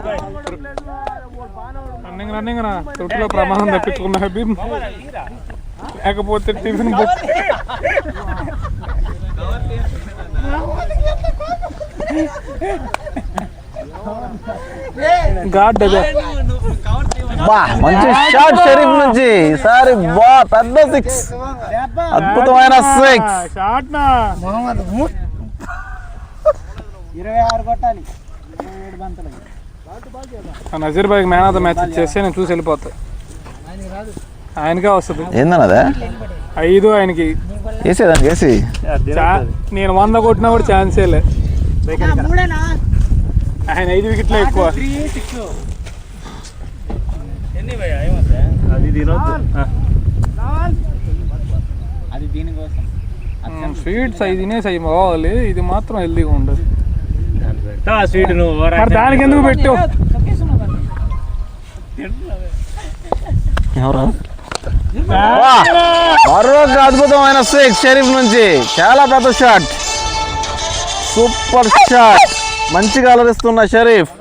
రన్నింగ్ రా తొట్టులో ప్రమాదం తప్పించుకున్న హబీబ్, లేకపోతే టిఫిన్ గాడ్ మంచి షాట్ షరీఫ్ నుంచి ఈసారి పెద్ద 6, అద్భుతమైన 6. షాట్ నా 26 కొట్టాలి 27 బంతులు. నజీర్ బాయ్ మ్యాన్ ఆఫ్ ద మ్యాచ్ ఇచ్చేస్తే నేను చూసి వెళ్ళిపోతా. ఆయనకే వస్తుంది. ఏందన్నదే 5 ఆయనకి వేసేదానికి వేసి నేను 100 కొట్టినా కూడా ఛాన్సే లే. ఆయన 5 వికెట్లే ఎక్కువ. అది దీనికోసం స్వీట్స్ 5 తినేసి అవి బావాలి, ఇది మాత్రం హెల్దీగా ఉండదు. స్వీట్ మరి దానికి ఎందుకు పెట్టావు? మరొక అద్భుతమైన 6 షరీఫ్ నుంచి. చాలా పెద్ద షాట్, సూపర్ షాట్. మంచిగా అలరిస్తున్న షరీఫ్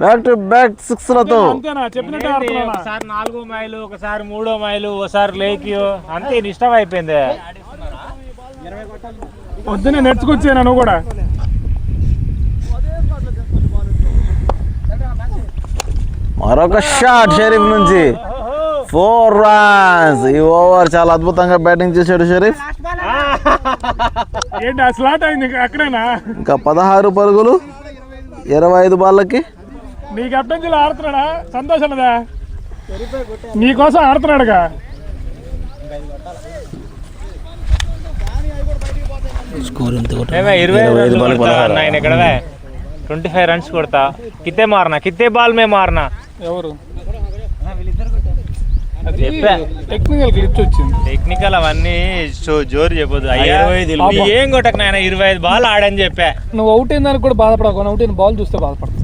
బ్యాక్ టు బ్యాక్ 6లతో. ఒకసారి 4 మైలు, ఒకసారి 3 మైలు, ఒకసారి లేక్ అంతే ఇష్టం అయిపోయింది. పొద్దునే నెచ్చుకొచ్చాను నువ్వు కూడా. మరొక షాట్ షరీఫ్ నుంచి 4 runs. ఈ ఓవర్ చాలా అద్భుతంగా బ్యాటింగ్ చేశాడు షరీఫ్. ఏంటి ఆ స్లాట్ అయింది అక్కడేనా? ఇంకా 16 పరుగులు 25 బాళ్ళకి. నీ కెప్టెన్సీలో ఆడుతున్నాడా సంతోష్ అన్నదా? నీకోసం ఆడుతున్నాడుగా. స్కోర్ ఎంత 25 ఇక్కడ 25 రన్స్ కొడతా. కిత్తే మారనా, కిత్తే బాల్ మే మారనా. ఎవరు టెక్నికల్ గ్లిచ్ వచ్చింది. టెక్నికల్ అవన్నీ జోరు చెప్పదు. ఏం కొట్టక నాయన 25 బాల్ ఆడని చెప్పా. నువ్వు అవుట్ అయిన దానికి కూడా బాధపడకు, అవుట్ అయిన బాల్ చూస్తే బాధపడతావు.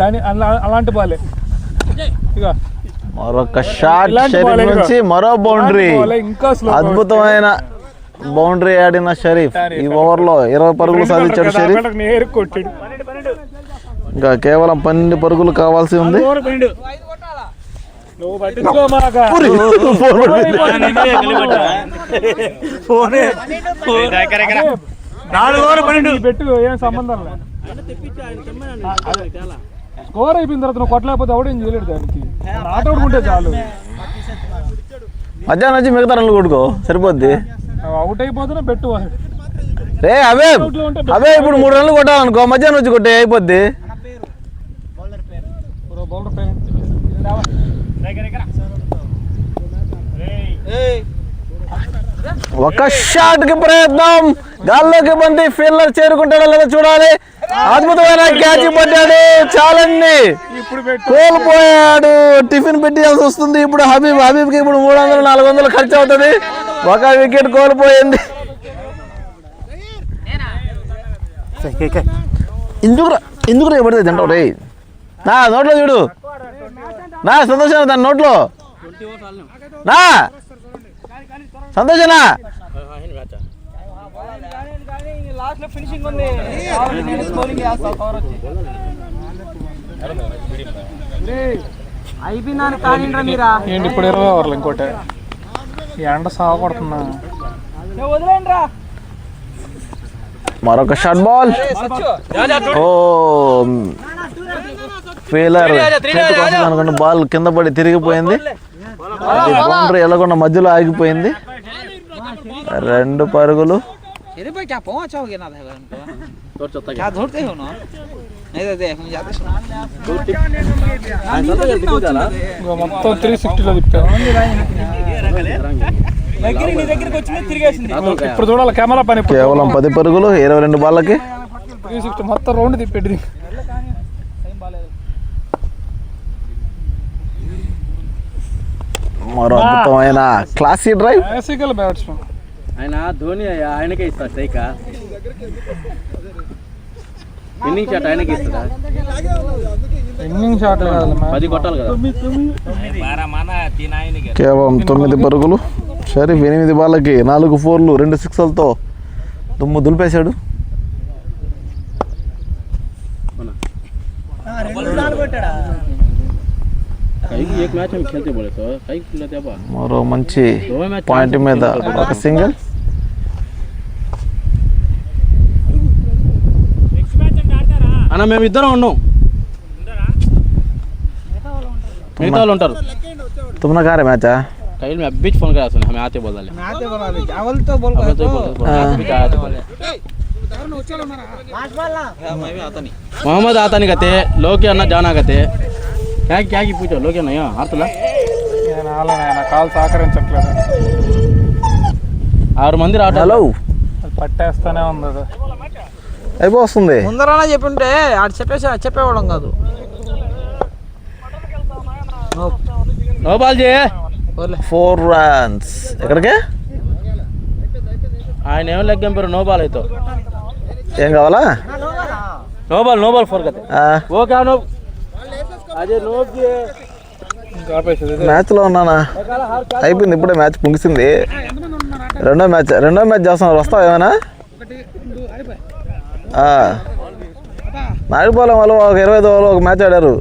దాని అలాంటి బాలే. ఇక మరొక షాట్ షరీఫ్ నుంచి మరో బౌండరీ. అద్భుతమైన బౌండరీ ఆడిన షరీఫ్. ఈ ఓవర్లో 20 పరుగులు సాధించాడు షరీఫ్. ఇంకా కేవలం 12 పరుగులు కావాల్సి ఉంది. పెట్టు ఏం సంబంధం లేదు. స్కోర్ అయిపోయిన తర్వాత నువ్వు కొట్టలేకపోతే అవుట్ ఏం చేయలేడు. దానికి నాట్అవుట్ ఉంటే చాలు. మధ్యాహ్నం వచ్చి మిగతా రన్లు కొట్టుకో సరిపోద్ది. అవుట్ అయిపోతున్నా పెట్టు. రే అవే ఇప్పుడు 3 రన్లు కొట్టాలనుకో, మధ్యాహ్నం వచ్చి కొట్టే అయిపోద్ది. ఒక షాట్ కి ప్రయత్నం, గాల్లోకి బంతి, ఫీల్డర్ చేరుకుంటాడో లేదో చూడాలి. అద్భుతమైన క్యాచ్ పడ్డాడు. ఛాలెంజ్ కోల్పోయాడు. టిఫిన్ పెట్టాల్సి వస్తుంది ఇప్పుడు హబీబ్కి. ఇప్పుడు 300-400 ఖర్చు అవుతుంది. 1 వికెట్ కోల్పోయింది. ఎందుకు పడితే తింటావు రే? నా నోట్లో చూడు, నా సంతోషం దాని నోట్లో. నా సంతోషనా ఏంటి ఇప్పుడు 20 ఓవర్లు ఇంకోటి ఎండ సాగొడుతున్నా. మరొక షాట్ బాల్. ఓ ఫీలర్ అనుకున్న బాల్ కింద పడి తిరిగిపోయింది. బౌండరీ ఎలాగొండ మధ్యలో ఆగిపోయింది. 2 పరుగులు. మొత్తం 360లో తిప్పారు. ఇప్పుడు చూడాలి కెమెరా పని. కేవలం 10 పరుగులు 22 బాళ్ళకి. 360 మొత్తం రౌండ్ తిప్పెట్టి. మరో అద్భుతమైన క్లాసీ డ్రైవ్. క్లాసికల్ బ్యాట్స్మెన్ ఆయన ధోని, ఆయనకే ఇస్తా సైకా. ఇన్నింగ్ షాట్ ఆయనకి ఇస్తుందా? ఇన్నింగ్ షాట్ 10 కొట్టాలి కదా. కేవలం 9 పరుగులు. షరీఫ్ 8 బాళ్ళకి 4 4లు 2 6లతో దుమ్ము దులిపేశాడు. మరో మంచి పాయింట్ మీద ఒక సింగిల్. అన్న మేము ఇద్దరం ఉన్నాం, మిగతా వాళ్ళు ఉంటారు. तुमने कहा मैच है कहीं में बीच फोन करा सुने हमें आते बोल डाले मोहम्मद आता नहीं कहते लोग अन्ना जाना कहते क्या क्या की पूछो लोग नहीं आतला కాలు సహకరించట్లేదు. 6 మంది రావట్లేదు. హలో పట్టేస్తానే ఉంది అది. అయిపోతుంది. ముందరనే చెప్పింటే ఆడు చెప్పేవాళ్ళం కాదు. नो बाल जी 4 runs ఎక్కడికే ఆయన ఏం లెగ్గం పేరు నో బాల్ అయితే ఏం కావాలా? నో బాల్ ఫోర్ కతే ఓ క్యా నో అజే నో కి మ్యాచ్లో ఉన్నానా? అయిపోయింది, ఇప్పుడే మ్యాచ్ ముగిసింది. రెండో మ్యాచ్ చేస్తాం. వస్తావు ఏమైనా? నాయుడుపాలెం వాళ్ళు ఒక 20 ఓవర్లు ఒక మ్యాచ్ ఆడారు.